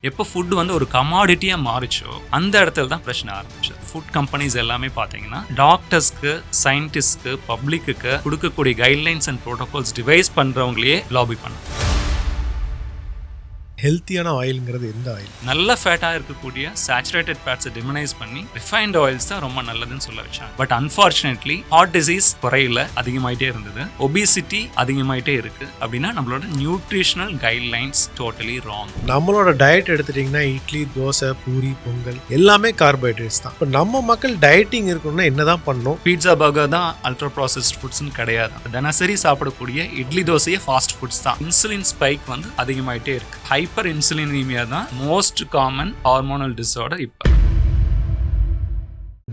எப்போ ஃபுட் வந்து ஒரு கமாடிட்டியாக மாறிச்சோ அந்த இடத்துல தான் பிரச்சனை ஆரம்பிச்சு. ஃபுட் கம்பெனிஸ் எல்லாமே பார்த்தீங்கன்னா டாக்டர்ஸ்க்கு, சயின்டிஸ்ட்க்கு, பப்ளிக்கு கொடுக்கக்கூடிய கைட்லைன்ஸ் அண்ட் ப்ரோட்டோகால்ஸ் டிவைஸ் பண்ணுறவங்களையே லாபி பண்ண. ஹெல்த்தியான ஆயில்ங்கிறது எந்த ஆயில்? நல்ல ஃபேட்டாக இருக்கக்கூடிய சேச்சுரேட்டட் ஃபேட்ஸை டிமினைஸ் பண்ணி ரிஃபைன்ட் ஆயில்ஸ் தான் ரொம்ப நல்லதுன்னு சொல்ல வச்சாங்க. பட் அன்ஃபார்ச்சுனேட்லி ஹார்ட் டிசீஸ் குறையில அதிகமாயிட்டே இருந்தது, ஒபிசிட்டி அதிகமாயிட்டே இருக்கு. அப்படின்னா நம்மளோட நியூட்ரிஷனல் கைட்லைன்ஸ் டோட்டலி ராங். நம்மளோட டயட் எடுத்துட்டீங்கன்னா இட்லி, தோசை, பூரி, பொங்கல் எல்லாமே கார்போஹைட்ரேட்ஸ் தான். இப்போ நம்ம மக்கள் டயட்டிங் இருக்கணும்னா என்னதான் பண்ணணும்? பீட்சா, பர்கர் தான் அல்ட்ரா ப்ராசஸ்ட் ஃபுட்ஸ்னு கிடையாது. தினசரி சாப்பிடக்கூடிய இட்லி, தோசையே ஃபாஸ்ட் ஃபுட்ஸ் தான். இன்சுலின் ஸ்பைக் வந்து அதிகமாயிட்டே இருக்கு. hyperinsulinemia தான் மோஸ்ட் காமன் ஹார்மோனல் டிஸார்டர். இப்போ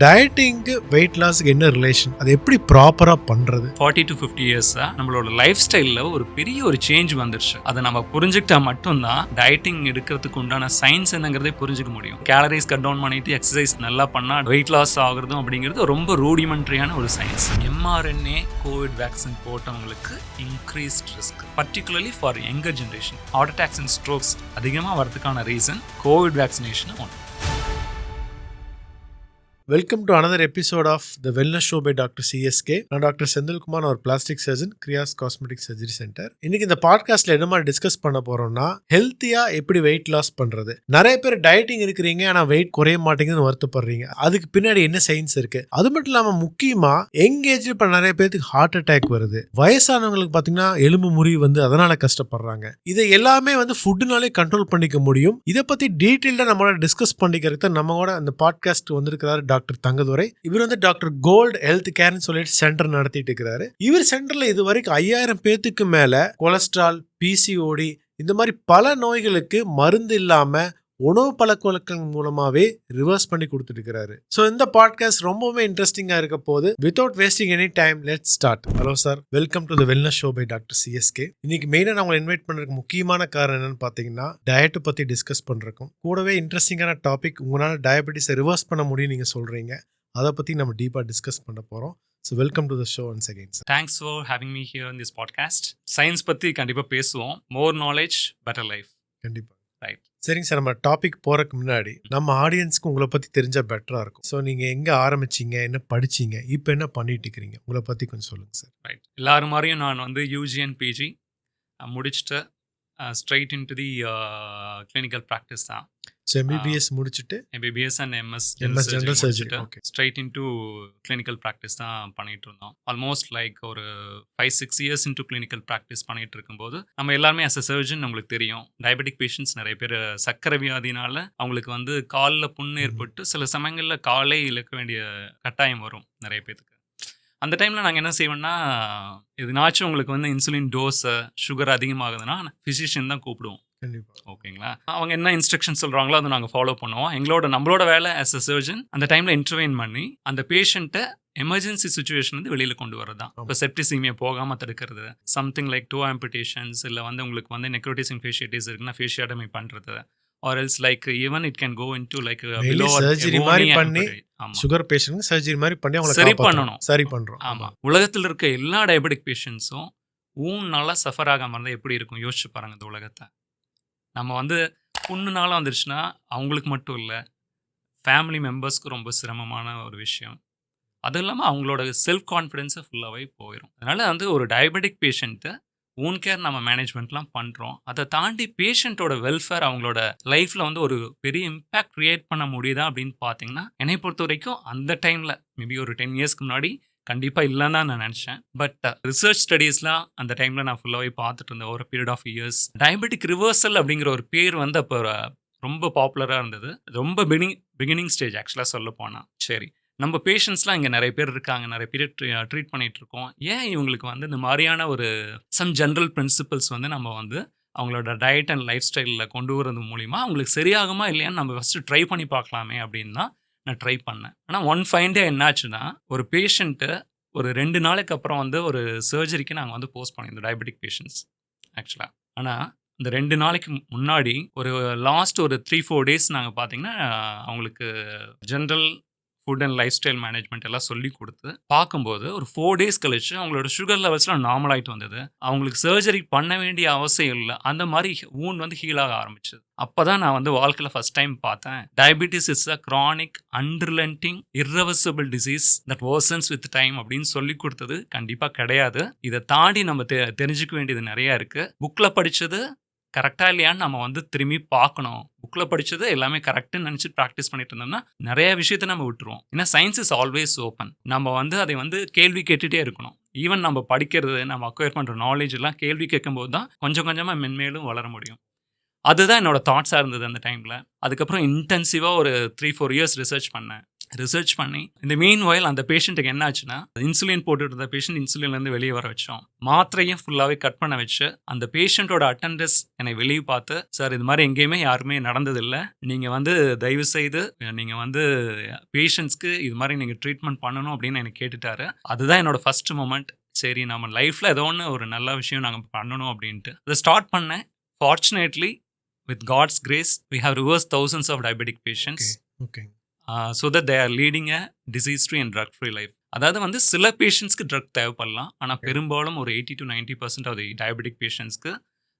டயட்டிங்க்கு வெயிட் லாஸ்க்கு என்ன ரிலேஷன்? அது எப்படி ப்ராப்பரா பண்றது? 40 to 50 இயர்ஸா நம்மளோட லைஃப் ஸ்டைல்ல ஒரு பெரிய ஒரு சேஞ்ச் வந்துருச்சு. அதை நம்ம புரிஞ்சுக்கிட்டா மட்டும்தான் டயட்டிங் எடுக்கிறதுக்கு உண்டான சயின்ஸ் என்னங்கிறதே புரிஞ்சுக்க முடியும். கேலரிஸ் கட் டவுன் பண்ணிட்டு எக்ஸசைஸ் நல்லா பண்ணா வெயிட் லாஸ் ஆகுறதும் அப்படிங்கிறது ரொம்ப ரூடிமெண்ட்ரியான ஒரு சயின்ஸ். mRNA கோவிட் வேக்சின் போட்டவங்களுக்கு increased risk, particularly for younger generation. Heart attacks and strokes அதிகமாக வரதுக்கான ரீசன் கோவிட் வேக்சினேஷன் ஒன்று. Welcome to another episode of the Wellness Show by Dr. CSK. நான் டாக்டர் செந்தில் குமார், ஒரு plastic surgeon, Kriyas cosmetic surgery centre. இன்னைக்கு இந்த பாட்காஸ்ட்ல என்ன மாதிரி டிஸ்கஸ் பண்ண போறோம்னா, ஹெல்த்தியா எப்படி வெயிட் லாஸ் பண்றது. நிறைய பேர் டயட்டிங் இருக்கிறீங்க ஆனா வெயிட் குறைய மாட்டேங்குதுன்னு வருத்தப்படுறீங்க. அதுக்கு பின்னாடி என்ன சயின்ஸ் இருக்கு? அது மட்டும் இல்லாம முக்கியமா எங்கேஜ் இப்ப நிறைய பேருக்கு ஹார்ட் அட்டாக் வருது, வயசானவங்களுக்கு பாத்தீங்கன்னா எலும்பு முறிவு வந்து அதனால கஷ்டப்படுறாங்க. இதை எல்லாமே வந்து ஃபுட்னாலே கண்ட்ரோல் பண்ணிக்க முடியும். இதை பத்தி டீட்டெயில்டா நம்மளோட டிஸ்கஸ் பண்ணிக்கிறதுக்கு நம்மளோட அந்த பாட்காஸ்ட் வந்திருக்கிறாரு டாக்டர் தங்கதுரை. இவர் வந்து டாக்டர் கோல்ட் ஹெல்த் கேர்னு சொல்லிட்டு சென்டர் நடத்திட்டு இருக்கிறாரு. இவர் சென்டர்ல இது வரைக்கும் 5000 பேத்துக்கு மேல கொலஸ்ட்ரால், பிசிஓடி இந்த மாதிரி பல நோய்களுக்கு மருந்து இல்லாம உணவு பழக்க வழக்கங்கள் மூலமாவே ரிவர்ஸ் பண்ணி கொடுத்துட்டு இருக்கிறாரு. ஸோ இந்த பாட்காஸ்ட் ரொம்பவே இன்ட்ரெஸ்டிங்கா இருக்க போது. Without wasting any time, let's start. Hello sir, welcome to the wellness show by doctor CSK. இன்னைக்கு மெயினா நான் உங்களை இன்வைட் பண்றதுக்கு முக்கியமான காரணம் என்னன்னு பாத்தீங்கன்னா, டயட் பத்தி டிஸ்கஸ் பண்றதுக்கும் கூடவே இன்ட்ரெஸ்டிங்கான டாபிக், உங்களால டயபெட்டிஸை ரிவர்ஸ் பண்ண முடியும் நீங்க சொல்றீங்க, அதை பத்தி நம்ம டீப்பா டிஸ்கஸ் பண்ண போறோம். So welcome to the show once again, sir. Thanks for having me here in this podcast. Science பத்தி கண்டிப்பா பேசுவோம். More knowledge, better life. கண்டிப்பா. ரைட். சரிங்க சார், நம்ம டாபிக் போறதுக்கு முன்னாடி நம்ம ஆடியன்ஸ்க்கு உங்களை பத்தி தெரிஞ்சா பெட்டரா இருக்கும். ஸோ நீங்க எங்க ஆரம்பிச்சீங்க, என்ன படிச்சீங்க, இப்போ என்ன பண்ணிட்டு இருக்கிறீங்க, உங்களை பத்தி கொஞ்சம் சொல்லுங்க சார். ரைட். எல்லாரும் மாதிரியும் நான் வந்து யூஜி அண்ட் பிஜி முடிச்சுட்டு straight in to the clinical practice தான். ஸோ MBBS முடிச்சுட்டு MBBS and MS general surgery, okay, straight in to clinical practice தான் பண்ணிட்டு இருந்தோம். ஆல்மோஸ்ட் லைக் ஒரு 5-6 இயர்ஸ் இன்டூ கிளினிக்கல் ப்ராக்டிஸ் பண்ணிட்டு இருக்கும்போது நம்ம எல்லாருமே அஸ் அ சர்ஜன் உங்களுக்கு தெரியும், டயபெட்டிக் பேஷண்ட்ஸ் நிறைய பேர் சக்கரை வியாதினால அவங்களுக்கு வந்து காலில் புண்ணு ஏற்பட்டு சில சமயங்களில் காலே இழக்க வேண்டிய கட்டாயம் வரும் நிறைய பேருக்கு. அந்த டைமில் நாங்கள் என்ன செய்வோம்னா, எதுனாச்சும் உங்களுக்கு வந்து இன்சுலின் டோஸை, சுகர் அதிகமாகுதுன்னா ஃபிசிஷியன் தான் கூப்பிடுவோம். ஓகேங்களா, அவங்க என்ன இன்ஸ்ட்ரக்ஷன் சொல்கிறாங்களோ அதை நாங்கள் ஃபாலோ பண்ணுவோம். நம்மளோட வேலை ஆஸ் அ சர்ஜன் அந்த டைமில் இன்டர்வெயின் பண்ணி அந்த பேஷண்ட்டை எமர்ஜென்சி சுச்சுவேஷன் வந்து வெளியில் கொண்டு வரது தான். இப்போ செப்டிசீமியா போகாமல் தடுக்கிறது, சம்திங் லைக் 2 amputations, இல்லை வந்து உங்களுக்கு வந்து நெக்ரோட்டிஸ் இன் ஃபேஷியட்டிஸ் இருக்குன்னா ஃபேஷியாடமி பண்ணுறது, or else like even it can go into like surgery மாதிரி பண்ணி சுகர் பேஷண்ட் சர்ஜரி மாதிரி பண்ணி அவங்க சரி பண்றோம். ஆமாம், உலகத்தில் இருக்க எல்லா டயபெட்டிக் பேஷண்ட்ஸும் ஊன்னால சஃபர் ஆகாமல் இருந்தால் எப்படி இருக்கும் யோசிச்சு பாருங்க. இந்த உலகத்தை நம்ம வந்து புண்ணுனால வந்துருச்சுன்னா அவங்களுக்கு மட்டும் இல்லை, ஃபேமிலி மெம்பர்ஸ்க்கு ரொம்ப சிரமமான ஒரு விஷயம். அதுவும் இல்லாமல் அவங்களோட செல்ஃப் கான்ஃபிடென்ஸை ஃபுல்லாகவே போயிடும். அதனால் வந்து ஒரு டயபெட்டிக் பேஷண்ட்டை ஓன் கேர் நம்ம மேனேஜ்மெண்ட்லாம் பண்ணுறோம். அதை தாண்டி பேஷண்ட்டோட வெல்ஃபேர், அவங்களோட லைஃப்பில் வந்து ஒரு பெரிய இம்பேக்ட் க்ரியேட் பண்ண முடியுதா அப்படின்னு பார்த்தீங்கன்னா, என்னை பொறுத்த வரைக்கும் அந்த டைமில் மேபி ஒரு 10 இயர்ஸ்க்கு முன்னாடி கண்டிப்பாக இல்லைன்னு தான் நான் நினச்சேன். பட் ரிசர்ச் ஸ்டடீஸ்லாம் அந்த டைமில் நான் ஃபுல்லாகவே பார்த்துட்டு இருந்தேன் ஒரு period of years. Diabetic reversal அப்படிங்கிற ஒரு பேர் வந்து அப்போ ரொம்ப பாப்புலராக இருந்தது. ரொம்ப பிகினிங் ஸ்டேஜ் ஆக்சுவலாக சொல்ல போனால். சரி, நம்ம பேஷண்ட்ஸ்லாம் இங்கே நிறைய பேர் இருக்காங்க, நிறைய பேர் ட்ரீட் பண்ணிகிட்டு இருக்கோம். ஏன் இவங்களுக்கு வந்து இந்த மாதிரியான ஒரு சம் ஜென்ரல் பிரின்சிபல்ஸ் வந்து நம்ம வந்து அவங்களோட டயட் அண்ட் லைஃப் ஸ்டைலில் கொண்டு வரது மூலிமா அவங்களுக்கு சரியாகுமா இல்லையான்னு நம்ம ஃபஸ்ட்டு ட்ரை பண்ணி பார்க்கலாமே அப்படின்னு தான் நான் ட்ரை பண்ணேன். ஆனால் ஒன் ஃபைன் டே என்னாச்சுன்னா, ஒரு பேஷண்ட்டு ஒரு 2 நாளைக்கு அப்புறம் வந்து ஒரு சர்ஜரிக்கு நாங்கள் வந்து போஸ்ட் பண்ணியிருந்தோம், டயபெட்டிக் பேஷண்ட்ஸ் ஆக்சுவலாக. ஆனால் இந்த 2 நாளைக்கு முன்னாடி ஒரு லாஸ்ட் ஒரு 3-4 டேஸ் நாங்கள் பார்த்தீங்கன்னா அவங்களுக்கு general food and life style management எல்லாம் சொல்லி கொடுத்து பார்க்கும்போது ஒரு 4 டேஸ் கழிச்சு அவங்களோட சுகர் லெவல்ஸ்லாம் நார்மல் ஆகிட்டு வந்தது. அவங்களுக்கு சர்ஜரி பண்ண வேண்டிய அவசியம் இல்லை. அந்த மாதிரி ஊன் வந்து ஹீல் ஆக ஆரம்பிச்சது. அப்பதான் நான் வந்து வாழ்க்கையில் ஃபர்ஸ்ட் டைம் பார்த்தேன், diabetes is a chronic unrelenting irreversible disease that worsens with time அப்படின்னு சொல்லி கொடுத்தது கண்டிப்பாக கிடையாது. இதை தாண்டி நம்ம தெரிஞ்சுக்க வேண்டியது நிறைய இருக்கு. புக்கில் படித்தது கரெக்டாக இல்லையான்னு நம்ம வந்து திரும்பி பார்க்கணும். புக்கில் படித்தது எல்லாமே கரெக்டுன்னு நினச்சி ப்ராக்டிஸ் பண்ணிட்டு இருந்தோம்னா நிறைய விஷயத்த நம்ம விட்டுருவோம். ஏன்னா சயின்ஸ் இஸ் ஆல்வேஸ் ஓப்பன். நம்ம வந்து அதை வந்து கேள்வி கேட்டுகிட்டே இருக்கணும். ஈவன் நம்ம படிக்கிறது, நம்ம அக்வயர் பண்ணுற நாலேஜ் எல்லாம் கேள்வி கேட்கும்போது தான் கொஞ்சம் கொஞ்சமாக மென்மேலும் வளர முடியும். அதுதான் என்னோட தாட்ஸாக இருந்தது அந்த டைமில். அதுக்கப்புறம் இன்டென்சிவாக ஒரு 3-4 இயர்ஸ் ரிசர்ச் பண்ணி இந்த மீன் வயல் அந்த பேஷண்ட்டுக்கு என்ன ஆச்சுன்னா, இன்சுலின் போட்டுட்டு இருந்த பேஷண்ட் இன்சுலின்லேருந்து வெளியே வர வச்சோம். மாத்திரையும் ஃபுல்லாகவே கட் பண்ண வச்சு அந்த பேஷண்ட்டோட அட்டண்டன்ஸ் என்னை வெளியே பார்த்து, சார் இது மாதிரி எங்கேயுமே யாருமே நடந்ததில்லை, நீங்கள் வந்து தயவு செய்து நீங்கள் வந்து பேஷண்ட்ஸ்க்கு இது மாதிரி நீங்கள் ட்ரீட்மெண்ட் பண்ணணும் அப்படின்னு எனக்கு கேட்டுட்டாரு. அதுதான் என்னோட ஃபர்ஸ்ட் மொமெண்ட். சரி, நம்ம லைஃப்பில் ஏதோ ஒன்று ஒரு நல்ல விஷயம் நாங்கள் பண்ணணும் அப்படின்ட்டு அதை ஸ்டார்ட் பண்ணேன். Fortunately with God's grace, we have reversed thousands of diabetic patients. Okay. So that they are leading a disease-free and drug-free life. அதாவது வந்து சில பேஷண்ட்ஸ்க்கு ட்ரக் தேவைப்படலாம். ஆனால் பெரும்பாலும் ஒரு 80-90% ஆஃப் தி டயபெட்டிக் பேஷண்ட்ஸ்க்கு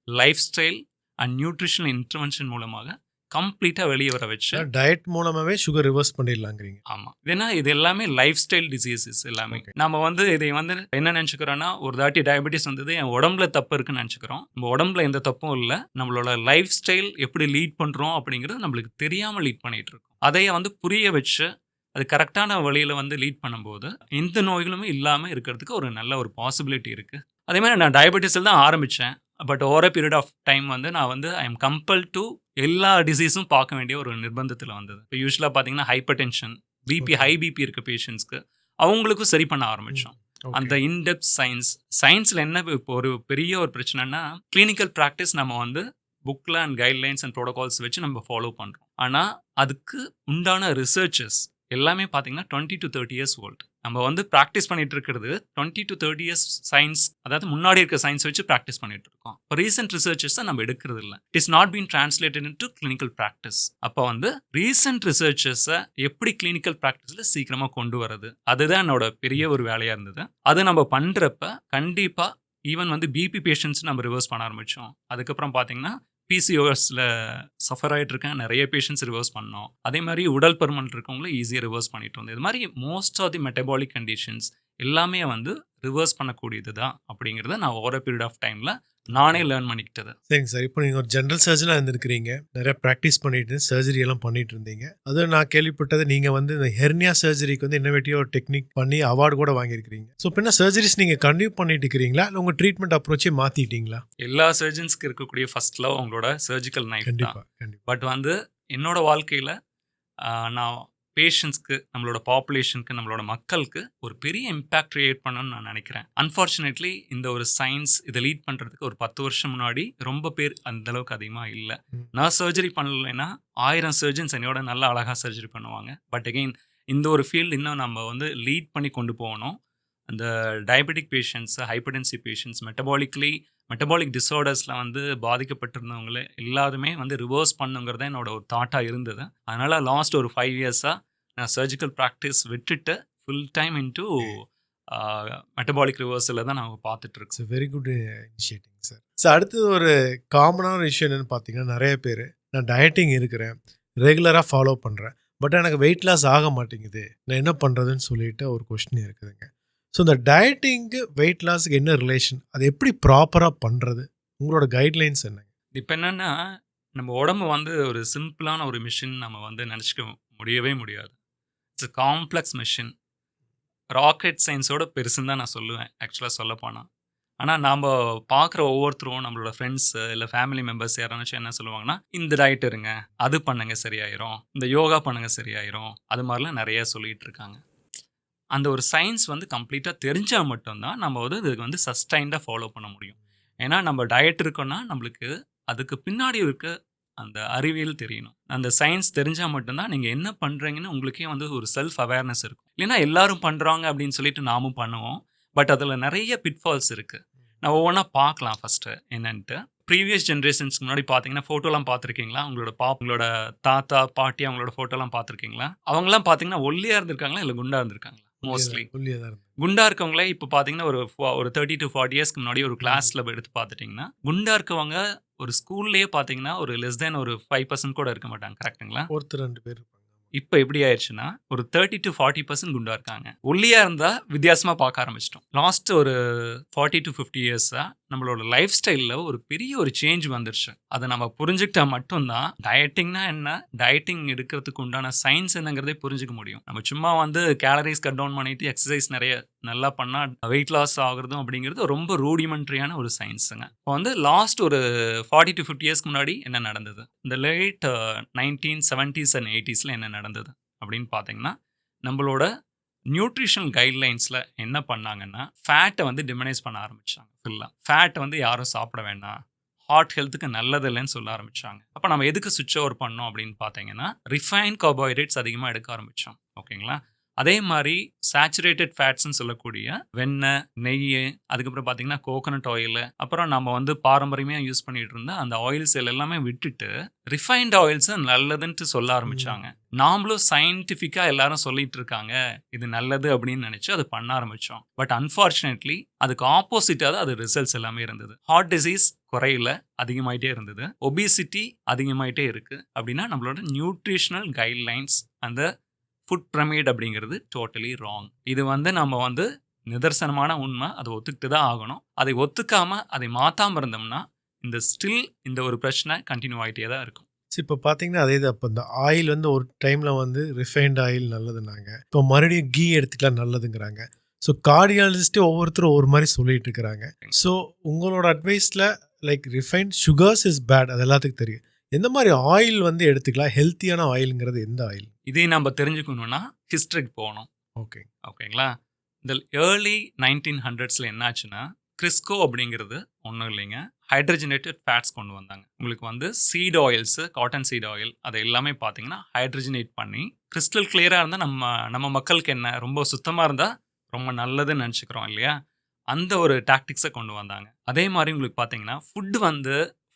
life style and nutritional intervention மூலமாக கம்ப்ளீட்டாக வெளியே வர வச்சு டயட் மூலமாகவே சுகர் ரிவர்ஸ் பண்ணிடலாங்கிறீங்க. ஆமாம். ஏன்னா இது எல்லாமே லைஃப் ஸ்டைல் டிசீசஸ் எல்லாமே. நம்ம வந்து இதை வந்து என்ன நினச்சிக்கிறோன்னா, ஒரு தாட்டி டயபெட்டிஸ் வந்தது என் உடம்புல தப்பு இருக்குன்னு நினச்சிக்கிறோம். நம்ம உடம்புல எந்த தப்பும் இல்லை. நம்மளோட லைஃப் ஸ்டைல் எப்படி லீட் பண்ணுறோம் அப்படிங்கிறது நம்மளுக்கு தெரியாமல் லீட் பண்ணிகிட்டு இருக்கோம். அதையே வந்து புரிய வச்சு அது கரெக்டான வழியில் வந்து லீட் பண்ணும்போது எந்த நோய்களுமே இல்லாமல் இருக்கிறதுக்கு ஒரு நல்ல ஒரு பாசிபிலிட்டி இருக்குது. அதே மாதிரி நான் டயபெட்டிஸில் தான் ஆரம்பித்தேன். But over a period of time வந்து நான் வந்து ஐ எம் கம்பல் டு எல்லா டிசீஸும் பார்க்க வேண்டிய ஒரு நிர்பந்தத்தில் வந்தது. இப்போ யூஸ்வலாக பார்த்தீங்கன்னா hypertension, BP, high BP இருக்க பேஷண்ட்ஸ்க்கு அவங்களுக்கும் சரி பண்ண ஆரம்பித்தோம். அந்த இன்டெப்த் சயின்ஸில் என்ன இப்போ ஒரு பெரிய ஒரு பிரச்சனைனா, கிளினிக்கல் ப்ராக்டிஸ் நம்ம வந்து புக்கில் அண்ட் கைட்லைன்ஸ் அண்ட் ப்ரோட்டோகால்ஸ் வச்சு நம்ம ஃபாலோ பண்ணுறோம். ஆனால் அதுக்கு உண்டான ரிசர்ச்சஸ் எல்லாமே பார்த்தீங்கன்னா 20 to 30 years ஓல்டு. நம்ம வந்து ப்ராக்டிஸ் பண்ணிட்டு இருக்கிறது 20 to 30 years சயின்ஸ், அதாவது முன்னாடி இருக்க சயின்ஸ் வச்சு ப்ராக்டிஸ் பண்ணிட்டு இருக்கோம். இப்போ ரீசெண்ட் ரிசர்ச்சஸ் தான் நம்ம எடுக்கிறது இல்லை. It is not been translated into clinical practice. அப்போ வந்து ரீசெண்ட் ரிசர்ச்சஸை எப்படி கிளினிக்கல் ப்ராக்டிஸில் சீக்கிரமாக கொண்டு வரது, அதுதான் என்னோட பெரிய ஒரு வேலையாக இருந்தது. அது நம்ம பண்ணுறப்ப கண்டிப்பாக ஈவன் வந்து பிபி பேஷண்ட்ஸ் நம்ம ரிவர்ஸ் பண்ண ஆரம்பித்தோம். அதுக்கப்புறம் பார்த்தீங்கன்னா பிசிஓஎஸில் சஃபர் ஆகிட்டு இருக்கேன், நிறைய பேஷண்ட்ஸ் ரிவர்ஸ் பண்ணோம். அதே மாதிரி உடல் பருமன் இருக்கவங்களும் ஈஸியாக ரிவர்ஸ் பண்ணிட்டு வந்தோம். இது மாதிரி most of the metabolic conditions எல்லாமே வந்து ரிவர்ஸ் பண்ணக்கூடியது தான் அப்படிங்கிறத நான் ஓவர் பீரியட் ஆஃப் டைமில் நானே லேர்ன் பண்ணிக்கிட்டது. சரிங்க சார். இப்போ நீங்கள் ஒரு ஜென்ரல் சர்ஜனாக இருந்திருக்கிறீங்க, நிறைய ப்ராக்டிஸ் பண்ணிட்டு சர்ஜரி எல்லாம் பண்ணிட்டு இருந்தீங்க. அதுவும் நான் கேள்விப்பட்டது நீங்கள் வந்து இந்த ஹெர்னியா சர்ஜரிக்கு வந்து இன்னோவேட்டிவ் ஒரு டெக்னிக் பண்ணி அவார்டு கூட வாங்கியிருக்கிறீங்க. ஸோ இப்போ என்ன சர்ஜரிஸ் நீங்கள் கண்டினியூ பண்ணிட்டு இருக்கிறீங்களா, இல்லை உங்கள் ட்ரீட்மெண்ட் அப்ரோச்சே மாற்றிட்டீங்களா? எல்லா சர்ஜன்ஸ்க்கு இருக்கக்கூடிய ஃபர்ஸ்ட் லவ் அவங்களோட சர்ஜிக்கல் நைஃப் தான். கண்டிப்பாக. பட் வந்து என்னோட வாழ்க்கையில் நான் பேஷண்ட்ஸ்க்கு, நம்மளோட பாப்புலேஷனுக்கு, நம்மளோட மக்களுக்கு ஒரு பெரிய இம்பேக்ட் கிரியேட் பண்ணணும்னு நான் நினைக்கிறேன். அன்ஃபார்ச்சுனேட்லி இந்த ஒரு சயின்ஸ் இதை லீட் பண்ணுறதுக்கு ஒரு 10 வருஷம் முன்னாடி ரொம்ப பேர் அந்த அளவுக்கு அதிகமாக இல்லை. நான் சர்ஜரி பண்ணலைன்னா 1000 சர்ஜன்ஸ் என்னோட நல்லா அழகாக சர்ஜரி பண்ணுவாங்க. பட் அகெயின் இந்த ஒரு ஃபீல்டு இன்னும் நம்ம வந்து லீட் பண்ணி கொண்டு போகணும். அந்த diabetic patients, hypertensive patients, metabolic டிஸார்டர்ஸில் வந்து பாதிக்கப்பட்டிருந்தவங்களே எல்லாருமே வந்து ரிவர்ஸ் பண்ணுங்கிறது என்னோட ஒரு தாட்டாக இருந்தது. அதனால் லாஸ்ட் ஒரு 5 இயர்ஸாக நான் சர்ஜிக்கல் ப்ராக்டிஸ் விட்டுட்டு ஃபுல் டைம் இன்டூ மெட்டபாலிக் ரிவர்ஸில் தான் நாங்கள் பார்த்துட்ருக்கோம். Very good initiative sir. Sir, அடுத்தது ஒரு காமனான விஷயம் என்னென்னு பார்த்தீங்கன்னா, நிறைய பேர் நான் டயட்டிங் இருக்கிறேன், ரெகுலராக ஃபாலோ பண்ணுறேன், பட் எனக்கு வெயிட் லாஸ் ஆக மாட்டேங்குது, நான் என்ன பண்ணுறதுன்னு சொல்லிட்டு ஒரு கொஸ்டின் இருக்குதுங்க. ஸோ இந்த டயட்டிங்கு வெயிட் லாஸுக்கு என்ன ரிலேஷன், அது எப்படி ப்ராப்பராக பண்ணுறது, உங்களோட கைட்லைன்ஸ் என்னங்க? இப்போ என்னென்னா, நம்ம உடம்பு வந்து ஒரு சிம்பிளான ஒரு மிஷின் நம்ம வந்து நினச்சிக்க முடியவே முடியாது. It's a complex machine. Rocket சயின்ஸோட பெருசுன்னு தான் நான் சொல்லுவேன் ஆக்சுவலாக சொல்லப்போனால். ஆனால் நாம் பார்க்குற ஒவ்வொருத்தரும், நம்மளோட ஃப்ரெண்ட்ஸு இல்லை ஃபேமிலி மெம்பர்ஸ் யாராச்சும் என்ன சொல்லுவாங்கன்னா, இந்த டயட் இருங்க, அது பண்ணுங்க சரியாயிரும், இந்த யோகா பண்ணுங்க சரியாயிரும், அது மாதிரிலாம் நிறைய சொல்லிகிட்டு இருக்காங்க. அந்த ஒரு சயின்ஸ் வந்து கம்ப்ளீட்டாக தெரிஞ்சால் மட்டும்தான் நம்ம வந்து இதுக்கு வந்து சஸ்டைன்டாக ஃபாலோ பண்ண முடியும். ஏன்னா நம்ம டயட் இருக்கோன்னா நம்மளுக்கு அதுக்கு பின்னாடி இருக்க அந்த அறிவியல் தெரியணும். அந்த சயின்ஸ் தெரிஞ்சால் மட்டும்தான் நீங்கள் என்ன பண்ணுறீங்கன்னு உங்களுக்கே வந்து ஒரு செல்ஃப் அவேர்னஸ் இருக்கும். இல்லைன்னா எல்லாரும் பண்ணுறாங்க அப்படின்னு சொல்லிட்டு நாமும் பண்ணுவோம். பட் அதில் நிறைய பிட்ஃபால்ஸ் இருக்குது. நான் ஒவ்வொன்றா பார்க்கலாம் ஃபஸ்ட்டு என்னன்ட்டு. ப்ரீவியஸ் ஜென்ரேஷன்ஸ்க்கு முன்னாடி பார்த்தீங்கன்னா, ஃபோட்டோலாம் பார்த்துருக்கீங்களா? உங்களோட தாத்தா, பாட்டி அவங்களோட ஃபோட்டோலாம் பார்த்துருக்கீங்களா? அவங்கலாம் பார்த்தீங்கன்னா, ஒல்லியா இருந்திருக்காங்களா? இல்ல குண்டா இருந்திருக்காங்களா? மோஸ்ட்லி. ஒல்லியா தான் இருந்தது. குண்டா இருக்கவங்களே இப்போ பார்த்தீங்கன்னா, ஒரு 30 to 40 இயர்ஸ்க்கு முன்னாடி ஒரு கிளாஸ்ல எடுத்து பார்த்துட்டீங்கன்னா, குண்டா இருக்கவங்க ஒரு ஸ்கூல்லயே பார்த்தீங்கன்னா, ஒரு லெஸ் தென் ஒரு 5% கூட இருக்க மாட்டாங்க. கரெக்ட்டுங்களா? ஒருத்தர் 2 பேர் இருப்பாங்க. இப்ப எப்படி ஆயிருச்சுன்னா, ஒரு 30 to 40% குண்டா இருக்காங்க. ஒல்லியா இருந்தா வித்தியாசமா பார்க்க ஆரம்பிச்சுட்டோம். லாஸ்ட் ஒரு 40 to 50 இயர்ஸா நம்மளோட லைஃப் ஸ்டைல்ல ஒரு பெரிய ஒரு சேஞ்ச் வந்துருச்சு. அத நம்ம புரிஞ்சுக்கிட்டா மட்டும் தான் டயட்டிங்னா என்ன? டயட்டிங் எடுக்கிறதுக்கு உண்டான சயின்ஸ் என்னங்கிறதே புரிஞ்சுக்க முடியும். நம்ம சும்மா வந்து கேலரிஸ் கட் டவுன் பண்ணிட்டு எக்ஸர்சைஸ் நிறைய நல்லா பண்ணா வெயிட் லாஸ் ஆகுறதும் அப்படிங்கிறது ரொம்ப ரூடிமெண்ட்ரியான ஒரு சயின்ஸுங்க. இப்போ வந்து லாஸ்ட் ஒரு 40 to 50 இயர்ஸ்க்கு முன்னாடி என்ன நடந்தது? இந்த லேட் 1970s அண்ட் 80ஸ்ல என்ன நடந்தது அப்படின்னு பார்த்தீங்கன்னா, நம்மளோட நியூட்ரிஷனல் கைட்லைன்ஸில் என்ன பண்ணாங்கன்னா, ஃபேட்டை வந்து டிமினைஸ் பண்ண ஆரம்பிச்சாங்க ஃபுல்லாக. ஃபேட்டை வந்து யாரும் சாப்பிட வேண்டாம், ஹார்ட் ஹெல்த்துக்கு நல்லது இல்லைன்னு சொல்ல ஆரம்பிச்சாங்க. அப்போ நம்ம எதுக்கு சுவிட்ச் ஓவர் பண்ணோம் அப்படின்னு பார்த்தீங்கன்னா, ரிஃபைன் கார்போஹைட்ரேட்ஸ் அதிகமாக எடுக்க ஆரம்பித்தோம். ஓகேங்களா? அதே மாதிரி சேச்சுரேட்டட் ஃபேட்ஸ்ன்னு சொல்லக்கூடிய வெண்ணெய், நெய், அதுக்கப்புறம் பார்த்தீங்கன்னா கோகனட் ஆயில், அப்புறம் நம்ம வந்து பாரம்பரியமாக யூஸ் பண்ணிட்டு இருந்த அந்த ஆயில்ஸ் எல்லாமே விட்டுட்டு ரிஃபைன்ட் ஆயில்ஸ் நல்லதுன்ட்டு சொல்ல ஆரம்பிச்சாங்க. நாமளும் சயின்டிஃபிக்கா எல்லாரும் சொல்லிட்டு இருக்காங்க இது நல்லது அப்படின்னு நினைச்சு அதை பண்ண ஆரம்பிச்சோம். பட் அன்பார்ச்சுனேட்லி அதுக்கு ஆப்போசிட்டா தான் அது ரிசல்ட்ஸ் எல்லாமே இருந்தது. ஹார்ட் டிசீஸ் குறையில, அதிகமாயிட்டே இருந்தது. ஒபிசிட்டி அதிகமாயிட்டே இருக்கு. அப்படின்னா நம்மளோட நியூட்ரிஷனல் கைட்லைன்ஸ், அந்த ஃபுட் பிரமிட் அப்படிங்கிறது டோட்டலி ராங். இது வந்து நம்ம வந்து நிதர்சனமான உண்மை. அதை ஒத்துக்கிட்டு தான் ஆகணும். அதை ஒத்துக்காம அதை மாத்தாம இருந்தோம்னா இந்த ஒரு பிரச்சனை கண்டினியூ ஆகிட்டே தான் இருக்கும். இப்போ பார்த்தீங்கன்னா அதே தான். இப்போ இந்த ஆயில் வந்து ஒரு டைமில் வந்து ரிஃபைன்ட் ஆயில் நல்லதுனாங்க, இப்போ மறுபடியும் கீ எடுத்துக்கலாம் நல்லதுங்கிறாங்க. ஸோ கார்டியாலஜிஸ்ட்டே ஒவ்வொருத்தரும் ஒவ்வொரு மாதிரி சொல்லிட்டு இருக்கிறாங்க. ஸோ உங்களோட அட்வைஸில் like refined sugars is bad, அது எல்லாத்துக்கும் தெரியும். எந்த மாதிரி ஆயில் வந்து எடுத்துக்கலாம்? ஹெல்த்தியான ஆயிலுங்கிறது எந்த ஆயில்? இதே நம்ம தெரிஞ்சுக்கணும்னா ஹிஸ்டரிக்கு போகணும். ஓகேங்களா? இந்த ஏர்லி 1900ஸ்ல என்னாச்சுன்னா, கிறிஸ்கோ அப்படிங்கிறது ஒன்றும் இல்லைங்க, ஹைட்ரஜனேட்டட் ஃபேட்ஸ் கொண்டு வந்தாங்க. உங்களுக்கு வந்து seed oils, cotton seed oil அதை எல்லாமே பார்த்தீங்கன்னா ஹைட்ரஜனேட் பண்ணி கிறிஸ்டல் கிளியராக இருந்தால் நம்ம மக்களுக்கு என்ன ரொம்ப சுத்தமாக இருந்தால் ரொம்ப நல்லதுன்னு நினச்சிக்கிறோம் இல்லையா? அந்த ஒரு டாக்டிக்ஸை கொண்டு வந்தாங்க. அதே மாதிரி உங்களுக்கு பார்த்தீங்கன்னா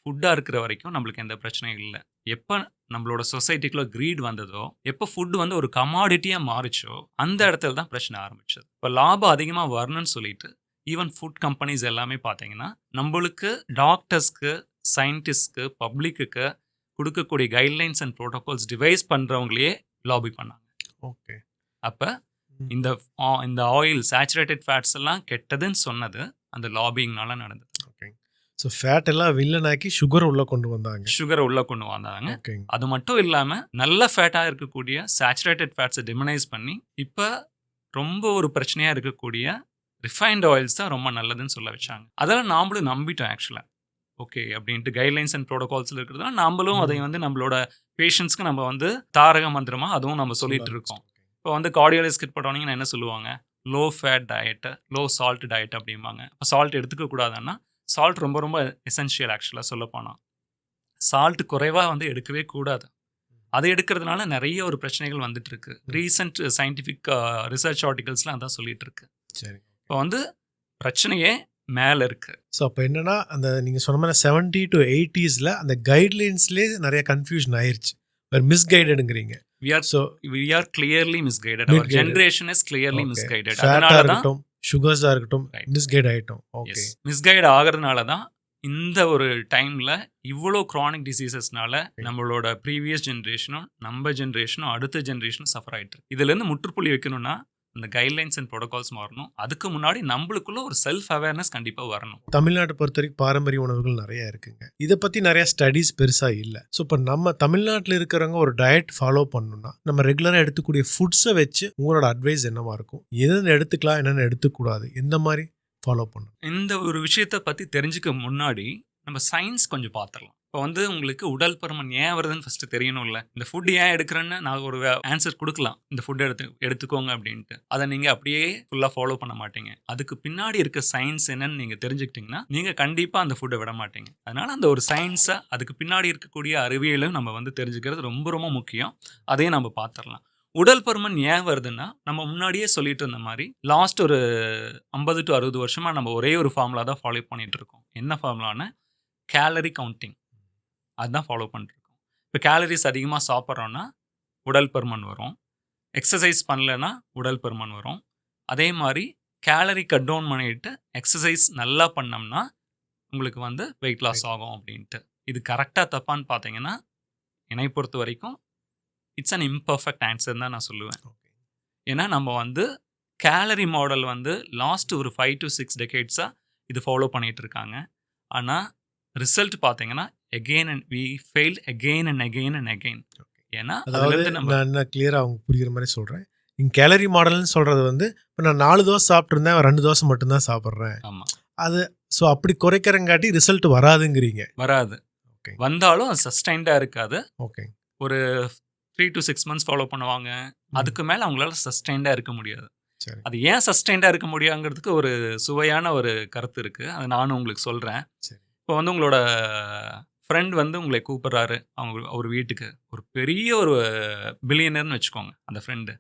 ஃபுட்டாக இருக்கிற வரைக்கும் நம்மளுக்கு எந்த பிரச்சனையும் இல்லை. எப்போ நம்மளோட சொசைட்டிக்குள்ள கிரீட் வந்ததோ, எப்போ ஃபுட் வந்து ஒரு கமாடிட்டியாக மாறிச்சோ, அந்த இடத்துல தான் பிரச்சனை ஆரம்பிச்சது. இப்போ லாபம் அதிகமாக வரணும்னு சொல்லிட்டு ஈவன் ஃபுட் கம்பெனிஸ் எல்லாமே பார்த்தீங்கன்னா, நம்மளுக்கு டாக்டர்ஸ்க்கு, சயின்டிஸ்ட்க்கு, பப்ளிக்கு கொடுக்கக்கூடிய கைட்லைன்ஸ் அண்ட் ப்ரோட்டோகால்ஸ் டிவைஸ் பண்ணுறவங்களையே லாபி பண்ணாங்க. ஓகே. அப்போ இந்த ஆயில் சேச்சுரேட்டட் ஃபேட்ஸ் எல்லாம் கெட்டதுன்னு சொன்னது அந்த லாபிங்னால நடந்தது. ஸோ ஃபேட் எல்லாம் வில்லனாக்கி சுகரை உள்ளே கொண்டு வந்தாங்க. அது மட்டும் இல்லாமல் நல்ல ஃபேட்டாக இருக்கக்கூடிய சேச்சுரேட்டட் ஃபேட்ஸை டிமினைஸ் பண்ணி இப்போ ரொம்ப ஒரு பிரச்சனையாக இருக்கக்கூடிய ரிஃபைன்ட் ஆயில்ஸ் தான் ரொம்ப நல்லதுன்னு சொல்ல வச்சாங்க. அதெல்லாம் நாமளும் நம்பிட்டோம் ஆக்சுவலாக. ஓகே அப்படின்ட்டு கைட்லைன்ஸ் அண்ட் ப்ரோட்டோகால்ஸில் இருக்கிறதுலாம் நாமளும் அதை வந்து நம்மளோட பேஷண்ட்ஸ்க்கு நம்ம வந்து தாரக மந்திரமாக அதுவும் நம்ம சொல்லிட்டு இருக்கோம். இப்போ வந்து கார்டியாலஜிஸ்ட் கிட்ட போனீங்கன்னா என்ன சொல்லுவாங்க? Low fat diet, low salt diet அப்படிம்பாங்க. இப்போ சால்ட் எடுத்துக்க கூடாதுன்னா, சால்ட் ரொம்ப ரொம்ப எசென்ஷியல் ஆக்சுவலாக சொல்லப்போனால். சால்ட் குறைவாக வந்து எடுக்கவே கூடாது. அதை எடுக்கிறதுனால நிறைய ஒரு பிரச்சனைகள் வந்துட்டு இருக்கு. ரீசெண்ட் சயின்டிஃபிக் ரிசர்ச் ஆர்டிகல்ஸ்லாம் அதான் சொல்லிட்டு இருக்கு. சரி. இப்போ வந்து பிரச்சனையே மேலே இருக்கு. ஸோ அப்போ என்னன்னா, அந்த நீங்கள் சொன்ன மாதிரி 70 to 80s அந்த கைட்லைன்ஸ்லேயே நிறைய கன்ஃபியூஷன் ஆயிடுச்சு. மிஸ்கைடடுங்கிறீங்க. We are clearly misguided. Our generation is clearly misguided. ஃபேட்டாக இருக்கட்டும், சுகர்ஸாக இருக்கட்டும், மிஸ்கைட் ஆகிட்டோம். ஓகே. மிஸ்கைட் ஆகிறதுனால தான் இந்த ஒரு டைமில் இவ்வளோ க்ரானிக் டிசீசஸ்னால நம்மளோட ப்ரீவியஸ் ஜென்ரேஷனும் நம்ம ஜென்ரேஷனும் அடுத்த ஜென்ரேஷனும் சஃபர் ஆகிட்டு இருக்கு. இதுலேருந்து முற்றுப்புள்ளி வைக்கணும்னா இந்த கைட்லைன்ஸ் அண்ட் ப்ரோட்டோகால்ஸ் மாறணும். அதுக்கு முன்னாடி நம்மளுக்குள்ள ஒரு செல்ஃப் அவேர்னஸ் கண்டிப்பாக வரணும். தமிழ்நாட்டை பொறுத்த வரைக்கும் பாரம்பரிய உணவுகள் நிறைய இருக்குங்க. இதை பற்றி நிறைய ஸ்டடீஸ் பெருசாக இல்லை. ஸோ இப்போ நம்ம தமிழ்நாட்டில் இருக்கிறவங்க ஒரு டயட் ஃபாலோ பண்ணணும்னா நம்ம ரெகுலராக எடுத்துக்கூடிய ஃபுட்ஸை வச்சு உங்களோட அட்வைஸ் என்னவா இருக்கும்? என்னென்ன எடுத்துக்கலாம், என்னென்ன எடுத்துக்கூடாது, எந்த மாதிரி ஃபாலோ பண்ணணும்? இந்த ஒரு விஷயத்தை பற்றி தெரிஞ்சுக்க முன்னாடி நம்ம சயின்ஸ் கொஞ்சம் பார்த்துடலாம். இப்போ வந்து உங்களுக்கு உடல் பருமன் ஏன் வருதுன்னு ஃபஸ்ட்டு தெரியணும்ல. இந்த ஃபுட் ஏன் எடுக்கிறேன்னு நான் ஒரு ஆன்சர் கொடுக்கலாம், இந்த ஃபுட் எடுத்துக்கோங்க அப்படின்ட்டு. அதை நீங்கள் அப்படியே ஃபுல்லாக ஃபாலோ பண்ண மாட்டீங்க. அதுக்கு பின்னாடி இருக்க சயின்ஸ் என்னன்னு நீங்கள் தெரிஞ்சுக்கிட்டிங்கன்னா நீங்கள் கண்டிப்பாக அந்த ஃபுட்டை விட மாட்டீங்க. அதனால் அந்த ஒரு சயின்ஸை, அதுக்கு பின்னாடி இருக்கக்கூடிய அறிவியலும் நம்ம வந்து தெரிஞ்சுக்கிறது ரொம்ப ரொம்ப முக்கியம். அதையும் நம்ம பார்த்துடலாம். உடல் பருமன் ஏன் வருதுன்னா, நம்ம முன்னாடியே சொல்லிட்டு இருந்த மாதிரி லாஸ்ட் ஒரு 50 to 60 வருஷமாக நம்ம ஒரே ஒரு ஃபார்முலா தான் ஃபாலோ பண்ணிட்டு இருக்கோம். என்ன ஃபார்முலான்னு? கேலரி கவுண்டிங் அதுதான் ஃபாலோ பண்ணிருக்கோம். இப்போ கேலரிஸ் அதிகமாக சாப்பிட்றோன்னா உடல் பருமன் வரும். எக்ஸசைஸ் பண்ணலைன்னா உடல் பருமன் வரும். அதே மாதிரி கேலரி கட் டவுன் பண்ணிட்டு எக்ஸசைஸ் நல்லா பண்ணோம்னா உங்களுக்கு வந்து வெயிட் லாஸ் ஆகும் அப்படின்ட்டு. இது கரெக்டாக தப்பான்னு பார்த்தீங்கன்னா என்னை பொறுத்த வரைக்கும் இட்ஸ் அன் இம்பர்ஃபெக்ட் ஆன்சர் தான் நான் சொல்லுவேன். ஏன்னா நம்ம வந்து கேலரி மாடல் வந்து லாஸ்ட் ஒரு 5 to 6 டெக்கேட்ஸாக இது ஃபாலோ பண்ணிட்டு இருக்காங்க. ஆனால் ரிசல்ட் பார்த்தீங்கன்னா again and we failed again and again and again. ஏன்னா அதாவது நான் என்ன கிளியராக அவங்க புரிகிற மாதிரி சொல்கிறேன். நீங்கள் கேலரி மாடல்னு சொல்கிறது வந்து இப்போ நான் 4 தோசை சாப்பிட்ருந்தேன் 2 தோசை மட்டும்தான் சாப்பிட்றேன். ஆமாம். அது ஸோ அப்படி குறைக்கிறங்காட்டி ரிசல்ட் வராதுங்கிறீங்க. வராது. ஓகே. வந்தாலும் சஸ்டைன்டாக இருக்காது. ஓகே. ஒரு 3 to 6 months ஃபாலோ பண்ணுவாங்க. அதுக்கு மேலே அவங்களால சஸ்டைன்டாக இருக்க முடியாது. அது ஏன் சஸ்டைன்டாக இருக்க முடியாங்கிறதுக்கு ஒரு சுவையான ஒரு கருத்து இருக்குது. அது நானும் உங்களுக்கு சொல்கிறேன். இப்போ வந்து உங்களோட ஃப்ரெண்ட் வந்து உங்களை கூப்பிட்றாரு அவர் வீட்டுக்கு. ஒரு பெரிய ஒரு பில்லியனர்னு வச்சுக்கோங்க அந்த ஃப்ரெண்டு.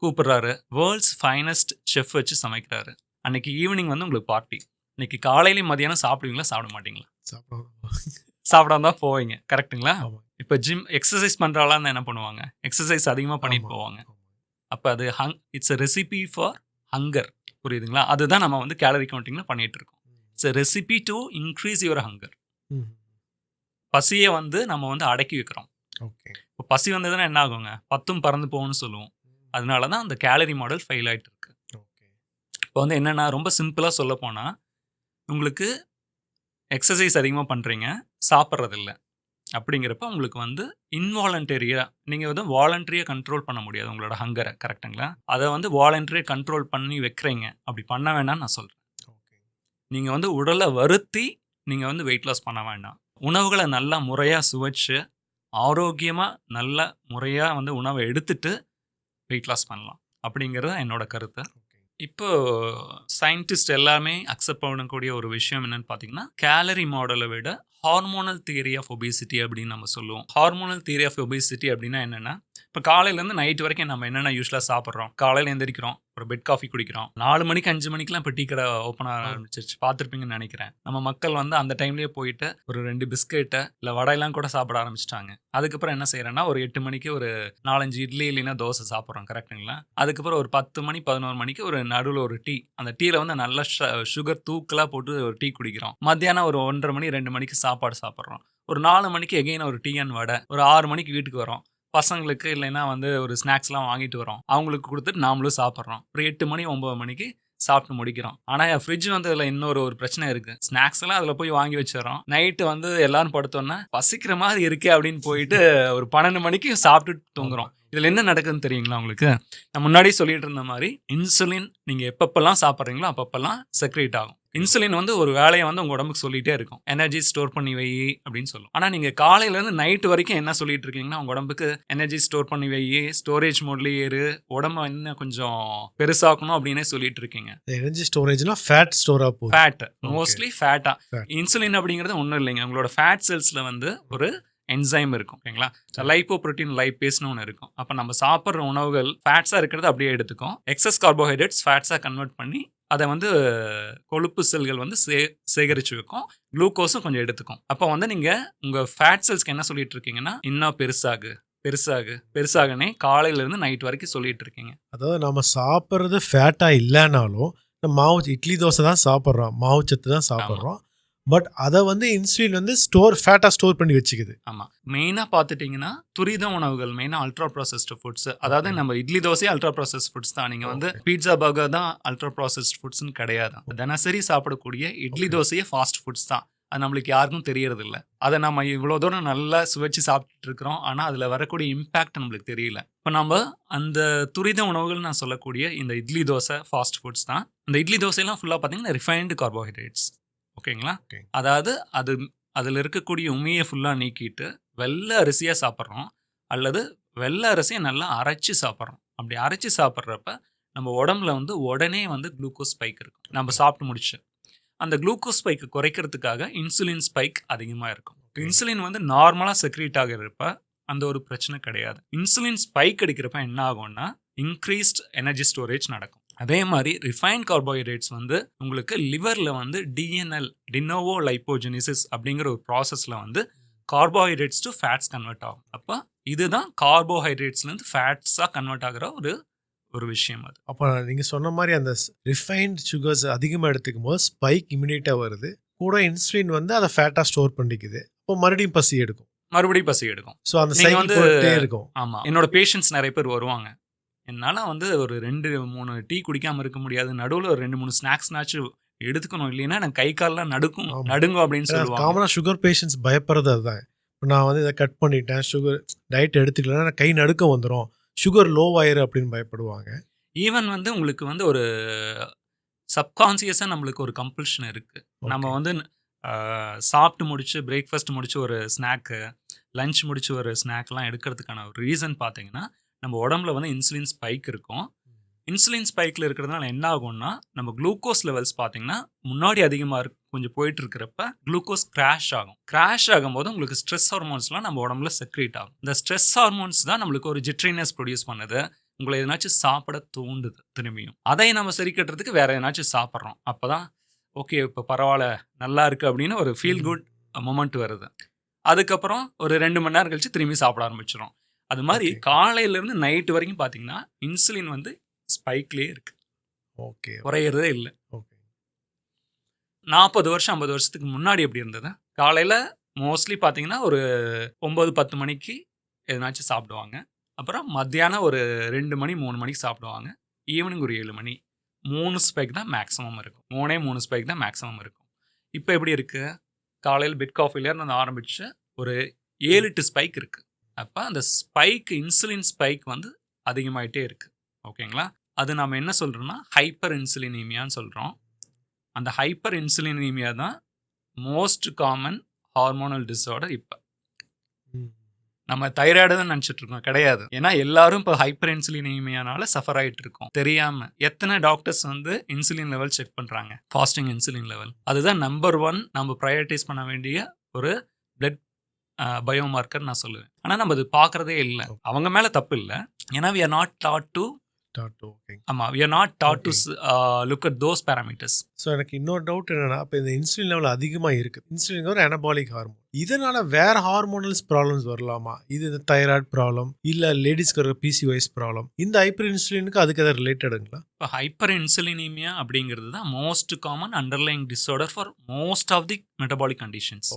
கூப்பிட்றாரு, வேர்ல்ட்ஸ் ஃபைனஸ்ட் செஃப் வச்சு சமைக்கிறாரு. அன்னைக்கு ஈவினிங் வந்து உங்களுக்கு பார்ட்டி. இன்னைக்கு காலையிலையும் மதியானம் சாப்பிடுவீங்களா சாப்பிட மாட்டீங்களா? சாப்பிடாம தான் போவீங்க. கரெக்டுங்களா? இப்போ ஜிம் எக்ஸசைஸ் பண்ணுறாளான்னு என்ன பண்ணுவாங்க? எக்ஸசைஸ் அதிகமாக பண்ணிட்டு போவாங்க. அப்போ அது it's a recipe for hunger. புரியுதுங்களா? அதுதான் நம்ம வந்து கேலரி கவுண்டிங்கில் பண்ணிகிட்டு இருக்கோம். It's a recipe to increase your hunger. பசியை வந்து நம்ம வந்து அடக்கி வைக்கிறோம். ஓகே. இப்போ பசி வந்ததுன்னா என்ன ஆகுங்க? 10ம் பறந்து போகும்னு சொல்லுவோம். அதனால தான் அந்த கேலரி மாடல் ஃபெயில் ஆகிட்டு இருக்கு. ஓகே. இப்போ வந்து என்னென்னா ரொம்ப சிம்பிளாக சொல்ல போனால் உங்களுக்கு எக்ஸசைஸ் அதிகமாக பண்ணுறீங்க, சாப்பிட்றதில்ல. அப்படிங்கிறப்ப உங்களுக்கு வந்து இன்வாலண்டரியாக நீங்கள் வந்து வாலண்டரியாக கண்ட்ரோல் பண்ண முடியாது உங்களோட ஹங்கரை. கரெக்டுங்களா? அதை வந்து வாலண்டரியாக கண்ட்ரோல் பண்ணி வைக்கிறீங்க. அப்படி பண்ண வேண்டாம்னு நான் சொல்கிறேன். ஓகே. நீங்கள் வந்து உடலை வருத்தி நீங்கள் வந்து வெயிட் லாஸ் பண்ண வேண்டாம். உணவுகளை நல்லா முறையாக சுவைச்சு ஆரோக்கியமாக நல்ல முறையாக வந்து உணவை எடுத்துட்டு வெயிட் லாஸ் பண்ணலாம் அப்படிங்கிறது என்னோட கருத்து. இப்போ சயின்டிஸ்ட் எல்லாமே அக்செப்ட் பண்ணக்கூடிய ஒரு விஷயம் என்னன்னு பார்த்தீங்கன்னா கேலரி மாடலை விட ஹார்மோனல் தியரி ஆஃப் ஒபிசிட்டி அப்படின்னு நம்ம சொல்லுவோம். ஹார்மோனல் தியரி ஆஃப் ஒபிசிட்டி அப்படின்னா என்னென்னா இப்போ காலையிலேருந்து நைட் வரைக்கும் நம்ம என்னென்ன யூஸ்வலாக சாப்பிட்றோம். காலையில் எழுந்திரிக்கிறோம், ஒரு பெட் காஃபி குடிக்கிறோம். 4 மணிக்கு 5 மணிக்கெலாம் இப்போ டீ கடை ஓப்பன் ஆரம்பிச்சிருச்சு. பார்த்துருப்பீங்கன்னு நினைக்கிறேன். நம்ம மக்கள் வந்து அந்த டைம்லேயே போயிட்டு ஒரு 2 பிஸ்கெட்டை இல்லை வடையெல்லாம் கூட சாப்பிட ஆரம்பிச்சிட்டாங்க. அதுக்கப்புறம் என்ன செய்கிறேன்னா ஒரு 8 மணிக்கு ஒரு 4-5 இட்லி இல்லைன்னா தோசை சாப்பிட்றோம். கரெக்டுங்களா? அதுக்கப்புறம் ஒரு 10 மணி 11 மணிக்கு ஒரு நடுவில் ஒரு டீ. அந்த டீயில் வந்து நல்லா சுகர் தூக்கலாக போட்டு ஒரு டீ குடிக்கிறோம். மத்தியானம் ஒரு 1:30 மணி 2 மணிக்கு சாப்பாடு சாப்பிட்றோம். ஒரு 4 மணிக்கு எகைன் ஒரு டீ அண்ட் வடை. ஒரு 6 மணிக்கு வீட்டுக்கு வரோம். பசங்களுக்கு இல்லைன்னா வந்து ஒரு ஸ்நாக்ஸ்லாம் வாங்கிட்டு வரோம். அவங்களுக்கு கொடுத்துட்டு நாமளும் சாப்பிட்றோம். ஒரு 8 மணி 9 மணிக்கு சாப்பிட்டு முடிக்கிறோம். ஆனால் என் ஃப்ரிட்ஜ் வந்து அதில் இன்னொரு பிரச்சனை இருக்குது. ஸ்நாக்ஸ் எல்லாம் அதில் போய் வாங்கி வச்சிடறோம். நைட்டு வந்து எல்லாரும் படுத்தோன்னா பசிக்கிற மாதிரி இருக்கே அப்படின்னு போயிட்டு ஒரு 12 மணிக்கு சாப்பிட்டுட்டு தூங்குறோம். இதில் என்ன நடக்குதுன்னு தெரியுங்களா உங்களுக்கு? நான் முன்னாடி சொல்லிட்டு இருந்த மாதிரி இன்சுலின் நீங்கள் எப்பப்பெல்லாம் சாப்பிட்றீங்களோ அப்பப்பெல்லாம் செக்ரேட் ஆகும். இன்சுலின் வந்து ஒரு வேலையை வந்து உங்கள் உடம்புக்கு சொல்லிகிட்டே இருக்கும். எனர்ஜி ஸ்டோர் பண்ணி வை அப்படின்னு சொல்லும். ஆனால் நீங்கள் காலையிலேருந்து நைட்டு வரைக்கும் என்ன சொல்லிட்டு இருக்கீங்கன்னா உங்கள் உடம்புக்கு எனர்ஜி ஸ்டோர் பண்ணி வை, ஸ்டோரேஜ் மோட்லேயே இரு, உடம்பை இன்னும் கொஞ்சம் பெருசாக்கணும் அப்படின்னே சொல்லிட்டு இருக்கீங்க. எனர்ஜி ஸ்டோரேஜ்னா ஃபேட் ஸ்டோராக போகுது. Fat mostly ஃபேட்டாக. இன்சுலின் அப்படிங்கிறது ஒன்றும் இல்லைங்க. உங்களோட ஃபேட் செல்ஸில் வந்து ஒரு என்சைம் இருக்கும். ஓகேங்களா? லைப்போப்ரோட்டீன் லைப்பேஸ்னு ஒன்று இருக்கும். அப்போ நம்ம சாப்பிட்ற உணவுகள் ஃபேட்ஸாக இருக்கிறது அப்படியே எடுத்துக்கும். எக்ஸஸ் கார்போஹைட்ரேட்ஸ் ஃபேட்ஸாக கன்வெர்ட் பண்ணி அதை வந்து கொழுப்பு செல்கள் வந்து சேகரித்து வைக்கும். குளுக்கோஸும் கொஞ்சம் எடுத்துக்கும். அப்போ வந்து நீங்கள் உங்கள் ஃபேட் செல்ஸ்க்கு என்ன சொல்லிட்டு இருக்கீங்கன்னா இன்னும் பெருசாகுனே காலையிலேருந்து நைட் வரைக்கும் சொல்லிட்டு இருக்கீங்க. அதாவது நம்ம சாப்பிட்றது ஃபேட்டாக இல்லைனாலும் நம்ம மாவு இட்லி தோசை தான் சாப்பிட்றோம், மாவு சத்து தான் சாப்பிட்றோம். பட் அதை வந்து இன்சுலின் வந்து ஃபேட்டாக ஸ்டோர் பண்ணி வச்சுக்குது. ஆமாம். மெயினாக பார்த்துட்டிங்கன்னா துரித உணவுகள், மெயினாக அல்ட்ரா ப்ராசஸ்டு ஃபுட்ஸ். அதாவது நம்ம இட்லி தோசையே அல்ட்ரா ப்ராசஸ்ட் ஃபுட்ஸ் தான். நீங்கள் வந்து பீட்சா பர்கர் தான் அல்ட்ரா ப்ராசஸ்ட் ஃபுட்ஸ்ன்னு கிடையாது. தினசரி சாப்பிடக்கூடிய இட்லி தோசையே ஃபாஸ்ட் ஃபுட்ஸ் தான். அது நம்மளுக்கு யாருக்கும் தெரியறது இல்லை. அதை நம்ம இவ்வளோ தூரம் நல்லா சுவைச்சு சாப்பிட்டுட்டு இருக்கிறோம். ஆனால் அதில் வரக்கூடிய இம்பேக்ட் நம்மளுக்கு தெரியல. இப்போ நம்ம அந்த துரித உணவுகள் நான் சொல்லக்கூடிய இந்த இட்லி தோசை ஃபாஸ்ட் ஃபுட்ஸ் தான். இந்த இட்லி தோசையெல்லாம் ஃபுல்லாக பார்த்தீங்கன்னா ரிஃபைன்டு கார்போஹைட்ரேட்ஸ். ஓகேங்களா? அதாவது அதில் இருக்கக்கூடிய உமியை ஃபுல்லாக நீக்கிட்டு வெள்ளை அரிசியாக சாப்பிட்றோம், அல்லது வெள்ளை அரிசியை நல்லா அரைச்சி சாப்பிட்றோம். அப்படி அரைச்சி சாப்பிட்றப்ப நம்ம உடம்புல வந்து உடனே வந்து குளுக்கோஸ் ஸ்பைக் இருக்கும். நம்ம சாப்பிட்டு முடிச்சு அந்த குளுக்கோஸ் ஸ்பைக்கு குறைக்கிறதுக்காக இன்சுலின் ஸ்பைக் அதிகமாக இருக்கும். இன்சுலின் வந்து நார்மலாக செக்ரீட் ஆகிறப்ப அந்த ஒரு பிரச்சனை கிடையாது. இன்சுலின் ஸ்பைக் அடிக்கிறப்ப என்ன ஆகும்னா இன்க்ரீஸ்ட் எனர்ஜி ஸ்டோரேஜ் நடக்கும். அதே மாதிரி ரிஃபைன்ட் கார்போஹைட்ரேட்ஸ் வந்து உங்களுக்கு லிவரில் வந்து டினோவோ லைப்போஜெனிசிஸ் அப்படிங்கிற ஒரு ப்ராசஸில் வந்து கார்போஹைட்ரேட்ஸ் டு ஃபேட்ஸ் கன்வெர்ட் ஆகும். அப்போ இதுதான் கார்போஹைட்ரேட்ஸ்லேருந்து ஃபேட்ஸாக கன்வெர்ட் ஆகிற ஒரு விஷயம் அது. அப்போ நீங்கள் சொன்ன மாதிரி அந்த ரிஃபைன்ட் சுகர்ஸ் அதிகமாக எடுத்துக்கும் போது ஸ்பைக் இம்யூனிட்டாக வருது, கூட இன்சுலின் வந்து அதை ஃபேட்டாக ஸ்டோர் பண்ணிக்குது. அப்போ மறுபடியும் பசி எடுக்கும். ஸோ அந்த சைக்கிள் போயிட்டே இருக்கும். ஆமாம், என்னோட பேஷண்ட்ஸ் நிறைய பேர் வருவாங்க. என்னால் வந்து ஒரு 2-3 டீ குடிக்காமல் இருக்க முடியாது, நடுவில் ஒரு 2-3 ஸ்நாக்ஸ்னாச்சும் எடுத்துக்கணும், இல்லைன்னா எனக்கு கை கால்லாம் நடுங்கும் அப்படின்னு சொல்லுவாங்க. காமனாக சுகர் பேஷண்ட்ஸ் பயப்படுறது அதுதான். இப்போ நான் வந்து இதை கட் பண்ணிட்டேன், சுகர் டயட் எடுத்துக்கலன்னா கை நடுக்கம் வந்துடும், சுகர் லோ ஆயிரு அப்படின்னு பயப்படுவாங்க. ஈவன் வந்து உங்களுக்கு வந்து ஒரு சப்கான்சியஸாக நம்மளுக்கு ஒரு கம்பல்ஷன் இருக்குது. நம்ம வந்து சாப்பிட்டு முடிச்சு, பிரேக்ஃபாஸ்ட் முடிச்சு ஒரு ஸ்நாக்கு, லஞ்ச் முடிச்சு ஒரு ஸ்நாக்லாம் எடுக்கிறதுக்கான ஒரு ரீசன் பார்த்தீங்கன்னா, நம்ம உடம்புல வந்து இன்சுலின் ஸ்பைக் இருக்கும். இன்சுலின் ஸ்பைக்கில் இருக்கிறதுனால என்ன ஆகும்னா, நம்ம குளுக்கோஸ் லெவல்ஸ் பார்த்தீங்கன்னா முன்னாடி அதிகமாக கொஞ்சம் போயிட்டு இருக்கிறப்ப குளுக்கோஸ் கிராஷ் ஆகும்போது உங்களுக்கு ஸ்ட்ரெஸ் ஹார்மோன்ஸ்லாம் நம்ம உடம்புல செக்ரேட் ஆகும். இந்த ஸ்ட்ரெஸ் ஹார்மோன்ஸ் தான் நம்மளுக்கு ஒரு ஜிட்ரினஸ் ப்ரொடியூஸ் பண்ணுது, உங்களை எதனாச்சும் சாப்பிட தூண்டுது. திரும்பியும் அதை நம்ம சரி கட்டுறதுக்கு வேற எதனாச்சும் சாப்பிட்றோம். அப்போ தான் ஓகே இப்போ பரவாயில்ல, நல்லா இருக்குது அப்படின்னு ஒரு ஃபீல் குட் மொமெண்ட் வருது. அதுக்கப்புறம் ஒரு 2 மணி நேரம் கழிச்சு திரும்பி சாப்பிட ஆரம்பிச்சிடும். அது மாதிரி காலையிலேருந்து நைட்டு வரைக்கும் பார்த்தீங்கன்னா இன்சுலின் வந்து ஸ்பைக்லேயே இருக்கு, குறையிறதே இல்லை. 40 வருஷம் 50 வருஷத்துக்கு முன்னாடி எப்படி இருந்தது, காலையில் மோஸ்ட்லி பார்த்தீங்கன்னா ஒரு 9-10 மணிக்கு எதனாச்சும் சாப்பிடுவாங்க, அப்புறம் மத்தியானம் ஒரு 2 மணி 3 மணிக்கு சாப்பிடுவாங்க, ஈவினிங் ஒரு 7 மணி. 3 ஸ்பைக் தான் மேக்ஸிமம் இருக்கும். 3 ஸ்பைக் தான் மேக்ஸிமம் இருக்கும். இப்போ எப்படி இருக்குது, காலையில் பெட் காஃபிலேருந்து ஆரம்பித்து ஒரு 7-8 ஸ்பைக் இருக்குது. அப்போ அந்த ஸ்பைக் இன்சுலின் ஸ்பைக் வந்து அதிகமாகிட்டே இருக்குது. ஓகேங்களா, அது நம்ம என்ன சொல்கிறோம்னா ஹைப்பர் இன்சுலினீமியான்னு சொல்கிறோம். அந்த ஹைப்பர் இன்சுலினீமியா தான் மோஸ்ட் காமன் ஹார்மோனல் டிஸார்டர். இப்போ நம்ம தைராய்டு தான் நினச்சிட்டு இருக்கோம், கிடையாது. ஏன்னா எல்லாரும் இப்போ ஹைப்பர் இன்சுலினீமியானால சஃபர் ஆகிட்டு இருக்கோம் தெரியாமல். எத்தனை டாக்டர்ஸ் வந்து இன்சுலின் லெவல் செக் பண்ணுறாங்க, ஃபாஸ்டிங் இன்சுலின் லெவல். அதுதான் நம்பர் 1 நம்ம ப்ரையாரிட்டைஸ் பண்ண வேண்டிய ஒரு பிளட் பயோமார்க்கர் நான் சொல்லுவேன். ஆனால் நம்ம அது பார்க்குறதே இல்லை. அவங்க மேலே தப்பு இல்லை, ஏன்னா we are not taught to ஆமாம், we are not taught to look at those parameters. So எனக்கு இன்னொரு டவுட் என்னன்னா, இப்போ இந்த இன்சுலின் லெவல் அதிகமாக இருக்குது, இன்சுலின் ஒரு அனபாலிக் ஹார்மோன், இதனால வேற ஹார்மோனல்ஸ் ப்ராப்ளம்ஸ் வரலாமா? இது இந்த தைராய்டு ப்ராப்ளம் இல்லை லேடிஸ்க்கு ஒரு PCOS ப்ராப்ளம், இந்த ஹைப்பர் இன்சுலினுக்கு அதுக்கு எதாவது ரிலேட்டடுங்களா? இப்போ ஹைப்பர் இன்சுலினீமியா அப்படிங்கிறது தான் most common underlying disorder for most of the metabolic conditions.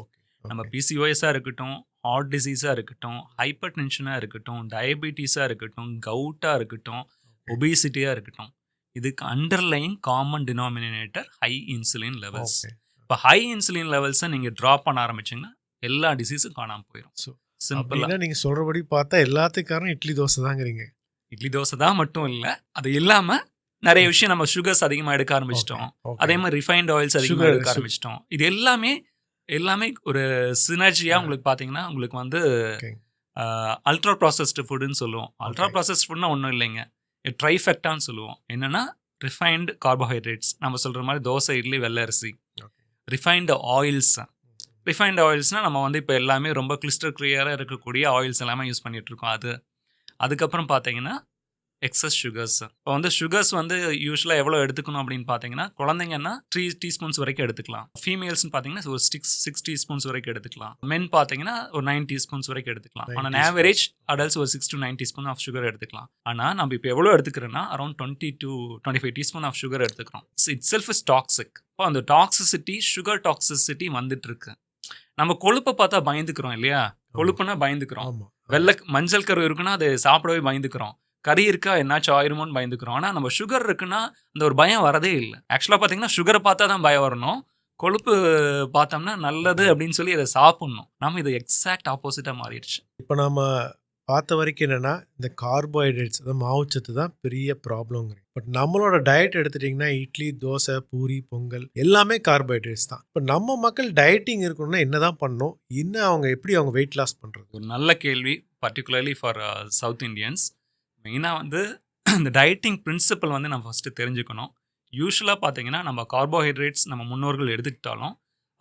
நம்ம PCOSஆ இருக்கட்டும், ஹார்ட் டிசீஸாக இருக்கட்டும், ஹைப்பர் டென்ஷனாக இருக்கட்டும், டயபிட்டிஸாக இருக்கட்டும், கவுட்டாக இருக்கட்டும், ஒபிசிட்டியாக இருக்கட்டும், இதுக்கு underlying common denominator high insulin levels. இப்போ ஹை இன்சுலின் லெவல்ஸை நீங்கள் ட்ராப் பண்ண ஆரம்பிச்சிங்கன்னா எல்லா டிசீஸும் காணாமல் போயிடும். சிம்பிளாக நீங்கள் சொல்கிறபடி பார்த்தா எல்லாத்துக்காரும் இட்லி தோசை தாங்கிறீங்க. இட்லி தோசை தான் மட்டும் இல்லை, அது இல்லாமல் நிறைய விஷயம் நம்ம சுகர்ஸ் அதிகமாக எடுக்க ஆரம்பிச்சிட்டோம். அதே மாதிரி ரிஃபைன்ட் ஆயில்ஸ் அதிகமாக எடுக்க ஆரம்பிச்சிட்டோம். இது எல்லாமே ஒரு சினர்ஜியாக உங்களுக்கு பார்த்தீங்கன்னா உங்களுக்கு வந்து அல்ட்ரா ப்ராசஸ்டு ஃபுட்டுன்னு சொல்லுவோம். அல்ட்ரா ப்ராசஸ்ட் ஃபுட்னா ஒன்றும் இல்லைங்க, ட்ரைஃபெக்டான்னு சொல்லுவோம். என்னென்னா ரிஃபைன்டு கார்போஹைட்ரேட்ஸ், நம்ம சொல்கிற மாதிரி தோசை, இட்லி, வெள்ளை அரிசி. ரிஃபைன்டு ஆயில்ஸ்னால் நம்ம வந்து இப்போ எல்லாமே ரொம்ப கிறிஸ்டல் கிளியராக இருக்கக்கூடிய ஆயில்ஸ் எல்லாமே யூஸ் பண்ணிகிட்ருக்கோம். அதுக்கப்புறம் பார்த்தீங்கன்னா எக்ஸஸ் சுகர்ஸ். இப்போ வந்து சுகர்ஸ் வந்து யூஸ்வலாக எவ்வளோ எடுத்துக்கணும் அப்படின்னு பார்த்தீங்கன்னா, குழந்தைங்கன்னா 3 டீஸ்பூன்ஸ் வரைக்கும் எடுத்துக்கலாம். ஃபீமேல்ஸ்னு பார்த்தீங்கன்னா ஒரு 6 டீஸ்பூன்ஸ் வரைக்கும் எடுத்துக்கலாம். மென் பார்த்தீங்கன்னா ஒரு 9 டீஸ்பூன்ஸ் வரைக்கும் எடுத்துக்கலாம். ஆனால் ஆவரேஜ் அடல்ட்ஸ் ஒரு 6 to 9 டீஸ்பூன் ஆஃப் சுகர் எடுத்துக்கலாம். ஆனால் நம்ம இப்போ எவ்வளோ எடுத்துக்கிறோன்னா around 20 to 25 teaspoon of sugar எடுத்துக்கிறோம். Itself is toxic. இப்போ அந்த டாக்ஸிசிட்டி, சுகர் டாக்ஸிசிட்டி வந்துட்டு இருக்கு. நம்ம கொழுப்பை பார்த்தா பயந்துக்கிறோம் இல்லையா, கொழுப்புனா பயந்துக்கிறோம். மஞ்சள் கரு இருக்குன்னா அதை சாப்பிடவே பயந்துக்கிறோம். கறி இருக்கா என்னாச்சும் ஆயிருமோன்னு பயந்துக்கிறோம். ஆனால் நம்ம சுகர் இருக்குன்னா அந்த ஒரு பயம் வரதே இல்லை. ஆக்சுவலாக பார்த்தீங்கன்னா சுகரை பார்த்தா தான் பயம் வரணும், கொழுப்பு பார்த்தோம்னா நல்லது அப்படின்னு சொல்லி அதை சாப்பிட்ணும். நம்ம இது எக்ஸாக்ட் ஆப்போசிட்டாக மாறிடுச்சு. இப்போ நம்ம பார்த்த வரைக்கும் என்னென்னா இந்த கார்போஹைட்ரேட்ஸ், அதாவது மாவுச்சத்து தான் பெரிய ப்ராப்ளம்ங்கிறீங்க. பட் நம்மளோட டயட் எடுத்துட்டிங்கன்னா இட்லி, தோசை, பூரி, பொங்கல் எல்லாமே கார்போஹைட்ரேட்ஸ் தான். இப்போ நம்ம மக்கள் டயட்டிங் இருக்கணும்னா என்ன தான் பண்ணணும், இன்னும் அவங்க எப்படி அவங்க வெயிட் லாஸ் பண்ணுறது? ஒரு நல்ல கேள்வி, பர்டிகுலர்லி ஃபார் சவுத் இண்டியன்ஸ். மெயினாக வந்து இந்த டயட்டிங் பிரின்சிபல் வந்து நம்ம ஃபஸ்ட்டு தெரிஞ்சுக்கணும். யூஸ்வலாக பார்த்தீங்கன்னா நம்ம கார்போஹைட்ரேட்ஸ் நம்ம முன்னோர்கள் எடுத்துக்கிட்டாலும்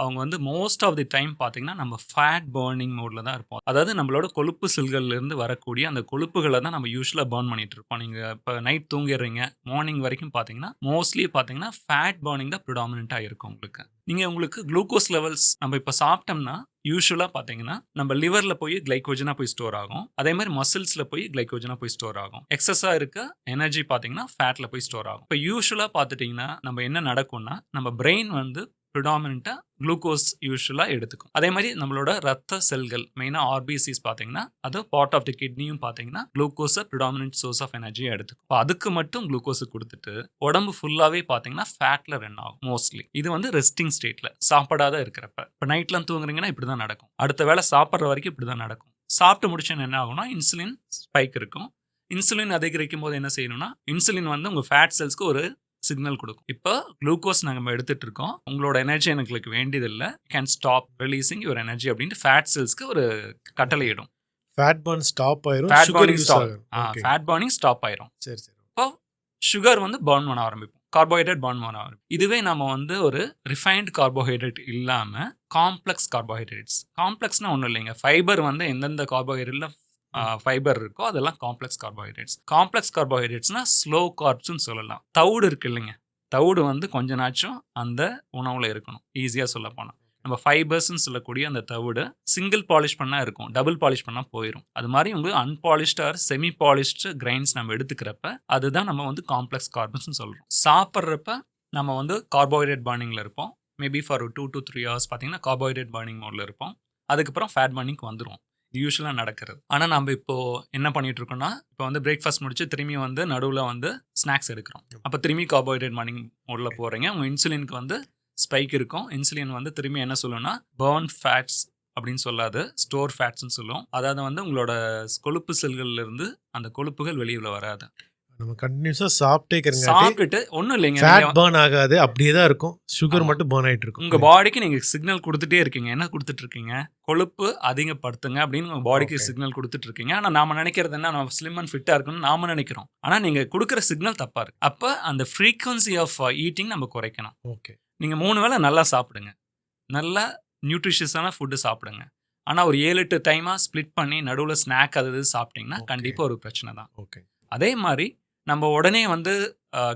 அவங்க வந்து மோஸ்ட் ஆஃப் தி டைம் பார்த்தீங்கன்னா நம்ம ஃபேட் பர்னிங் மோடில் தான் இருப்போம். அதாவது நம்மளோட கொழுப்பு செல்கள்லேருந்து வரக்கூடிய அந்த கொழுப்புகளை தான் நம்ம யூஸ்வலாக பர்ன் பண்ணிட்டு இருப்போம். நீங்கள் இப்போ நைட் தூங்கிடுறீங்க, மார்னிங் வரைக்கும் பார்த்தீங்கன்னா மோஸ்ட்லி பார்த்தீங்கன்னா ஃபேட் பர்னிங் தான் ப்ரிடாமினெண்ட்டாக இருக்கும் உங்களுக்கு. நீங்கள் உங்களுக்கு குளுக்கோஸ் லெவல்ஸ் நம்ம இப்போ சாப்பிட்டோம்னா யூஸ்வலாக பார்த்தீங்கன்னா நம்ம லிவரில் போய் கிளைக்கோஜனாக போய் ஸ்டோர் ஆகும். அதே மாதிரி மசில்ஸில் போய் கிளைக்கோஜனாக போய் ஸ்டோர் ஆகும். எக்ஸஸாக இருக்க எனர்ஜி பார்த்தீங்கன்னா ஃபேட்டில் போய் ஸ்டோர் ஆகும். இப்போ யூஸ்வலாக பார்த்துட்டிங்கன்னா நம்ம என்ன நடக்கும்னா நம்ம பிரெயின் வந்து ப்ரிடாமினெண்ட்டாக குளுக்கோஸ் யூஸ்வலாக எடுத்துக்கும். அதே மாதிரி நம்மளோட ரத்த செல்கள் மெயினாக ஆர்பிசிஸ் பார்த்தீங்கன்னா அது பார்ட் ஆஃப் தி கிட்னியும் பார்த்தீங்கன்னா குளுக்கோஸை ப்ரிடாமினெண்ட் சோர்ஸ் ஆஃப் எனர்ஜியை எடுத்துக்கும். இப்போ அதுக்கு மட்டும் குளுக்கோஸை கொடுத்துட்டு உடம்பு ஃபுல்லாகவே பார்த்தீங்கன்னா ஃபேட்டில் ரன் ஆகும் மோஸ்ட்லி. இது வந்து ரெஸ்டிங் ஸ்டேட்டில் சாப்பிடாத இருக்கிறப்ப. இப்போ நைட்லாம் தூங்குறீங்கன்னா இப்படி தான் நடக்கும். அடுத்த வேளை சாப்பிட்ற வரைக்கும் இப்படி தான் நடக்கும். சாப்பிட்டு முடிச்சோன்னு என்ன ஆகும்னா இன்சுலின் ஸ்பைக் இருக்கும். இன்சுலின் அதிகரிக்கும் போது என்ன செய்யணும்னா இன்சுலின் வந்து உங்கள் ஃபேட் செல்ஸ்க்கு ஒரு சிக்னல் கொடுக்கும். இப்போ குளுக்கோஸ் நாங்கள் எடுத்துட்டு இருக்கோம், உங்களோட எனர்ஜி எனக்கு வேண்டியதில்லை, can stop releasing your energy அப்படின்ட்டு ஃபேட் செல்ஸ்க்கு ஒரு கட்டளை இடும். ஃபேட் பர்ன் ஸ்டாப் ஆயிரும், fat sugar burning use stop. ஆகும். ஃபேட் பர்னிங் ஸ்டாப் ஆயிரும். சரி சரி. இப்போ சுகர் வந்து பர்ன் பண்ண ஆரம்பிப்போம், கார்போஹைட்ரேட் பர்ன் பண்ண ஆரம்பிப்போம். இதுவே நம்ம வந்து ஒரு ரிஃபைன்டு கார்போஹைட்ரேட் இல்லாமல் காம்ப்ளெக்ஸ் கார்போஹைட்ரேட்ஸ். காம்ப்ளெக்ஸ்னால் ஒன்றும் இல்லைங்க, ஃபைபர் வந்து எந்தெந்த கார்போஹைட்ரேட்டில் ஃபைபர் இருக்கோ அதெல்லாம் காம்ப்ளெக்ஸ் கார்போஹைட்ரேட்ஸ். காம்ப்ளெக்ஸ் கார்போஹைட்ரேட்ஸ்னால் ஸ்லோ கார்ப்ஸ்ன்னு சொல்லலாம். தவிடு இருக்கு இல்லைங்க, தவிடு வந்து கொஞ்ச நாச்சும் அந்த உணவில் இருக்கணும். ஈஸியாக சொல்ல போனால் நம்ம ஃபைபர்ஸ்ன்னு சொல்லக்கூடிய அந்த தவிடு சிங்கிள் பாலிஷ் பண்ணால் இருக்கும், டபுள் பாலிஷ் பண்ணால் போயிடும். அது மாதிரி உங்களுக்கு unpolished or semi polished grains நம்ம எடுத்துக்கிறப்ப அதுதான் நம்ம வந்து காம்ப்ளெக்ஸ் கார்பன்ஸ்னு சொல்கிறோம். சாப்பிட்றப்ப நம்ம வந்து கார்போஹைட்ரேட் பர்னிங்கில் இருப்போம். மேபி ஃபார் 2 to 3 hours பார்த்தீங்கன்னா கார்போஹைட்ரேட் பர்னிங் மோடில் இருப்போம். அதுக்கப்புறம் ஃபேட் பர்னிங்க்கு வந்துடும். யூஸ்வலாக நடக்கிறது. ஆனால் நம்ம இப்போது என்ன பண்ணிட்டு இருக்கோம்னா இப்போ வந்து பிரேக்ஃபாஸ்ட் முடிச்சு திரும்பி வந்து நடுவில் வந்து ஸ்நாக்ஸ் எடுக்கிறோம். அப்போ திரும்பி கார்போஹைட்ரேட் மார்னிங் மோடில் போகிறீங்க. உங்கள் இன்சுலினுக்கு வந்து ஸ்பைக் இருக்கும். இன்சுலின் வந்து திரும்பி என்ன சொல்லுன்னா பர்ன் ஃபேட்ஸ் அப்படின்னு சொல்லாது, ஸ்டோர் ஃபேட்ஸ்ன்னு சொல்லுவோம். அதாவது வந்து உங்களோட கொழுப்பு செல்கள்லேருந்து அந்த கொழுப்புகள் வெளியில் வராது. நம்ம கண்டினியூஸா சாப்பிட்டுட்டு ஒன்றும் இல்லைங்க, ஃபேட் பர்ன் ஆகாது, அப்படியே தான் இருக்கும். சுகர் மட்டும் பர்ன் ஆகிட்டு இருக்கும். உங்கள் பாடிக்கு நீங்கள் சிக்னல் கொடுத்துட்டே இருக்கீங்க. என்ன கொடுத்துட்டு இருக்கீங்க? கொழுப்பு அதிகப்படுத்துங்க அப்படின்னு உங்கள் பாடிக்கு சிக்னல் கொடுத்துட்டு இருக்கீங்க. ஆனால் நாம நினைக்கிறது என்ன, நம்ம ஸ்லிம் அண்ட் ஃபிட்டாக இருக்கணும்னு நாம நினைக்கிறோம். ஆனால் நீங்கள் கொடுக்குற சிக்னல் தப்பாக இருக்கு. அப்போ அந்த ஃப்ரீக்வன்சி ஆஃப் ஈட்டிங் நம்ம குறைக்கணும். ஓகே, நீங்கள் 3 வேளை நல்லா சாப்பிடுங்க, நல்லா நியூட்ரிஷியஸான ஃபுட்டு சாப்பிடுங்க. ஆனால் ஒரு 7-8 டைமாக ஸ்ப்ளிட் பண்ணி நடுவில் ஸ்நாக் அது சாப்பிட்டீங்கன்னா கண்டிப்பாக ஒரு பிரச்சனை தான். ஓகே. அதே மாதிரி நம்ம உடனே வந்து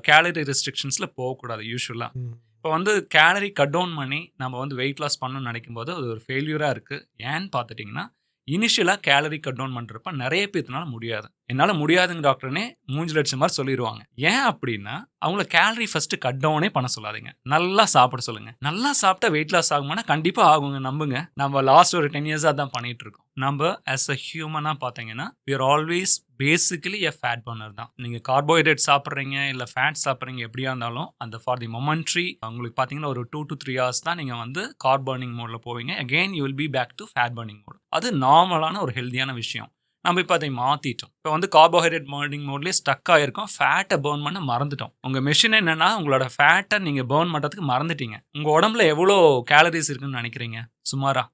கேலரி ரெஸ்ட்ரிக்ஷன்ஸில் போகக்கூடாது. யூஸ்வலாக இப்போ வந்து கேலரி கட் டவுன் பண்ணி நம்ம வந்து வெயிட் லாஸ் பண்ணணும்னு நினைக்கும் போது அது ஒரு ஃபெயில்யூராக இருக்குது. ஏன்னு பார்த்துட்டிங்கன்னா இனிஷியலாக கேலரி கட் டவுன் பண்ணுறப்ப நிறைய பேர்த்துனால முடியாது. என்னால் முடியாதுங்க டாக்டர்னே மூஞ்சில் அடிச்ச மாதிரி சொல்லிடுவாங்க. ஏன் அப்படின்னா அவங்கள கேலரி ஃபஸ்ட்டு கட் டவுனே பண்ண சொல்லாதீங்க, நல்லா சாப்பிட சொல்லுங்கள். நல்லா சாப்பிட்டா வெயிட் லாஸ் ஆகுமானா கண்டிப்பாக ஆகுங்க, நம்புங்க. நம்ம லாஸ்ட் ஒரு 10 years தான் பண்ணிகிட்டு இருக்கோம். நம்ம ஆஸ் அ ஹியூமனாக பார்த்தீங்கன்னா we are always basically a fat burner தான். நீங்கள் கார்போஹைட்ரேட் சாப்பிட்றீங்க இல்லை ஃபேட் சாப்பிட்றீங்க எப்படியா இருந்தாலும் அந்த ஃபார் தி மொமெண்ட்ரி உங்களுக்கு பார்த்தீங்கன்னா ஒரு 2 to 3 hours தான் நீங்கள் வந்து கார்ப் பர்னிங் மோடில் போவீங்க. Again you will be back to fat burning mode. அது நார்மலான ஒரு ஹெல்த்தியான விஷயம். நம்ம இப்போ அதை மாற்றிட்டோம். இப்போ வந்து கார்போஹைட்ரேட் பர்னிங் மோட்லேயே ஸ்டக் ஆகிருக்கோம், ஃபேட்டை பர்ன் பண்ண மறந்துட்டோம். உங்கள் மிஷின் என்னென்னா உங்களோட ஃபேட்டை நீங்கள் பர்ன் பண்ணுறதுக்கு மறந்துட்டீங்க. உங்கள் உடம்புல எவ்வளோ கேலரிஸ் இருக்குன்னு நினைக்கிறீங்க சுமாரா?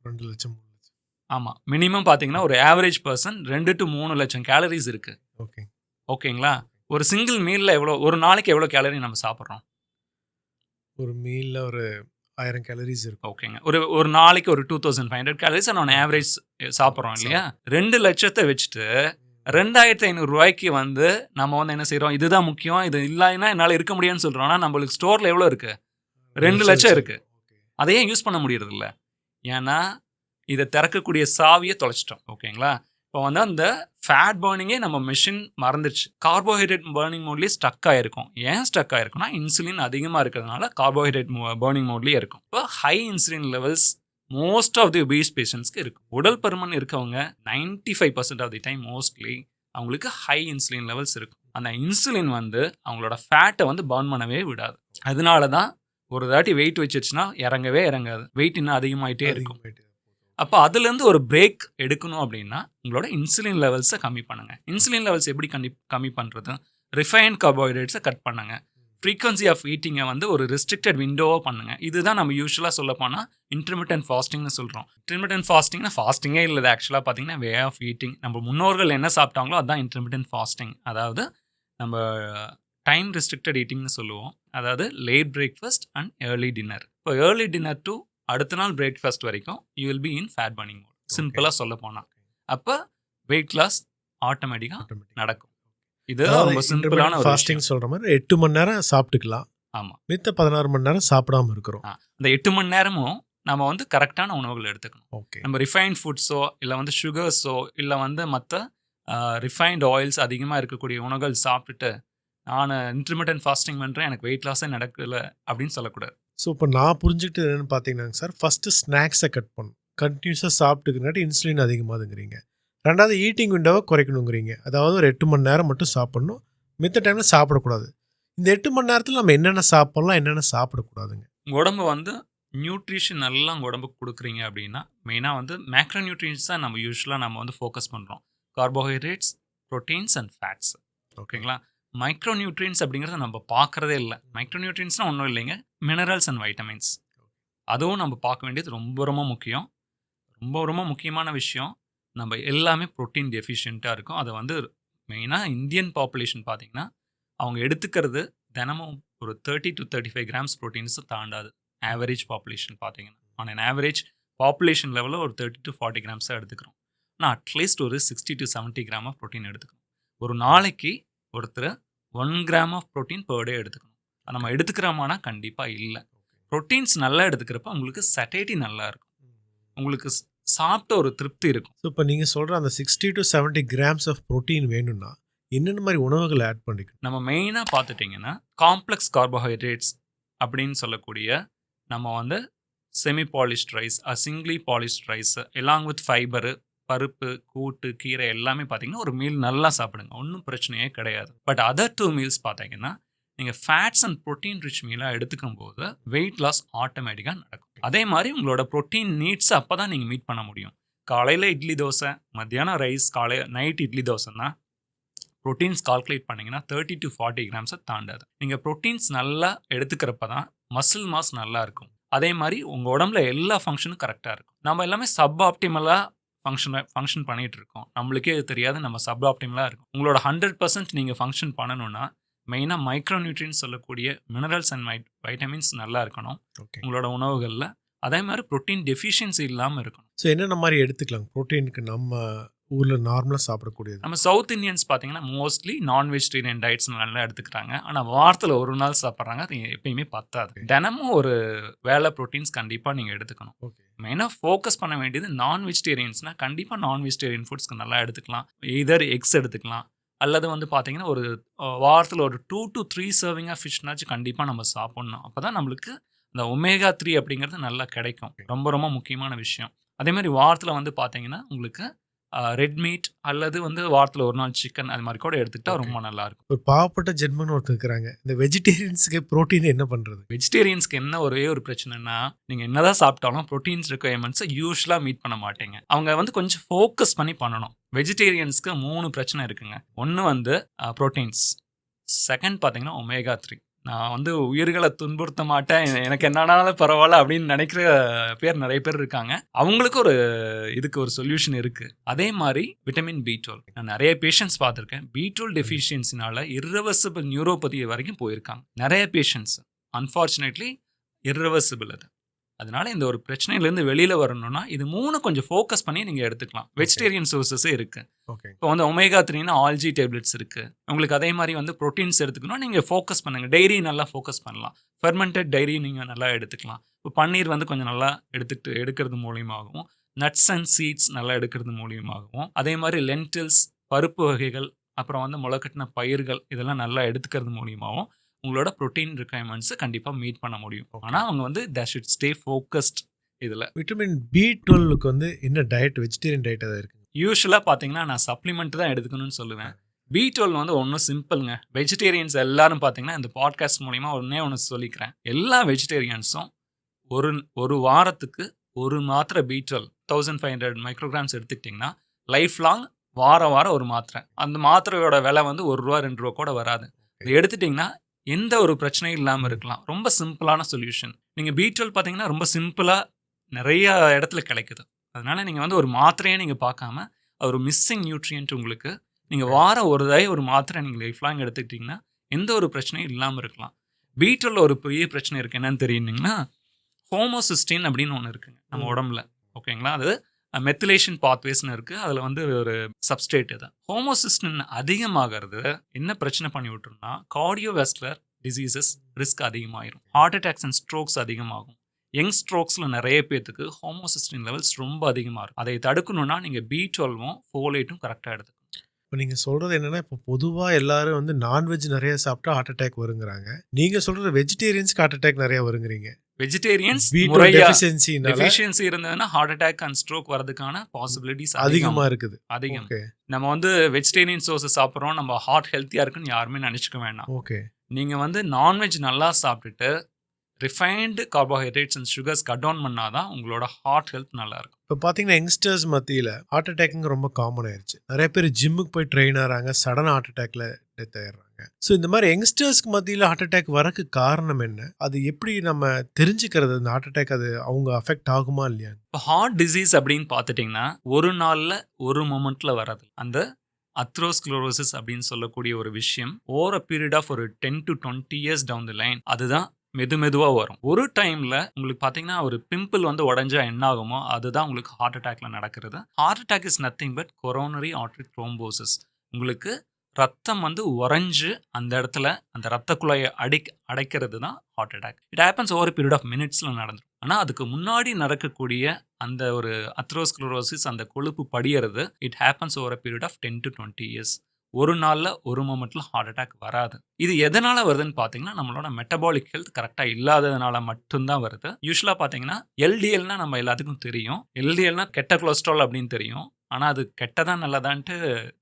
2 லட்சம். ஆமாம், மினிமம் பார்த்தீங்கன்னா ஒரு ஆவரேஜ் பர்சன் 2 to 3 லட்சம் கேலரிஸ் இருக்குது. ஓகே, ஓகேங்களா? ஒரு சிங்கிள் மீலில் ஒரு நாளைக்கு எவ்வளோ கேலரி நம்ம சாப்பிட்றோம்? ஒரு மீலில் ஒரு 1000 கேலரிஸ் இருக்கும். ஓகேங்க, ஒரு நாளைக்கு ஒரு 2500 கேலரிஸ் நான் ஆவரேஜ் சாப்பிட்றோம் இல்லையா? 2 லட்சத்தை வச்சுட்டு 2500 ரூபாய்க்கு வந்து நம்ம வந்து என்ன செய்கிறோம், இதுதான் முக்கியம், இது இல்லைன்னா என்னால் இருக்க முடியும்னு சொல்கிறோம். ஆனால் நம்மளுக்கு ஸ்டோரில் எவ்வளோ இருக்குது? 2 லட்சம் இருக்குது. அதையே யூஸ் பண்ண முடியறதில்ல. ஏன்னா இதை திறக்கக்கூடிய சாவியை தொலைச்சிட்டோம். ஓகேங்களா? இப்போ வந்து அந்த ஃபேட் பர்னிங்கே நம்ம மிஷின் மறந்துடுச்சு. கார்போஹைட்ரேட் பர்னிங் மோட்லேயே ஸ்டக் ஆகிருக்கும். ஏன் ஸ்டக் ஆகிருக்குன்னா இன்சுலின் அதிகமாக இருக்கிறதுனால கார்போஹைட்ரேட் பர்னிங் மோட்லேயே இருக்கும். இப்போ high insulin levels most of the obese பேஷண்ட்ஸ்க்கு இருக்கும். உடல் பருமன் இருக்கவங்க 95% ஆஃப் தி டைம் மோஸ்ட்லி அவங்களுக்கு ஹை இன்சுலின் லெவல்ஸ் இருக்கும். அந்த இன்சுலின் வந்து அவங்களோட ஃபேட்டை வந்து பர்ன் பண்ணவே விடாது. அதனால தான் ஒரு தாட்டி வெயிட் வச்சிருச்சுன்னா இறங்கவே இறங்காது, வெயிட் இன்னும் அதிகமாகிட்டே இருக்கும். அப்போ அதுலேருந்து ஒரு பிரேக் எடுக்கணும் அப்படின்னா உங்களோட இன்சுலின் லெவல்ஸை கம்மி பண்ணுங்கள். இன்சுலின் லெவல்ஸ் எப்படி கம்மி பண்ணுறது? ரிஃபைன்ட் கார்போஹைட்ரேட்ஸை கட் பண்ணுங்கள். ஃப்ரீக்வன்சி ஆஃப் ஈட்டிங்கை வந்து ஒரு ரெஸ்ட்ரிக்டட் விண்டோவாக பண்ணுங்கள். இதுதான் நம்ம யூஸ்வலாக சொல்ல போனால் இன்டர்மிட்டன்ட் ஃபாஸ்டிங்னு சொல்கிறோம். இன்டர்மிட்டன்ட் ஃபாஸ்டிங்னா ஃபாஸ்டிங்கே இல்லை, ஆக்சுவலாக பார்த்தீங்கன்னா வே ஆஃப் ஈட்டிங். நம்ம முன்னோர்கள் என்ன சாப்பிட்டாங்களோ அதுதான் இன்டர்மிட்டன்ட் ஃபாஸ்டிங். அதாவது நம்ம டைம் ரெஸ்ட்ரிக்டட் ஈட்டிங்னு சொல்லுவோம். அதாவது late breakfast and early dinner. இப்போ ஏர்லி டின்னர் டு அடுத்த நாள் பிரேக்ஃபாஸ்ட் வரைக்கும் you will be in fat burning mode. சிம்பிளாக சொல்ல போனால் அப்போ வெயிட் லாஸ் ஆட்டோமேட்டிக்காக நடக்கும். இது ரொம்ப சிம்பிளான ஒரு ஃபாஸ்டிங் சொல்ற மாதிரி 8 மணி நேரம் சாப்பிட்டுக்கலாம். ஆமாம், மித்த 16 மணி நேரம் சாப்பிடாம இருக்கிறோம். இந்த 8 மணி நேரமும் நம்ம வந்து கரெக்டான உணவுகள் எடுத்துக்கணும். ஓகே. நம்ம ரிஃபைன்ட் ஃபுட்ஸோ இல்லை வந்து சுகர்ஸோ இல்லை வந்து மற்ற ரிஃபைன்ட் ஆயில்ஸ் அதிகமாக இருக்கக்கூடிய உணவுகள் சாப்பிட்டுட்டு நான் இன்டர்மிட்டன்ட் ஃபாஸ்டிங் பண்ணுறேன் எனக்கு வெயிட் லாஸே நடக்கலை அப்படின்னு சொல்லக்கூடாது. ஸோ இப்போ நான் புரிஞ்சுக்கிட்டு என்னென்னு பார்த்தீங்கன்னாங்க சார், ஃபஸ்ட்டு ஸ்நாக்ஸை கட் பண்ணணும். கண்டினியூஸாக சாப்பிட்டுக்கிறனாட்டி இன்சுலின் அதிகமாகுதுங்கிறீங்க. ரெண்டாவது ஈட்டிங் விண்டோவை குறைக்கணுங்கிறீங்க. அதாவது ஒரு 8 மணி நேரம் மட்டும் சாப்பிட்ணும், மித்த டைமில் சாப்பிடக்கூடாது. இந்த 8 மணி நேரத்தில் நம்ம என்னென்ன சாப்பிட்லாம், என்னென்ன சாப்பிடக்கூடாதுங்க? உங்கள் உடம்பு வந்து நியூட்ரிஷன் நல்லா உங்கள் உடம்புக்கு கொடுக்குறீங்க அப்படின்னா மெயினாக வந்து மேக்ரோ நியூட்ரியன்ஸ் தான் நம்ம யூஸ்வலாக நம்ம வந்து ஃபோக்கஸ் பண்ணுறோம். Carbohydrates, proteins and fats. ஓகேங்களா? மைக்ரோ நியூட்ரியன்ஸ் அப்படிங்கிறத நம்ம பார்க்குறதே இல்லை. மைக்ரோ நியூட்ரியன்ஸ்னால் ஒன்றும் இல்லைங்க, மினரல்ஸ் அண்ட் வைட்டமின்ஸ். அதுவும் நம்ம பார்க்க வேண்டியது ரொம்ப ரொம்ப முக்கியம். ரொம்ப ரொம்ப முக்கியமான விஷயம். நம்ம எல்லாமே ப்ரோட்டீன் டெஃபிஷியண்ட்டாக இருக்கும். அதை வந்து மெயினாக இந்தியன் பாப்புலேஷன் பார்த்திங்கன்னா அவங்க எடுத்துக்கிறது தினமும் ஒரு 30 to 35 கிராம்ஸ் ப்ரோட்டீன்ஸை தாண்டாது. ஆவரேஜ் பாப்புலேஷன் பார்த்தீங்கன்னா ஆன் அன் ஆவரேஜ் பாப்புலேஷன் லெவலில் ஒரு 30 to 40 கிராம்ஸாக எடுத்துக்கிறோம். ஆனால் அட்லீஸ்ட் ஒரு 60 to 70 கிராம் ஆஃப் ப்ரோட்டீன் எடுத்துக்கணும். ஒரு நாளைக்கு ஒருத்தர் 1 gram of protein per day எடுத்துக்கணும். நம்ம எடுத்துக்கிறோமானா கண்டிப்பாக இல்லை. ப்ரோட்டீன்ஸ் நல்லா எடுத்துக்கிறப்ப உங்களுக்கு சட்டேட்டி நல்லா இருக்கும், உங்களுக்கு சாப்பிட்ட ஒரு திருப்தி இருக்கும். ஸோ இப்போ நீங்கள் சொல்கிற அந்த 60 to 70 கிராம்ஸ் ஆஃப் ப்ரோட்டீன் வேணும்னா என்னென்ன மாதிரி உணவுகளை ஆட் பண்ணிக்கணும்? நம்ம மெயினாக பார்த்துட்டிங்கன்னா காம்ப்ளெக்ஸ் கார்போஹைட்ரேட்ஸ் அப்படின்னு சொல்லக்கூடிய நம்ம வந்து semi polished rice, singly polished rice along with fibre, பருப்பு, கூட்டு, கீரை எல்லாமே பார்த்தீங்கன்னா ஒரு மீல் நல்லா சாப்பிடுங்க, ஒன்றும் பிரச்சனையே கிடையாது. பட் அதர் 2 மீல்ஸ் பார்த்தீங்கன்னா நீங்கள் ஃபேட்ஸ் அண்ட் ப்ரோட்டீன் ரிச் மீலாக எடுத்துக்கும் போது வெயிட் லாஸ் ஆட்டோமேட்டிக்காக நடக்கும். அதே மாதிரி உங்களோட ப்ரோட்டீன் நீட்ஸ் அப்போ தான் நீங்கள் மீட் பண்ண முடியும். காலையில் இட்லி தோசை, மத்தியானம் ரைஸ், நைட் இட்லி தோசைன்னா ப்ரோட்டீன்ஸ் கால்குலேட் பண்ணிங்கன்னா 30 to 40 கிராம்ஸை தாண்டாது. நீங்கள் ப்ரோட்டீன்ஸ் நல்லா எடுத்துக்கிறப்ப தான் மசில் மாஸ் நல்லா இருக்கும். அதே மாதிரி உங்கள் உடம்புல எல்லா ஃபங்க்ஷனும் கரெக்டாக இருக்கும். நம்ம எல்லாமே சப் ஆப்டிமலாக ஃபங்க்ஷன் பண்ணிகிட்டு இருக்கோம், நம்மளுக்கே அது தெரியாது நம்ம சப் ஆப்டிமலாக இருக்கும். உங்களோட 100% நீங்கள் ஃபங்க்ஷன் பண்ணணும்னா மெயினாக மைக்ரோ நியூட்ரியன்ஸ் சொல்லக்கூடிய மினரல்ஸ் அண்ட் வைட்டமின்ஸ் நல்லா இருக்கணும் உங்களோட உணவுகளில். அதே மாதிரி ப்ரோட்டீன் டெஃபிஷியன்சி இல்லாமல் இருக்கணும். ஸோ என்னென்ன மாதிரி எடுத்துக்கலாம் ப்ரோட்டீனுக்கு நம்ம ஊரில் நார்மலாக சாப்பிடக்கூடியது? நம்ம சவுத் இந்தியன்ஸ் பார்த்தீங்கன்னா மோஸ்ட்லி நான் வெஜிடேரியன் டயட்ஸ் நல்லா எடுத்துக்கிறாங்க. ஆனால் வாரத்தில் ஒரு நாள் சாப்பிட்றாங்க, அது எப்பயுமே பத்தாது. தினமும் ஒரு வேளை ப்ரோட்டீன்ஸ் கண்டிப்பாக நீங்கள் எடுத்துக்கணும். மெயினாக ஃபோக்கஸ் பண்ண வேண்டியது நான் வெஜிடேரியன்ஸ்னால் கண்டிப்பாக நான் வெஜிடேரியன் ஃபுட்ஸ்க்கு நல்லா எடுத்துக்கலாம். எதர் எக்ஸ் எடுத்துக்கலாம், அல்லது வந்து பார்த்தீங்கன்னா ஒரு வாரத்தில் ஒரு 2 to 3 சர்விங்காக ஃபிஷ்னாச்சும் கண்டிப்பாக நம்ம சாப்பிட்ணும். அப்போ தான் நம்மளுக்கு இந்த ஒமேகா 3 அப்படிங்கிறது நல்லா கிடைக்கும். ரொம்ப ரொம்ப முக்கியமான விஷயம். அதேமாதிரி வாரத்தில் வந்து பார்த்தீங்கன்னா உங்களுக்கு ரெட் மீட் அல்லது வந்து வாரத்தில் ஒரு நாள் சிக்கன் அது மாதிரி கூட எடுத்துக்கிட்டா ரொம்ப நல்லாயிருக்கும். ஒரு பாவப்பட்ட ஜென்மன்னு ஒருத்தர் இருக்கிறாங்க, இந்த வெஜிடேரியன்ஸுக்கு ப்ரோட்டீன் என்ன பண்ணுறது? வெஜிடேரியன்ஸ்க்கு என்ன ஒரே ஒரு பிரச்சனைனா நீங்கள் என்னதான் சாப்பிட்டாலும் ப்ரோட்டீன்ஸ் ரெக்குயர்மெண்ட்ஸை யூஸ்வலாக மீட் பண்ண மாட்டீங்க. அவங்க வந்து கொஞ்சம் ஃபோக்கஸ் பண்ணி பண்ணணும். வெஜிடேரியன்ஸ்க்கு 3 பிரச்சனை இருக்குங்க. ஒன்று வந்து ப்ரோட்டீன்ஸ், செகண்ட் பார்த்தீங்கன்னா ஒமேகா 3. நான் வந்து உயிர்களை துன்புறுத்த மாட்டேன், எனக்கு என்னன்னாலும் பரவாயில்ல அப்படின்னு நினைக்கிற நிறைய பேர் இருக்காங்க. அவங்களுக்கு இதுக்கு ஒரு சொல்யூஷன் இருக்குது. அதே மாதிரி விட்டமின் B12. நான் நிறைய பேஷண்ட்ஸ் பார்த்துருக்கேன், B12 டெஃபிஷியன்சினால இர்ரிவர்சிபிள் நியூரோபதி வரைக்கும் போயிருக்காங்க நிறைய பேஷண்ட்ஸ். அன்ஃபார்ச்சுனேட்லி இர்ரிவர்சிபிள் அது. அதனால இந்த ஒரு பிரச்சனையிலேருந்து வெளியில் வரணும்னா இது 3 கொஞ்சம் ஃபோக்கஸ் பண்ணி நீங்கள் எடுத்துக்கலாம். வெஜிடேரியன் சோர்ஸஸே இருக்குது. இப்போ வந்து ஒமேகா 3னா ஆல்ஜி டேப்லெட்ஸ் இருக்குது. உங்களுக்கு அதே மாதிரி வந்து ப்ரோட்டீன்ஸ் எடுத்துக்கணும், நீங்கள் ஃபோக்கஸ் பண்ணுங்கள். டைரி நல்லா ஃபோக்கஸ் பண்ணலாம். ஃபெர்மெண்டட் டைரி நீங்கள் நல்லா எடுத்துக்கலாம். இப்போ பன்னீர் வந்து கொஞ்சம் நல்லா எடுக்கிறது மூலியமாகவும், நட்ஸ் அண்ட் சீட்ஸ் நல்லா எடுக்கிறது மூலியமாகவும், அதே மாதிரி லென்டில்ஸ், பருப்பு வகைகள், அப்புறம் வந்து முளைக்கட்டின பயிர்கள் இதெல்லாம் நல்லா எடுத்துக்கிறது மூலியமாகவும் உங்களோட ப்ரோட்டீன் ரிக்வயர்மெண்ட்ஸை கண்டிப்பாக மீட் பண்ண முடியும். ஆனால் அவங்க வந்து தட் ஷுட் ஸ்டே ஃபோக்கஸ்ட். இதில் விட்டமின் B12க்கு வந்து என்ன டயட், வெஜிடேரியன் டயட் தான் இருக்குது? யூஸ்வலாக பார்த்தீங்கன்னா நான் சப்ளிமெண்ட் தான் எடுத்துக்கணும்னு சொல்லுவேன். B12 வந்து ஒன்றும் சிம்பிளுங்க. வெஜிடேரியன்ஸ் எல்லாரும் பார்த்தீங்கன்னா இந்த பாட்காஸ்ட் மூலிமா ஒன்று சொல்லிக்கிறேன், எல்லா வெஜிடேரியன்ஸும் ஒரு வாரத்துக்கு ஒரு மாத்திரை B12 1500 மைக்ரோகிராம்ஸ் எடுத்துக்கிட்டிங்கன்னா லைஃப் லாங் வாரம் ஒரு மாத்திரை. அந்த மாத்திரையோட விலை வந்து ₹1 ₹2 கூட வராது. இது எடுத்துட்டிங்கன்னா எந்த ஒரு பிரச்சனையும் இல்லாமல் இருக்கலாம். ரொம்ப சிம்பிளான சொல்யூஷன். நீங்கள் B12 பார்த்தீங்கன்னா ரொம்ப சிம்பிளாக நிறைய இடத்துல கிடைக்குது. அதனால் நீங்கள் வந்து ஒரு மாத்திரையே நீங்கள் பார்க்காம ஒரு மிஸ்ஸிங் நியூட்ரியன்ட் உங்களுக்கு நீங்கள் வாரம் ஒரு மாத்திரை நீங்கள் லைஃப் லாங் எடுத்துக்கிட்டிங்கன்னா எந்த ஒரு பிரச்சனையும் இல்லாமல் இருக்கலாம். பீட்ரூட்டில் ஒரு பெரிய பிரச்சனை இருக்குது, என்னன்னு தெரியுங்கன்னா ஹோமோசிஸ்டின் அப்படின்னு ஒன்று இருக்குங்க நம்ம உடம்புல. ஓகேங்களா, அது மெத்திலேஷன் பாத்வேஸ்னு இருக்குது. அதில் வந்து ஒரு சப்ஸ்டேட் இது. ஹோமோசிஸ்டின் அதிகமாகிறது என்ன பிரச்சனை பண்ணி விட்டுருன்னா கார்டியோவாஸ்குலர் டிசீசஸ் ரிஸ்க் அதிகமாகிடும். ஹார்ட் அட்டாக்ஸ் அண்ட் ஸ்ட்ரோக்ஸ் அதிகமாகும். யங் ஸ்ட்ரோக்ஸில் நிறைய பேத்துக்கு ஹோமோசிஸ்டின் லெவல்ஸ் ரொம்ப அதிகமாக இருக்கும். அதை தடுக்கணும்னா நீங்கள் B12 ஃபோலேட்டும் கரெக்டாக எடுத்துக்கணும். இப்போ நீங்கள் சொல்கிறது என்னென்னா, இப்போ பொதுவாக எல்லாரும் வந்து நான்வெஜ் நிறைய சாப்பிட்டா ஹார்ட் அட்டாக் வருங்கிறாங்க. நீங்கள் சொல்கிறது வெஜிடேரியன்ஸ்க்கு ஹார்ட் அட்டாக் நிறைய வருங்கிறீங்க. வெஜிடேரியன்ஸ் டெஃபிஷியன்சி இருந்ததுன்னா ஹார்ட் அட்டாக் அண்ட் ஸ்ட்ரோக் வரதுக்கான பாசிபிலிட்டிஸ் அதிகமாக இருக்குது. அதிகம். நம்ம வந்து வெஜிடேரியன் சோர்ஸை சாப்பிட்றோம், நம்ம ஹார்ட் ஹெல்த்தியாக இருக்குன்னு யாருமே நினச்சிக்க வேண்டாம். ஓகே, நீங்கள் வந்து நான்வெஜ் நல்லா சாப்பிட்டுட்டு refined carbohydrates and sugars cut down பண்ணாதான் உங்களோட ஹார்ட் ஹெல்த் நல்லா இருக்கும். இப்போ பார்த்தீங்கன்னா யங்ஸ்டர்ஸ் மத்தியில் ஹார்ட் அட்டாக்ங்க ரொம்ப காமன் ஆயிடுச்சு. நிறைய பேர் ஜிம்முக்கு போய் ட்ரெயின் ஆகிறாங்க, சடன் ஹார்ட் அட்டாக்ல டெத் ஆயிடுறாங்க. ஸோ இந்த மாதிரி யங்ஸ்டர்ஸ்க்கு மத்தியில் ஹார்ட் அட்டாக் வரக்கு காரணம் என்ன? அது எப்படி நம்ம தெரிஞ்சுக்கிறது? இந்த ஹார்ட் அட்டாக் அது அவங்க அஃபெக்ட் ஆகுமா இல்லையா? இப்போ ஹார்ட் டிசீஸ் அப்படின்னு பார்த்துட்டிங்கன்னா ஒரு நாளில் ஒரு மொமெண்ட்ல வராது. அந்த அத்ரோஸ்க்ளோரோசிஸ் அப்படின்னு சொல்லக்கூடிய ஒரு விஷயம் ஓவர் அ பீரியட் ஆஃப் ஒரு 10 to 20 years down the line அதுதான் மெதுவாக வரும். ஒரு டைமில் உங்களுக்கு பார்த்தீங்கன்னா ஒரு பிம்பிள் வந்து உடஞ்சா என்ன ஆகுமோ அதுதான் உங்களுக்கு ஹார்ட் அட்டாக்ல நடக்கிறது. Heart attack is nothing but coronary artery thrombosis. உங்களுக்கு ரத்தம் வந்து உறைஞ்சு அந்த இடத்துல அந்த ரத்த குழாயை அடைக்கிறது தான் heart attack. It happens over period of மினிட்ஸில் நடந்துடும். ஆனால் அதுக்கு முன்னாடி நடக்கக்கூடிய அந்த ஒரு அத்ரோஸ்க்ளோரோசிஸ், அந்த கொழுப்பு படியறது, it happens over period of 10 to 20 years. ஒரு நாளில் ஒரு மொமெண்ட்ல ஹார்ட் அட்டாக் வராது. இது எதனால வருதுன்னு பார்த்தீங்கன்னா நம்மளோட மெட்டபாலிக் ஹெல்த் கரெக்டாக இல்லாததுனால மட்டும்தான் வருது. யூஸ்வலாக பார்த்தீங்கன்னா எல்டிஎல்னா நம்ம எல்லாத்துக்கும் தெரியும். எல்டிஎல்னா கெட்ட கொலஸ்ட்ரால் அப்படின்னு தெரியும். ஆனால் அது கெட்டதா நல்லதான்ட்டு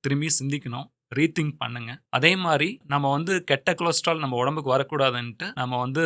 திரும்பி சிந்திக்கணும், ரீதிங்க் பண்ணுங்க. அதே மாதிரி நம்ம வந்து கெட்ட கொலஸ்ட்ரால் நம்ம உடம்புக்கு வரக்கூடாதுன்ட்டு நம்ம வந்து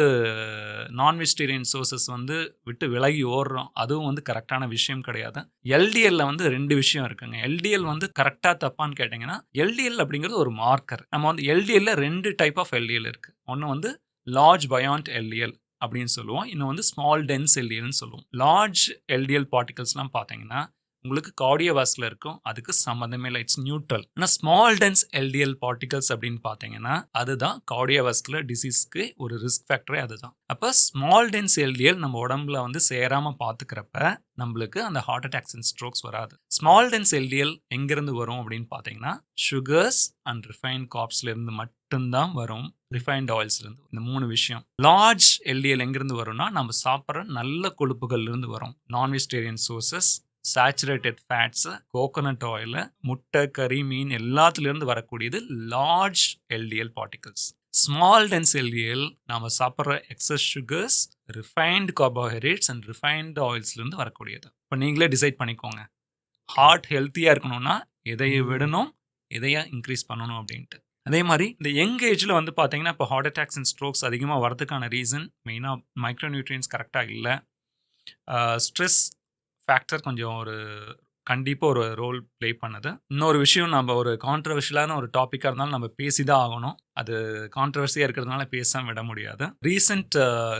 நான் வெஜிடேரியன் சோர்சஸ் வந்து விட்டு விலகி ஓடுறோம். அதுவும் வந்து கரெக்டான விஷயம் கிடையாது. எல்டிஎல்ல வந்து 2 விஷயம் இருக்குங்க. எல்டிஎல் வந்து கரெக்டா தப்பான்னு கேட்டிங்கன்னா எல்டிஎல் அப்படிங்கிறது ஒரு மார்க்கர். நம்ம வந்து எல்டிஎல்ல 2 டைப் ஆஃப் எல்டிஎல் இருக்கு. ஒன்று வந்து லார்ஜ் பயாண்ட் எல்டிஎல் அப்படின்னு சொல்லுவோம், இன்னும் வந்து ஸ்மால் டென்ஸ் எல்டிஎல்னு சொல்லுவோம். லார்ஜ் எல்டிஎல் பார்ட்டிகல்ஸ்லாம் பார்த்தீங்கன்னா உங்களுக்கு கார்டியோவாஸ்குலர் இருக்கும், அதுக்கு சம்மந்தமே இல்லை, இட்ஸ் நியூட்ரல். ஆனால் ஸ்மால் டென்ஸ் எல்டிஎல் பார்ட்டிகல்ஸ் அப்படின்னு பார்த்தீங்கன்னா அதுதான் கார்டியோவாஸ்குலர் டிசீஸ்க்கு ஒரு ரிஸ்க் ஃபேக்டரே அதுதான். அப்போ ஸ்மால் டென்ஸ் எல்டிஎல் நம்ம உடம்புல வந்து சேராமல் பார்த்துக்கிறப்ப நம்மளுக்கு அந்த ஹார்ட் அட்டாக்ஸ் அண்ட் ஸ்ட்ரோக்ஸ் வராது. ஸ்மால் டென்ஸ் எல்டிஎல் எங்கேருந்து வரும் அப்படின்னு பார்த்தீங்கன்னா சுகர்ஸ் அண்ட் ரிஃபைன்ட் கார்ப்ஸ்லேருந்து மட்டும்தான் வரும், ரிஃபைன்ட் ஆயில்ஸ்லேருந்து. இந்த 3 விஷயம். லார்ஜ் எல்டிஎல் எங்கேருந்து வரும்னா நம்ம சாப்பிட்ற நல்ல கொழுப்புகள்லேருந்து வரும். Non vegetarian sources, saturated fats, coconut oil, முட்டை, கறி, மீன் எல்லாத்துலேருந்து வரக்கூடியது large LDL particles. Small dense LDL நாம சாப்பிட்ற excess sugars, refined carbohydrates and refined ஆயில்ஸ்லேருந்து வரக்கூடியது. இப்போ நீங்களே டிசைட் பண்ணிக்கோங்க, ஹார்ட் ஹெல்த்தியாக இருக்கணும்னா எதையை விடணும், எதையா இன்க்ரீஸ் பண்ணணும் அப்படின்ட்டு. அதே மாதிரி இந்த யங் ஏஜில் வந்து பார்த்தீங்கன்னா இப்போ ஹார்ட் அட்டாக்ஸ் அண்ட் ஸ்ட்ரோக்ஸ் அதிகமாக வரதுக்கான ரீசன் மெயினாக மைக்ரோநியூட்ரியன்ஸ் கரெக்டாக இல்லை, ஸ்ட்ரெஸ் ஃபேக்டர் கொஞ்சம் ஒரு கண்டிப்பாக ஒரு ரோல் ப்ளே பண்ணுது. இன்னொரு விஷயம், நம்ம ஒரு கான்ட்ரவர்ஷியலான ஒரு டாப்பிக்காக இருந்தாலும் நம்ம பேசி தான் ஆகணும். அது கான்ட்ரவர்சியாக இருக்கிறதுனால பேசாம விட முடியாது. ரீசெண்ட்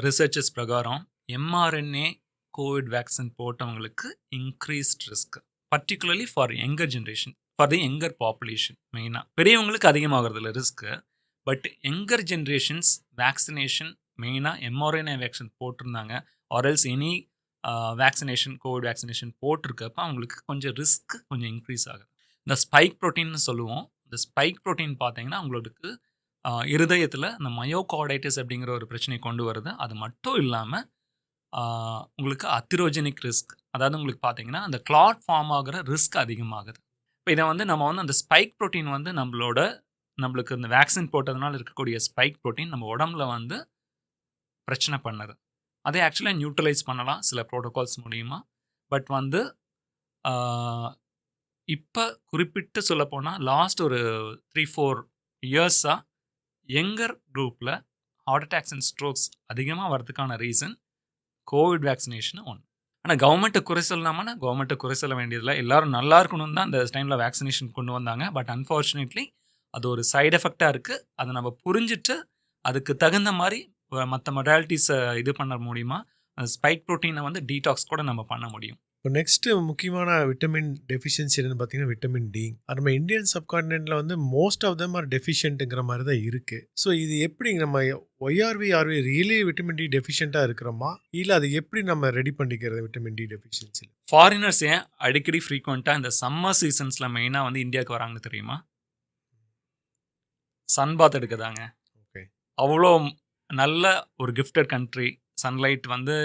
ரிசர்ச்சஸ் பிரகாரம் mRNA கோவிட் வேக்சின் போட்டவங்களுக்கு increased risk, particularly for younger generation, for the younger population. மெயினாக பெரியவங்களுக்கு அதிகமாகிறது இல்லை risk, but younger generations vaccination மெயினாக mRNA வேக்சின் போட்டிருந்தாங்க or else any vaccination, COVID vaccination போட்டிருக்கப்ப அவங்களுக்கு கொஞ்சம் ரிஸ்க் கொஞ்சம் இன்க்ரீஸ் ஆகுது. இந்த ஸ்பைக் ப்ரோட்டீன்னு சொல்லுவோம். இந்த ஸ்பைக் ப்ரோட்டீன் பார்த்தீங்கன்னா உங்களுக்கு இருதயத்தில் இந்த மயோகார்டைட்டிஸ் அப்படிங்கிற ஒரு பிரச்சனையை கொண்டு வருது. அது மட்டும் இல்லாமல் உங்களுக்கு அத்திரோஜெனிக் ரிஸ்க், அதாவது உங்களுக்கு பார்த்தீங்கன்னா அந்த கிளாட் ஃபார்ம் ஆகிற ரிஸ்க் அதிகமாகுது. இப்போ இதை வந்து நம்ம வந்து அந்த ஸ்பைக் ப்ரோட்டீன் வந்து நம்மளுக்கு இந்த வேக்சின் போட்டதுனால இருக்கக்கூடிய ஸ்பைக் ப்ரோட்டீன் நம்ம உடம்புல வந்து பிரச்சனை பண்ணுது. அதை ஆக்சுவலாக நியூட்ரலைஸ் பண்ணலாம் சில ப்ரோட்டோகால்ஸ் மூலிமா. பட் வந்து இப்போ குறிப்பிட்டு சொல்லப்போனால் லாஸ்ட் ஒரு 3-4 இயர்ஸாக யங்கர் குரூப்பில் ஹார்ட் அட்டாக்ஸ் அண்ட் ஸ்ட்ரோக்ஸ் அதிகமாக வரதுக்கான ரீசன் கோவிட் வேக்சினேஷன் ஒன்று. ஆனால் கவர்மெண்ட்டை குறை சொல்லலாமான்னா கவர்மெண்ட்டை குறை சொல்ல வேண்டியதில்லை, எல்லோரும் நல்லா இருக்கணும்னு தான் அந்த டைமில் வேக்சினேஷன் கொண்டு வந்தாங்க. பட் அன்ஃபார்ச்சுனேட்லி அது ஒரு சைடு எஃபெக்டாக இருக்குது. அதை நம்ம புரிஞ்சுட்டு அதுக்கு தகுந்த மாதிரி மற்ற மொடாலிட்டிஸை இது பண்ண முடியுமா, அந்த ஸ்பைக் ப்ரோட்டீனை வந்து டீடாக்ஸ் கூட நம்ம பண்ண முடியும். இப்போ நெக்ஸ்ட்டு முக்கியமான விட்டமின் டெஃபிஷியன்சி என்னன்னு பார்த்தீங்கன்னா விட்டமின் டி. நம்ம இந்தியன் சப்கான்டினென்ட்ல வந்து மோஸ்ட் ஆஃப் தம் ஆர் டெஃபிஷியன்ட்டுங்கிற மாதிரி தான் இருக்குது. ஸோ இது எப்படி நம்ம ஒய்ஆர்வி ஆர்வி ரியலி விட்டமின் டி டெஃபிஷியண்ட்டாக இருக்கிறோமா, இல்லை அது எப்படி நம்ம ரெடி பண்ணிக்கிறது விட்டமின் டி டெஃபிஷியன்சி? ஃபாரினர்ஸ் ஏன் அடிக்கடி ஃப்ரீக்வெண்ட்டாக இந்த சம்மர் சீசன்ஸில் மெயினாக வந்து இந்தியாவுக்கு வராங்கன்னு தெரியுமா? சன் பாத் எடுக்குதாங்க. ஓகே. அவ்வளோ நல்ல ஒரு கிஃப்டட் கண்ட்ரி. சன்லைட் வந்து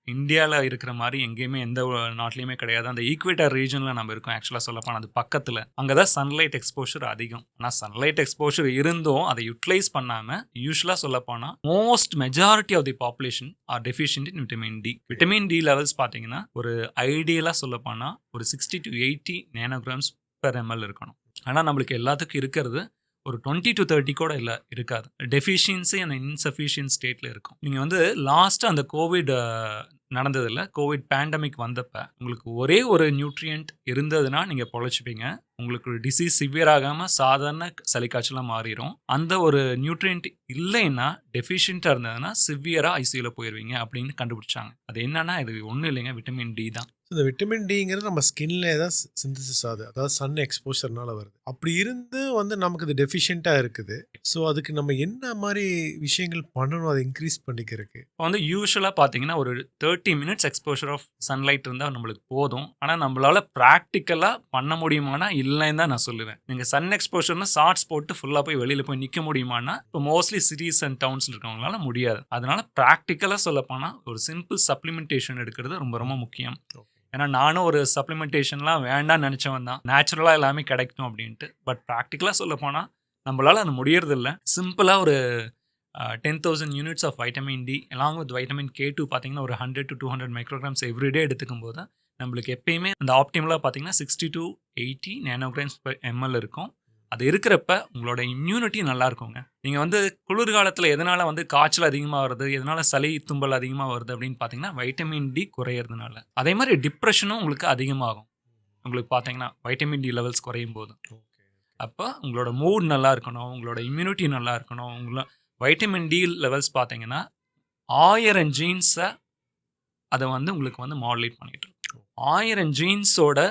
இந்தியாவில் இருக்கிற மாதிரி எங்கேயுமே எந்த நாட்டிலையுமே கிடையாது. அந்த ஈக்வேட்டர் ரீஜனில் நம்ம இருக்கோம். ஆக்சுவலாக சொல்லப்போனால் அது பக்கத்தில் அங்கே தான் சன்லைட் எக்ஸ்போஷர் அதிகம். ஆனால் சன்லைட் எக்ஸ்போஷர் இருந்தும் அதை யூட்டிலைஸ் பண்ணாமல் யூஸ்வலாக சொல்லப்போனால் most majority of the population are deficient in vitamin D. Vitamin D levels பார்த்தீங்கன்னா ஒரு ஐடியலாக சொல்லப்போனால் ஒரு 60 to 80 நேனோகிராம்ஸ் பெர் எம்எல் இருக்கணும். ஆனால் நம்மளுக்கு எல்லாத்துக்கும் இருக்கிறது ஒரு 20 to 30 கூட இல்லை, இருக்காது. டெஃபிஷியன்சி அண்ட் இன்சஃபிஷியன்ட் ஸ்டேட்டில் இருக்கும். நீங்கள் வந்து லாஸ்ட்டாக அந்த கோவிட் நடந்ததில்ல, கோவிட் பேண்டமிக் வந்தப்போ உங்களுக்கு ஒரே ஒரு நியூட்ரியன்ட் இருந்ததுன்னா நீங்கள் பொழைச்சிப்பீங்க. உங்களுக்கு டிசீஸ் சிவியர் ஆகாமல் சாதாரண சளி காய்ச்சலாக மாறிடும். அந்த ஒரு நியூட்ரியன்ட் இல்லைன்னா டெஃபிஷியண்ட்டாக இருந்ததுன்னா சிவியராக ஐசியூவில் போயிடுவீங்க அப்படின்னு கண்டுபிடிச்சாங்க. அது என்னன்னா இது ஒன்றும் இல்லைங்க, விட்டமின் டி தான். இந்த விட்டமின் டிங்கிறது நம்ம ஸ்கின்ல தான் சிந்தசிஸ் ஆகுது, அதாவது சன் எக்ஸ்போஷர்னால வருது. அப்படி இருந்து வந்து நமக்கு இது டெஃபிஷியண்ட்டாக இருக்குது. ஸோ அதுக்கு நம்ம என்ன மாதிரி விஷயங்கள் பண்ணணும் அதை இன்க்ரீஸ் பண்ணிக்கிறதுக்கு? இப்போ வந்து யூஸ்வலாக பார்த்தீங்கன்னா ஒரு 30 minutes எக்ஸ்போஷர் ஆஃப் சன்லைட் இருந்தால் நம்மளுக்கு போதும். ஆனால் நம்மளால் ப்ராக்டிக்கலாக பண்ண முடியுமானா இல்லைன்னு தான் நான் சொல்லுவேன். நீங்கள் சன் எக்ஸ்போஷர்னு ஷார்ட்ஸ் போட்டு ஃபுல்லாக போய் வெளியில் போய் நிற்க முடியுமானா இப்போ மோஸ்ட்லி சிட்டிஸ் அண்ட் டவுன்ஸில் இருக்கவங்களால முடியாது. அதனால ப்ராக்டிக்கலாக சொல்லப்போனால் ஒரு சிம்பிள் சப்ளிமெண்டேஷன் எடுக்கிறது ரொம்ப ரொம்ப முக்கியம். ஏன்னா நானும் ஒரு சப்ளிமெண்டேஷன்லாம் வேண்டாம்னு நினச்சவன் தான், நேச்சுரலாக எல்லாமே கிடைக்கும் அப்படின்ட்டு. பட் ப்ராக்டிக்கலாக சொல்ல போனால் நம்மளால் அது முடியறதில்ல. சிம்பிளாக ஒரு 10,000 units of vitamin D along with vitamin K2 பார்த்தீங்கன்னா ஒரு 100 to 200 மைக்ரோகிராம்ஸ் எவ்ரிடே எடுத்துக்கும் போது நம்மளுக்கு எப்பயுமே அந்த ஆப்டிமலாக பார்த்தீங்கன்னா 60 to 80 நேனோகிராம்ஸ் per ml இருக்கும். அது இருக்கிறப்ப உங்களோட இம்யூனிட்டி நல்லா இருக்குங்க. நீங்கள் வந்து குளிர்காலத்தில் எதனால் வந்து காய்ச்சல் அதிகமாக வருது, எதனால் சளி தும்பல் அதிகமாக வருது அப்படின்னு பார்த்தீங்கன்னா வைட்டமின் டி குறையிறதுனால. அதே மாதிரி டிப்ரெஷனும் உங்களுக்கு அதிகமாகும் உங்களுக்கு பார்த்தீங்கன்னா வைட்டமின் டி லெவல்ஸ் குறையும் போது. அப்போ உங்களோட மூட் நல்லா இருக்கணும், உங்களோட இம்யூனிட்டி நல்லா இருக்கணும். உங்களோட வைட்டமின் டி லெவல்ஸ் பார்த்தீங்கன்னா 1000 ஜீன்ஸை அதை வந்து உங்களுக்கு வந்து மாடுலேட் பண்ணிட்டு இருக்கும். 1000 ஜீன்ஸோட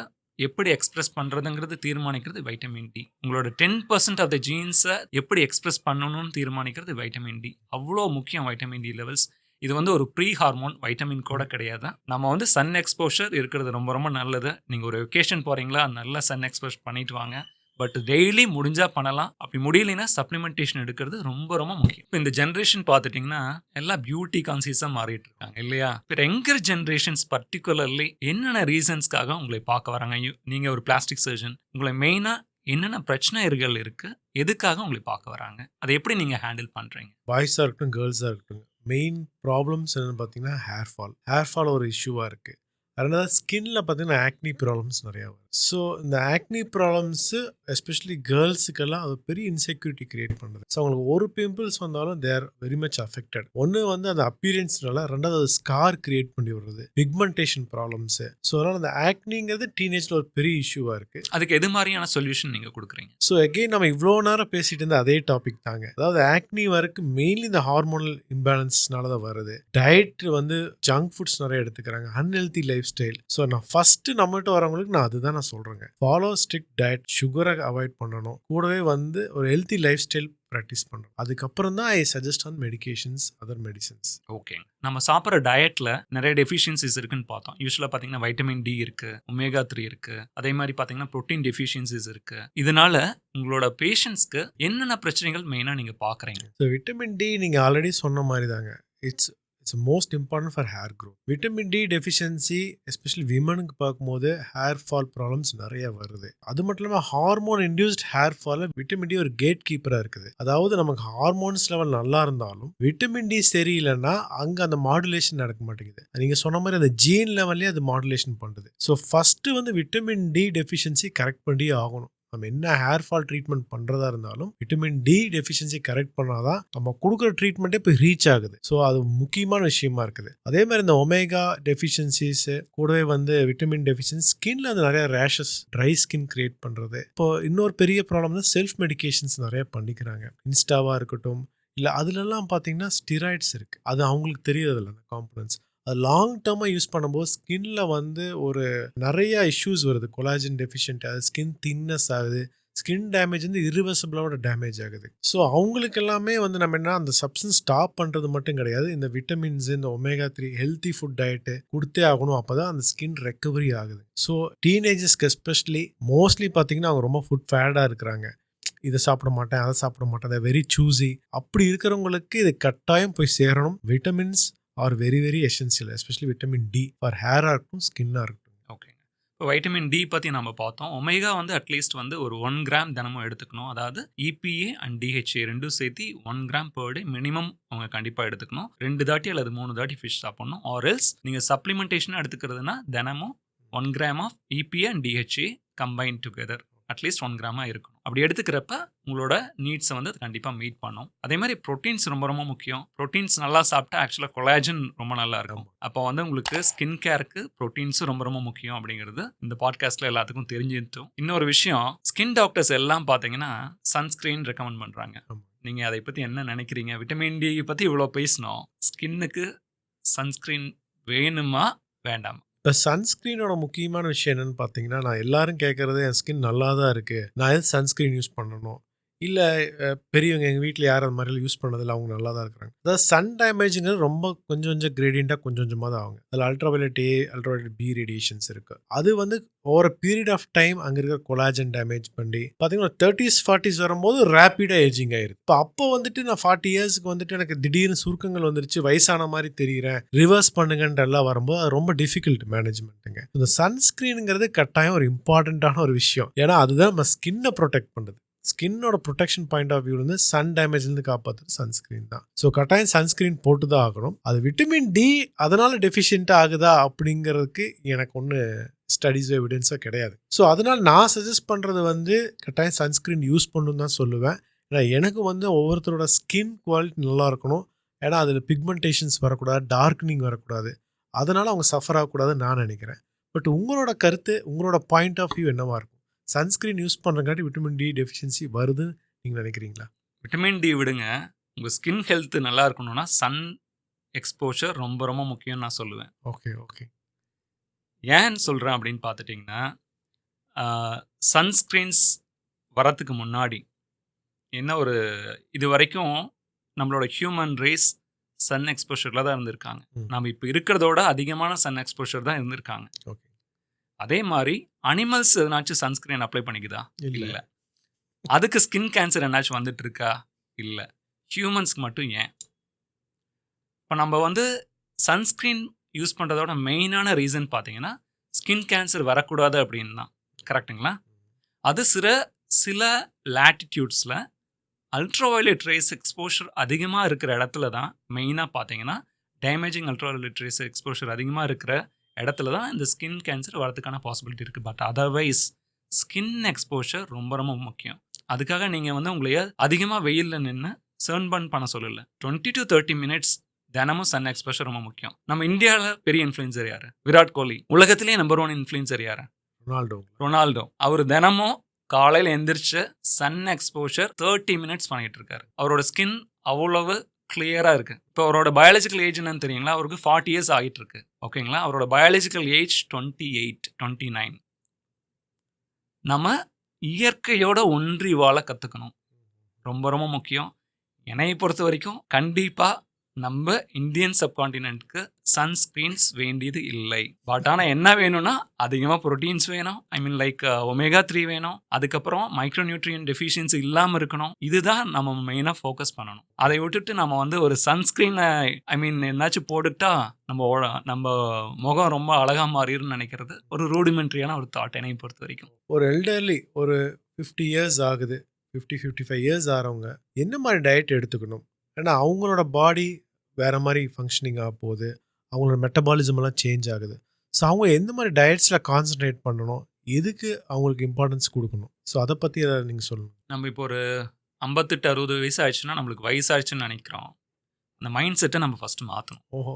எப்படி எக்ஸ்பிரஸ் பண்ணுறதுங்கிறது தீர்மானிக்கிறது வைட்டமின் டி. உங்களோட 10% ஆஃப் த ஜீன்ஸை எப்படி எக்ஸ்பிரஸ் பண்ணணும்னு தீர்மானிக்கிறது வைட்டமின் டி. அவ்வளோ முக்கியம் வைட்டமின் டி லெவல்ஸ். இது வந்து ஒரு ப்ரீ ஹார்மோன், வைட்டமின் கூட கிடையாது. நம்ம வந்து சன் எக்ஸ்போஷர் இருக்கிறது ரொம்ப ரொம்ப நல்லது. நீங்கள் ஒரு வெக்கேஷன் போகிறீங்களா, நல்ல சன் எக்ஸ்போஷர் பண்ணிட்டு வாங்க. பட் டெய்லி முடிஞ்சால் பண்ணலாம். அப்படி முடியலைன்னா சப்ளிமெண்டேஷன் எடுக்கிறது ரொம்ப ரொம்ப முக்கியம். இப்போ இந்த ஜென்ரேஷன் பார்த்துட்டிங்கன்னா எல்லாம் பியூட்டி கான்சியஸாக மாறிட்டு இருக்காங்க இல்லையா? இப்போ யங்கர் ஜென்ரேஷன்ஸ் பர்டிகுலர்லி என்னென்ன ரீசன்ஸ்க்காக உங்களை பார்க்க வராங்க? நீங்கள் ஒரு பிளாஸ்டிக் சர்ஜன், உங்களை மெயினாக என்னென்ன பிரச்சனைகள் இருக்குது, எதுக்காக உங்களை பார்க்க வராங்க, அதை எப்படி நீங்கள் ஹேண்டில் பண்ணுறீங்க? பாய்ஸாக இருக்கட்டும் கேர்ள்ஸாக இருக்கட்டும், மெயின் ப்ராப்ளம்ஸ் என்னென்னு பார்த்தீங்கன்னா ஹேர் ஃபால் ஒரு இஷ்யூவாக இருக்குது. அதனால ஸ்கின்ல பார்த்தீங்கன்னா ஆக்னி ப்ராப்ளம்ஸ் நிறையா வரும். ஸோ இந்த ஆக்னி ப்ராப்ளம்ஸு எஸ்பெஷலி கேர்ள்ஸுக்கெல்லாம் அது பெரிய இன்செக்யூரிட்டி கிரியேட் பண்ணுது. ஸோ அவங்களுக்கு ஒரு பிம்பிள்ஸ் வந்தாலும் they are very much affected. ஒன்று வந்து அந்த அப்பியரன்ஸ்னால, ரெண்டாவது அது ஸ்கார் கிரியேட் பண்ணி விடுறது, பிக்மெண்டேஷன் ப்ராப்ளம்ஸு. ஸோ அதனால் அந்த ஆக்னிங்கிறது டீனேஜில் ஒரு பெரிய இஷ்யூவாக இருக்குது. அதுக்கு எது மாதிரியான சொல்யூஷன் நீங்கள் கொடுக்குறீங்க? ஸோ அகெயின் நம்ம இவ்வளோ நேரம் பேசிட்டு இருந்த அதே டாபிக் தாங்க. அதாவது ஆக்னி வரைக்கும் மெயின்லி இந்த ஹார்மோனல் இம்பேலன்ஸ்னால தான் வருது. டயட் வந்து ஜங்க் ஃபுட்ஸ் நிறைய எடுத்துக்கிறாங்க, அன்ஹெல்தி லைஃப் ஸ்டைல். ஸோ நான் ஃபஸ்ட்டு நம்மகிட்ட வரவங்களுக்கு நான் அதுதான் நான் சொல்கிறேங்க. ஃபாலோ ஸ்ட்ரிக்ட் டயட், சுகரை அவாய்ட் பண்ணணும், கூடவே வந்து ஒரு ஹெல்த்தி லைஃப் ஸ்டைல் ப்ராக்டிஸ் பண்ணணும். அதுக்கப்புறம் தான் I suggest on medications, other medicines. Okay, நம்ம சாப்பிட்ற டயட்டில் நிறைய டெஃபிஷியன்சிஸ் இருக்குன்னு பார்த்தோம். யூஸ்வலாக பார்த்தீங்கன்னா வைட்டமின் டி இருக்குது, ஒமேகா 3 இருக்குது, அதே மாதிரி பார்த்தீங்கன்னா ப்ரோட்டீன் டெஃபிஷியன்சிஸ் இருக்குது. இதனால உங்களோட பேஷண்ட்ஸ்க்கு என்னென்ன பிரச்சனைகள் மெயினாக நீங்கள் பார்க்குறீங்க? ஸோ விட்டமின் டி நீங்கள் ஆல்ரெடி சொன்ன மாதிரி தாங்க, it's most important for hair growth. Vitamin D deficiency especially விமனுக்கு பார்க்கும்போது ஹேர் ஃபால் ப்ராப்ளம்ஸ் நிறைய வருது. அது மட்டும் இல்லாமல் hormone induced hair fall vitamin D ஒரு கேட் கீப்பராக இருக்குது. அதாவது நமக்கு ஹார்மோன்ஸ் லெவல் நல்லா இருந்தாலும் விட்டமின் டி சரியில்லைன்னா அங்கே அந்த மாடுலேஷன் நடக்க மாட்டேங்குது. நீங்கள் சொன்ன மாதிரி அந்த ஜீன் லெவல்லே அது மாடுலேஷன் பண்ணுது. ஸோ ஃபஸ்ட்டு வந்து விட்டமின் டி டெஃபிஷியன்சி கரெக்ட் பண்ணி ஆகணும். நம்ம என்ன ஹேர் ஃபால் ட்ரீட்மெண்ட் பண்ணுறதா இருந்தாலும் விட்டமின் டி டெஃபிஷியன்சி கரெக்ட் பண்ணாதான் நம்ம கொடுக்குற ட்ரீட்மெண்ட்டே இப்போ ரீச் ஆகுது. ஸோ அது முக்கியமான விஷயமா இருக்குது. அதே மாதிரி இந்த ஒமேகா டெஃபிஷியன்சிஸ் கூடவே வந்து விட்டமின் டெஃபிஷியன்சி ஸ்கின்ல அது நிறைய ரேஷஸ், ட்ரை ஸ்கின் கிரியேட் பண்ணுறது. இப்போ இன்னொரு பெரிய ப்ராப்ளம் தான் செல்ஃப் மெடிகேஷன்ஸ் நிறைய பண்ணிக்கிறாங்க. இன்ஸ்டாவாக இருக்கட்டும், இல்லை அதுலலாம் பார்த்தீங்கன்னா ஸ்டிராய்ட்ஸ் இருக்குது. அது அவங்களுக்கு தெரியறதில்ல அந்த காம்பனன்ட்ஸ். அது லாங் டேர்மாக யூஸ் பண்ணும்போது ஸ்கின்ல வந்து ஒரு நிறைய இஷ்யூஸ் வருது. கொலாஜன் டெஃபிஷியன்ட் ஆகுது, ஸ்கின் தின்னஸ் ஆகுது, ஸ்கின் டேமேஜ் வந்து இரிவர்சிபிளோட டேமேஜ் ஆகுது. ஸோ அவங்களுக்கு எல்லாமே வந்து நம்ம என்ன அந்த சப்ஸ்டன்ஸ் ஸ்டாப் பண்ணுறது மட்டும் கிடையாது, இந்த விட்டமின்ஸ், இந்த omega-3 ஹெல்த்தி ஃபுட் டயட்டு கொடுத்தே ஆகணும். அப்போ தான் அந்த ஸ்கின் ரெக்கவரி ஆகுது. ஸோ டீனேஜர்ஸ்க்கு எஸ்பெஷலி மோஸ்ட்லி பார்த்தீங்கன்னா அவங்க ரொம்ப ஃபுட் ஃபேடாக இருக்கிறாங்க. இதை சாப்பிட மாட்டேன், அதை சாப்பிட மாட்டேன், அதை வெரி சூஸி. அப்படி இருக்கிறவங்களுக்கு இது கட்டாயம் போய் சேரணும். Vitamins are very very essential, especially vitamin D for ஹேராக இருக்கட்டும், ஸ்கின்னாக இருக்கட்டும். ஓகேங்க. இப்போ வைட்டமின் டி பற்றி நம்ம பார்த்தோம். ஒமேகா வந்து அட்லீஸ்ட் வந்து ஒரு 1 கிராம் தினமும் எடுத்துக்கணும். அதாவது EPA அண்ட் DHA ரெண்டும் சேர்த்து 1 கிராம் per day மினிமம் அவங்க கண்டிப்பாக எடுத்துக்கணும். 2 தாட்டி அல்லது 3 தாட்டி ஃபிஷ் சாப்பிடணும். ஆர்எல்ஸ் நீங்கள் சப்ளிமெண்டேஷனாக எடுத்துக்கிறதுனா தினமும் 1 gram of EPA and DHA combine together at least 1 கிராமாக இருக்கணும். அப்படி எடுத்துக்கிறப்ப உங்களோட நீட்ஸை வந்து அது கண்டிப்பாக மீட் பண்ணும். அதே மாதிரி ப்ரோட்டீன்ஸ் ரொம்ப ரொம்ப முக்கியம். ப்ரோட்டீன்ஸ் நல்லா சாப்பிட்டா ஆக்சுவலாக கொலாஜன் ரொம்ப நல்லா இருக்கும். அப்போ வந்து உங்களுக்கு ஸ்கின் கேருக்கு ப்ரோட்டீன்ஸும் ரொம்ப ரொம்ப முக்கியம் அப்படிங்கிறது இந்த பாட்காஸ்ட்டில் எல்லாத்துக்கும் தெரிஞ்சுட்டோம். இன்னொரு விஷயம், ஸ்கின் டாக்டர்ஸ் எல்லாம் பார்த்தீங்கன்னா சன்ஸ்க்ரீன் ரெக்கமெண்ட் பண்ணுறாங்க. நீங்கள் அதை பற்றி என்ன நினைக்கிறீங்க? விட்டமின் டி பற்றி இவ்வளோ பேசினோம். ஸ்கின்னுக்கு சன்ஸ்க்ரீன் வேணுமா வேண்டாமா? இப்போ சன்ஸ்க்ரீனோட முக்கியமான விஷயம் என்னென்னு பார்த்தீங்கன்னா, நான் எல்லாரும் கேட்குறது என் ஸ்கின் நல்லா தான் இருக்குது, நான் எது சன்ஸ்க்ரீன் யூஸ் பண்ணணும்? இல்லை பெரியவங்க எங்கள் வீட்டில் யாரும் அது மாதிரிலாம் யூஸ் பண்ணதில்லை, அவங்க நல்லா தான் இருக்கிறாங்க. அதாவது சன் டேமேஜுங்கிறது ரொம்ப கொஞ்சம் கொஞ்சம் கிரேடியண்ட்டாக கொஞ்சம் கொஞ்சமாக தான் ஆகுங்க. அதில் அல்ட்ராவயலட் ஏ, அல்ட்ராவயலட் பி ரேடியேஷன்ஸ் இருக்குது. அது வந்து ஓவர் பீரியட் ஆஃப் டைம் அங்கே இருக்கிற கொலாஜன் டேமேஜ் பண்ணி பார்த்தீங்கன்னா 30s 40s வரும்போது ரேப்பிடாக ஏஜிங் ஆயிருக்கு. இப்போ அப்போ வந்துட்டு நான் 40 இயர்ஸ்க்கு வந்துட்டு எனக்கு திடீர்னு சுருக்கங்கள் வந்துருச்சு, வயசான மாதிரி தெரிகிறேன், ரிவர்ஸ் பண்ணுங்கன்ற எல்லாம் வரும்போது அது ரொம்ப டிஃபிகல்ட் மேனேஜ்மெண்ட்டுங்க. இந்த சன்ஸ்க்ரீனுங்கிறது கட்டாயம் ஒரு இம்பார்ட்டண்ட்டான ஒரு விஷயம். ஏன்னா அதுதான் நம்ம ஸ்கின்னை ப்ரொடெக்ட் பண்ணுது. ஸ்கின்னோட ப்ரொடெக்ஷன் பாயிண்ட் ஆஃப் வியூலேருந்து சன் டேமேஜ்லேருந்து காப்பாற்றுறது சன்ஸ்க்ரீன் தான். ஸோ கட்டாயம் சன்ஸ்க்ரீன் போட்டு தான் ஆகணும். அது விட்டமின் டி அதனால் டெஃபிஷியண்ட்டாக ஆகுதா அப்படிங்கிறதுக்கு எனக்கு ஒன்று ஸ்டடீஸோ எவிடன்ஸோ கிடையாது. ஸோ அதனால் நான் சஜஸ்ட் பண்ணுறது வந்து கட்டாயம் சன்ஸ்க்ரீன் யூஸ் பண்ணணுன்னு தான் சொல்லுவேன். ஏன்னா எனக்கு வந்து ஒவ்வொருத்தரோட ஸ்கின் குவாலிட்டி நல்லா இருக்கணும். ஏன்னா அதில் பிக்மெண்டேஷன்ஸ் வரக்கூடாது, டார்க்னிங் வரக்கூடாது, அதனால் அவங்க சஃபர் ஆகக்கூடாதுன்னு நான் நினைக்கிறேன். பட் உங்களோட கருத்து, உங்களோட பாயிண்ட் ஆஃப் வியூ என்னவா இருக்கும்? சன்ஸ்க்ரீன் யூஸ் பண்ணுறங்காட்டி விட்டமின் டி டெஃபிஷியன்சி வருதுன்னு நீங்கள் நினைக்கிறீங்களா? விட்டமின் டி விடுங்க, உங்கள் ஸ்கின் ஹெல்த் நல்லா இருக்கணும்னா சன் எக்ஸ்போஷர் ரொம்ப ரொம்ப முக்கியம்னு நான் சொல்லுவேன். Okay okay. ஏன்னு சொல்கிறேன் அப்படின்னு பார்த்துட்டிங்கன்னா, சன்ஸ்க்ரீன்ஸ் வரத்துக்கு முன்னாடி என்ன ஒரு இது வரைக்கும் நம்மளோட ஹியூமன் ரேஸ் சன் எக்ஸ்போஷரில் தான் இருந்திருக்காங்க. நம்ம இப்போ இருக்கிறதோட அதிகமான சன் எக்ஸ்போஷர் தான் இருந்திருக்காங்க. ஓகே. அதே மாதிரி அனிமல்ஸ் எதனாச்சும் சன்ஸ்க்ரீன் அப்ளை பண்ணிக்குதா? இல்லை. அதுக்கு ஸ்கின் கேன்சர் என்னாச்சும் வந்துட்டு இருக்கா? இல்லை. ஹியூமன்ஸ்க்கு மட்டும் ஏன்? இப்போ நம்ம வந்து சன்ஸ்க்ரீன் யூஸ் பண்ணுறதோட மெயினான ரீசன் பார்த்தீங்கன்னா ஸ்கின் கேன்சர் வரக்கூடாது அப்படின்னு தான். கரெக்டுங்களா? அது சில லேட்டிடியூட்ஸில் அல்ட்ராவயலட் ரேஸ் எக்ஸ்போஷர் அதிகமாக இருக்கிற இடத்துல தான் மெயினாக பார்த்தீங்கன்னா டேமேஜிங் அல்ட்ராவயலட் ரேஸ் எக்ஸ்போஷர் அதிகமாக இருக்கிற இடத்துல தான் இந்த ஸ்கின் கேன்சர் வரதுக்கான பாசிபிலிட்டி இருக்குது. பட் அதர்வைஸ் ஸ்கின் எக்ஸ்போஷர் ரொம்ப ரொம்ப முக்கியம். அதுக்காக நீங்கள் வந்து உங்களைய அதிகமாக வெயிலில் நின்று சர்ன் பண்ண சொல்லலை. 20 to 30 minutes தினமும் சன் எக்ஸ்போஷர் ரொம்ப முக்கியம். நம்ம இந்தியாவில் பெரிய இன்ஃப்ளூயன்சர் யார்? விராட் கோலி. உலகத்திலேயே நம்பர் 1 இன்ஃப்ளூயன்சர் யார்? ரொனால்டோ. அவர் தினமும் காலையில் எந்திரிச்சு சன் எக்ஸ்போஷர் 30 minutes பண்ணிட்டு இருக்காரு. அவரோட ஸ்கின் அவ்வளவு கிளியராக இருக்குது. இப்போ அவரோட பயாலஜிக்கல் ஏஜ் என்னன்னு தெரியுங்களா? அவருக்கு 40 years ஆகிட்டு இருக்கு. ஓகேங்களா? அவரோட பயாலஜிக்கல் ஏஜ் 28, 29. நம்ம இயற்கையோட ஒன்றி வாழ கற்றுக்கணும். ரொம்ப ரொம்ப முக்கியம். என்னை பொறுத்த வரைக்கும் கண்டிப்பாக நம்ம இந்தியன் சப்கான்டினென்ட்க்கு சன்ஸ்க்ரீன்ஸ் வேண்டியது இல்லை. பட் ஆனால் என்ன வேணும்னா அதிகமாக ப்ரோட்டீன்ஸ் வேணும். ஐ மீன் லைக் omega-3 வேணும். அதுக்கப்புறம் மைக்ரோ நியூட்ரியன் டெஃபிஷியன்சி இல்லாமல் இருக்கணும். இதுதான் நம்ம மெயினாக ஃபோக்கஸ் பண்ணணும். அதை விட்டுட்டு நம்ம வந்து ஒரு சன்ஸ்க்ரீனை என்னாச்சும் போட்டுட்டா நம்ம முகம் ரொம்ப அழகாக மாறிடும்னு நினைக்கிறது ஒரு ரூடிமெண்ட்ரியான ஒரு தாட் என்னை பொறுத்த வரைக்கும். ஒரு எல்டர்லி ஒரு 50 years ஆகுது, 50-55 years ஆகிறவங்க என்ன மாதிரி டயட் எடுத்துக்கணும்? ஏன்னா அவங்களோட பாடி வேறு மாதிரி ஃபங்க்ஷனிங் ஆக போகுது, அவங்களோட மெட்டபாலிசம் எல்லாம் சேஞ்ச் ஆகுது. ஸோ அவங்க எந்த மாதிரி டயட்ஸில் கான்சன்ட்ரேட் பண்ணணும், எதுக்கு அவங்களுக்கு இம்பார்ட்டன்ஸ் கொடுக்கணும்? ஸோ அதை பற்றி எதாவது நீங்கள் சொல்லணும். நம்ம இப்போ ஒரு 58-60 வயசு ஆயிடுச்சுன்னா நம்மளுக்கு வயசாயிடுச்சுன்னு நினைக்கிறோம். அந்த மைண்ட் செட்டை நம்ம ஃபஸ்ட்டு மாற்றணும். ஓஹோ.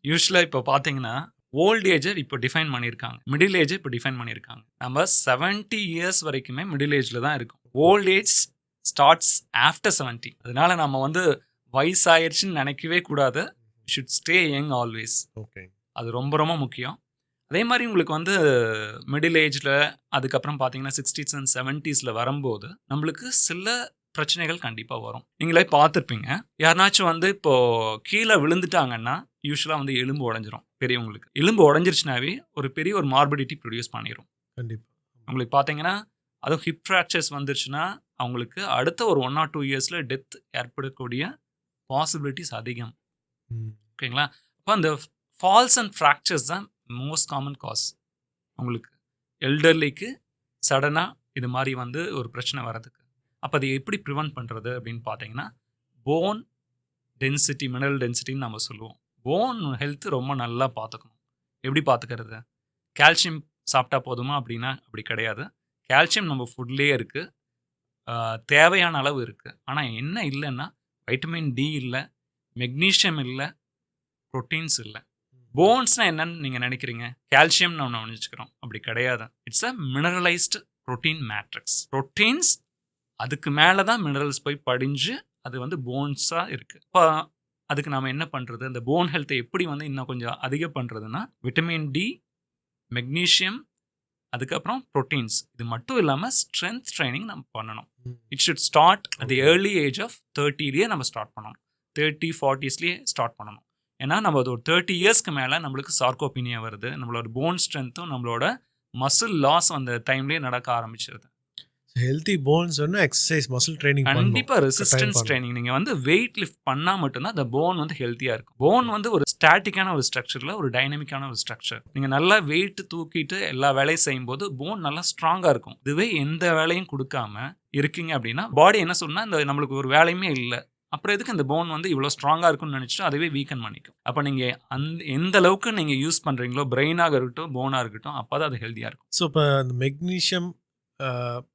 யூஸ்வலாக இப்போ பார்த்தீங்கன்னா ஓல்ட் ஏஜை இப்போ டிஃபைன் பண்ணியிருக்காங்க, மிடில் ஏஜை இப்போ டிஃபைன் பண்ணியிருக்காங்க. நம்ம 70 years வரைக்குமே மிடில் ஏஜில் தான் இருக்கும். Old age starts after 70. அதனால நம்ம வந்து வயசாயிருச்சுன்னு நினைக்கவே கூடாது. Should stay young always. Okay. அது ரொம்ப ரொம்ப முக்கியம். அதே மாதிரி உங்களுக்கு வந்து மிடில் ஏஜில் அதுக்கப்புறம் பார்த்தீங்கன்னா 60s அண்ட் 70s வரும்போது நம்மளுக்கு சில பிரச்சனைகள் கண்டிப்பாக வரும். நீங்களே பார்த்துருப்பீங்க, யாருனாச்சும் வந்து இப்போது கீழே விழுந்துட்டாங்கன்னா யூஸ்வலாக வந்து எலும்பு உடஞ்சிரும். பெரியவங்களுக்கு எலும்பு உடஞ்சிருச்சுனாவே ஒரு பெரிய ஒரு மார்பிடிட்டி ப்ரொடியூஸ் பண்ணிடும். கண்டிப்பாக. உங்களுக்கு பார்த்தீங்கன்னா அதுவும் ஹிப் ஃப்ராக்சர்ஸ் வந்துருச்சுன்னா அவங்களுக்கு அடுத்த ஒரு 1 or 2 இயர்ஸில் டெத் ஏற்படக்கூடிய பாசிபிலிட்டிஸ் அதிகம். ஓகேங்களா? அப்போ அந்த ஃபால்ஸ் அண்ட் ஃப்ராக்சர்ஸ் தான் மோஸ்ட் காமன் காஸ். உங்களுக்கு எல்டர்லிக்கு சடனாக இது மாதிரி வந்து ஒரு பிரச்சனை வர்றதுக்கு. அப்போ அதை எப்படி ப்ரிவென்ட் பண்ணுறது அப்படின்னு பார்த்தீங்கன்னா, போன் டென்சிட்டி, மினரல் டென்சிட்டின்னு நம்ம சொல்லுவோம். போன் ஹெல்த் ரொம்ப நல்லா பார்த்துக்கணும். எப்படி பார்த்துக்கிறது? கால்சியம் சாப்பிட்டா போதுமா அப்படின்னா அப்படி கிடையாது. கால்சியம் நம்ம ஃபுட்லேயே இருக்குது, தேவையான அளவு இருக்குது. ஆனால் என்ன இல்லைன்னா வைட்டமின் டி இல்லை, மெக்னீஷியம் இல்லை, ப்ரோட்டீன்ஸ் இல்லை. போன்ஸ்னால் என்னன்னு நீங்கள் நினைக்கிறீங்க? கால்சியம் நம்ம நினச்சிக்கிறோம், அப்படி கிடையாது. It's a mineralised protein matrix. Proteins அதுக்கு மேலே தான் மினரல்ஸ் போய் படிஞ்சு அது வந்து போன்ஸாக இருக்குது. இப்போ அதுக்கு நாம் என்ன பண்ணுறது? அந்த போன் ஹெல்த்தை எப்படி வந்து இன்னும் கொஞ்சம் அதிகம் பண்ணுறதுன்னா, விட்டமின் டி, மெக்னீஷியம், அதுக்கப்புறம் ப்ரோட்டீன்ஸ், இது மட்டும் இல்லாமல் ஸ்ட்ரென்த் ட்ரைனிங் நம்ம பண்ணணும். It should start at the early age of 30 நம்ம ஸ்டார்ட் பண்ணணும். 30, 40s ஸ்டார்ட் பண்ணணும். ஏன்னா நம்ம அது ஒரு 30 இயர்ஸ்க்கு மேலே நம்மளுக்கு சார்கோபீனியா வருது. நம்மளோட போன் ஸ்ட்ரென்த்தும் நம்மளோட மசில் லாஸ் அந்த டைம்லேயே நடக்க ஆரம்பிச்சிருது. ஹெல்த்தி போன்ஸ் வந்து எக்ஸசைஸ், மசில் ட்ரைனிங் கண்டிப்பாக ரெசிஸ்டன்ஸ் ட்ரைனிங். நீங்கள் வந்து வெயிட் லிஃப்ட் பண்ணால் மட்டும்தான் அந்த போன் வந்து ஹெல்த்தியாக இருக்கும். போன் வந்து ஒரு ஸ்டாட்டிக்கான ஒரு ஸ்ட்ரக்சரில் ஒரு டைனமிக்கான ஒரு ஸ்ட்ரக்சர். நீங்கள் நல்லா வெயிட் தூக்கிட்டு எல்லா வேலையும் செய்யும்போது போன் நல்லா ஸ்ட்ராங்காக இருக்கும். இதுவே எந்த வேலையும் கொடுக்காம இருக்கீங்க அப்படின்னா பாடி என்ன சொன்னால் இந்த நம்மளுக்கு ஒரு வேலையுமே இல்லை, அப்புறம் எதுக்கு இந்த போன் வந்து இவ்வளோ ஸ்ட்ராங்காக இருக்கும்னு நினச்சிட்டு அதுவே வீக்கன் பண்ணிக்கும். அப்போ நீங்கள் எந்த அளவுக்கு நீங்கள் யூஸ் பண்ணுறீங்களோ, பிரெயினாக இருக்கட்டும், போனாக இருக்கட்டும், அப்போ தான் அது ஹெல்த்தியாக இருக்கும். ஸோ இப்போ அந்த மெக்னீஷியம்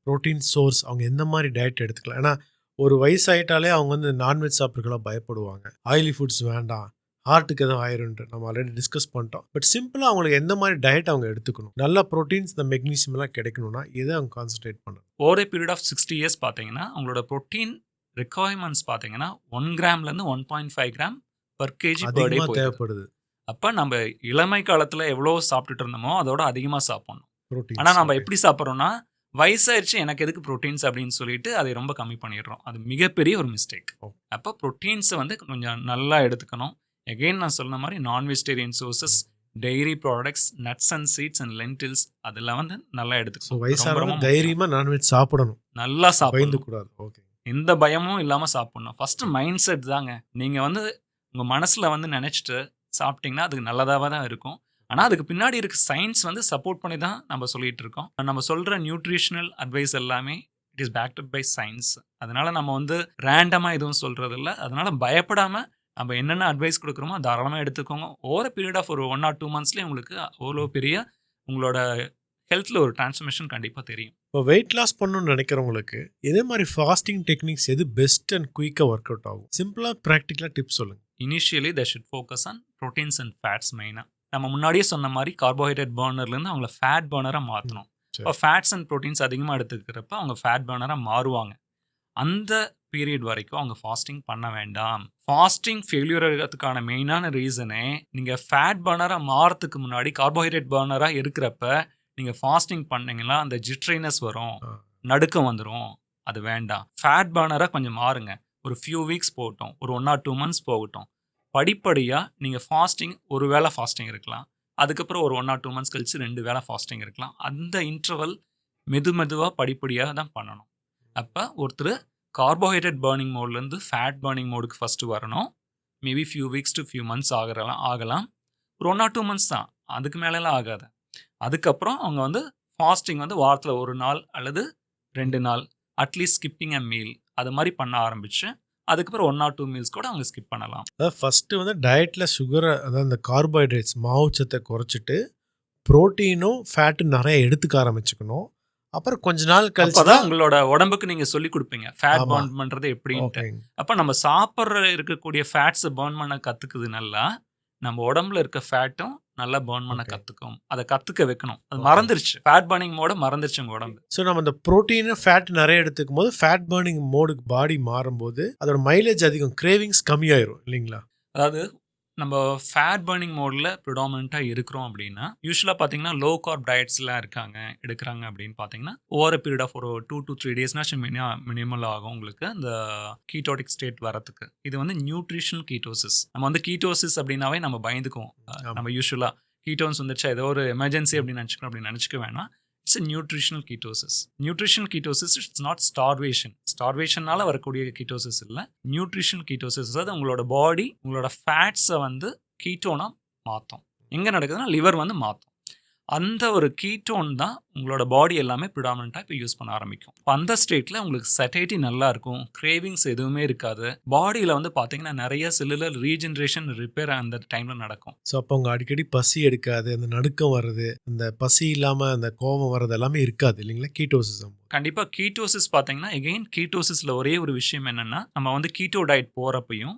ப்ரோட்டீன் சோர்ஸ் அவங்க எந்த மாதிரி டயட் எடுத்துக்கலாம்? ஏன்னா ஒரு வயசாயிட்டாலே அவங்க வந்து நான்வெஜ் சாப்பிட்றதுக்கெல்லாம் பயப்படுவாங்க. ஆயிலி ஃபுட்ஸ் வேண்டாம், ஹார்ட்டுக்கு எதுவும் ஆயிரும்ன்ட்டு நம்ம ஆல்ரெடி டிஸ்கஸ் பண்ணிட்டோம். பட் சிம்பிளாக அவங்களுக்கு எந்த மாதிரி டயட் அவங்க எடுத்துக்கணும், நல்ல ப்ரோட்டீன்ஸ், இந்த மெக்னீஷியம் எல்லாம் கிடைக்கணும்னா இதை அவங்க கான்சன்ட்ரேட் பண்ணணும். ஓவர் பீரியட் ஆஃப் 60 இயர்ஸ் பார்த்தீங்கன்னா அவங்களோட ப்ரோட்டீன் ரெக்குவயர்மெண்ட்ஸ் பார்த்தீங்கன்னா 1 கிராம்லேருந்து 1.5 gram per KG per day தேவைப்படுது. அப்போ நம்ம இளமை காலத்தில் எவ்வளோ சாப்பிட்டுட்டு இருந்தோமோ அதோட அதிகமாக சாப்பிடணும். ப்ரோட்டீன். ஆனால் நம்ம எப்படி சாப்பிட்றோம்னா, வயசாயிருச்சு எனக்கு எதுக்கு ப்ரோட்டீன்ஸ் அப்படின்னு சொல்லிட்டு அதை ரொம்ப கம்மி பண்ணிடுறோம். அது மிகப்பெரிய ஒரு மிஸ்டேக். அப்போ ப்ரோட்டீன்ஸை வந்து கொஞ்சம் நல்லா எடுத்துக்கணும். எகெயின் நான் சொன்ன மாதிரி non vegetarian sources, dairy products, nuts and seeds and lentils அதெல்லாம் வந்து நல்லா எடுத்துக்கணும். வயசாக தைரியமாக நான்வெஜ் சாப்பிடணும், நல்லா சாப்பிடணும், கூடாது. ஓகே, எந்த பயமும் இல்லாமல் சாப்பிடணும். ஃபஸ்ட்டு மைண்ட் செட் தாங்க. நீங்கள் வந்து உங்கள் மனசில் வந்து நினச்சிட்டு சாப்பிட்டிங்கன்னா அதுக்கு நல்லதாக தான் இருக்கும். ஆனால் அதுக்கு பின்னாடி இருக்க சயின்ஸ் வந்து சப்போர்ட் பண்ணி தான் நம்ம சொல்லிகிட்டு இருக்கோம். நம்ம சொல்கிற நியூட்ரிஷனல் அட்வைஸ் எல்லாமே it is backed by science. அதனால் நம்ம வந்து ரேண்டமாக எதுவும் சொல்கிறது இல்லை. அதனால் பயப்படாமல் நம்ம என்னென்ன அட்வைஸ் கொடுக்குறோமோ தாராளமாக எடுத்துக்கோங்க. ஓவர் பீரியட் ஆஃப் ஒரு 1 or 2 monthsலேயே உங்களுக்கு அவ்வளோ பெரிய உங்களோட ஹெல்த்தில் ஒரு டிரான்ஸ்ஃபர்மேஷன் கண்டிப்பாக தெரியும். இப்போ வெயிட் லாஸ் பண்ணணும்னு நினைக்கிறவங்களுக்கு இதே மாதிரி ஃபாஸ்டிங் டெக்னிக்ஸ் எது பெஸ்ட் அண்ட் குயிக்காக ஒர்க் அவுட் ஆகும்? சிம்பிளாக ப்ராக்டிக்கலாக டிப்ஸ் சொல்லுங்கள். Initially they should focus on proteins and fats. மெயினாக நம்ம முன்னாடியே சொன்ன மாதிரி கார்போஹைட்ரேட் பர்னர்லேருந்து அவங்கள ஃபேட் பர்னராக மாற்றணும். இப்போ ஃபேட்ஸ் அண்ட் ப்ரோட்டீன்ஸ் அதிகமாக எடுத்துக்கிறப்ப அவங்க ஃபேட் பர்னராக மாறுவாங்க. அந்த பீரியட் வரைக்கும் அவங்க ஃபாஸ்டிங் பண்ண வேண்டாம். ஃபாஸ்டிங் ஃபெயிலியர் ஆகிறதுக்கான மெயினான ரீசனே நீங்கள் ஃபேட் பர்னராக மாறத்துக்கு முன்னாடி கார்போஹைட்ரேட் பர்னராக இருக்கிறப்ப நீங்கள் ஃபாஸ்டிங் பண்ணிங்கன்னா அந்த ஜிட்ரினஸ் வரும், நடுக்கம் வந்துடும். அது வேண்டாம். ஃபேட் பர்னராக கொஞ்சம் மாறுங்க. ஒரு ஃபியூ வீக்ஸ் போகட்டும், ஒரு 1 or 2 months போகட்டும். படிப்படியாக நீங்கள் ஃபாஸ்டிங் ஒரு வேளை ஃபாஸ்டிங் இருக்கலாம், அதுக்கப்புறம் ஒரு 1 or 2 months கழிச்சு 2 வேளை ஃபாஸ்டிங் இருக்கலாம். அந்த இன்டர்வல் மெதுவாக படிப்படியாக தான் பண்ணணும். அப்போ ஒருத்தர் கார்போஹைட்ரேட் பர்னிங் மோட்லேருந்து ஃபேட் பர்னிங் மோடுக்கு ஃபஸ்ட்டு வரணும். Maybe few weeks to few months ஆகலாம். ஒரு 1 or 2 months தான், அதுக்கு மேலெலாம் ஆகாது. அதுக்கப்புறம் அவங்க வந்து ஃபாஸ்டிங் வந்து வாரத்தில் 1 நாள் அல்லது 2 நாள் அட்லீஸ்ட் ஸ்கிப்பிங் அ மீல் அது மாதிரி பண்ண ஆரம்பிச்சு அதுக்கப்புறம் 1 or 2 meals கூட அவங்க ஸ்கிப் பண்ணலாம். அதாவது ஃபஸ்ட்டு வந்து டயட்டில் சுகரை, அதாவது இந்த கார்போஹைட்ரேட்ஸ் மாவுச்சத்தை குறைச்சிட்டு ப்ரோட்டீனும் ஃபேட்டும் நிறைய எடுத்துக்க ஆரம்பிச்சுக்கணும். அப்புறம் கொஞ்ச நாள் கழிச்சு தான் உங்களோட உடம்புக்கு நீங்கள் சொல்லி கொடுப்பீங்க ஃபேட் பர்ன் பண்ணுறது எப்படின்ட்டு. அப்போ நம்ம சாப்பிட்ற இருக்கக்கூடிய ஃபேட்ஸை பர்ன் பண்ண கற்றுக்குது. நல்லா நம்ம உடம்புல இருக்க ஃபேட்டும் நல்லா பர்ன் பண்ண கற்றுக்கும். அதை கற்றுக்க வைக்கணும். அது மறந்துருச்சு, ஃபேட் பர்னிங் மோட மறந்துருச்சு உங்கள் உடம்பு. ஸோ நம்ம இந்த ப்ரோட்டீனு ஃபேட் நிறைய எடுத்துக்கும் போது ஃபேட் பர்னிங் மோடுக்கு பாடி மாறும்போது அதோட மைலேஜ் அதிகம், கிரேவிங்ஸ் கம்மியாயிரும் இல்லைங்களா? அதாவது நம்ம ஃபேட் பர்னிங் மோடில் ப்ரிடாமினண்ட்டாக இருக்கிறோம் அப்படின்னா யூஸ்வலாக பார்த்தீங்கன்னா லோ கார்ப் டயட்ஸ்லாம் எடுக்கிறாங்க அப்படின்னு பார்த்தீங்கன்னா ஓவர் பீரியட் ஆஃப் ஒரு 2 to 3 டேஸ்னாச்சும் மினிமல் ஆகும் உங்களுக்கு அந்த கீட்டோட்டிக் ஸ்டேட் வரத்துக்கு. இது வந்து நியூட்ரிஷனல் கீட்டோசிஸ். நம்ம வந்து கீட்டோசிஸ் அப்படின்னாவே நம்ம பயந்துக்குவோம். நம்ம யூஸ்வலாக கீட்டோன்ஸ் வந்துச்சா ஏதோ ஒரு எமர்ஜென்சி அப்படின்னு நினச்சிக்க வேணாம். It's a nutritional ketosis. Nutritional ketosis it's not starvation. Starvationனால வரக்கூடிய ketosis இல்லை, nutritional ketosis. அதாவது உங்களோட பாடி உங்களோட ஃபேட்ஸை வந்து கீட்டோனா மாற்றும். எங்கே நடக்குதுன்னா லிவர் வந்து மாற்றும். அந்த ஒரு கீட்டோன் தான் உங்களோட பாடி எல்லாமே ப்ரிடாமினண்ட்டாக இப்போ யூஸ் பண்ண ஆரம்பிக்கும். இப்போ அந்த ஸ்டேட்டில் உங்களுக்கு சட்டேட்டி நல்லா இருக்கும், கிரேவிங்ஸ் எதுவுமே இருக்காது. பாடியில் வந்து பார்த்தீங்கன்னா நிறைய செல்லுலர் ரீஜென்ரேஷன் ரிப்பேர் அந்த டைமில் நடக்கும். ஸோ அப்போ உங்கள் அடிக்கடி பசி எடுக்காது, அந்த நடுக்கம் வர்றது, அந்த பசி இல்லாமல் அந்த கோபம் வர்றது எல்லாமே இருக்காது இல்லைங்களா கீட்டோசிஸ்? கண்டிப்பாக கீட்டோசிஸ் பார்த்தீங்கன்னா எகெயின் கீட்டோசிஸில் ஒரே ஒரு விஷயம் என்னென்னா நம்ம வந்து கீட்டோ டயட் போகிறப்பையும்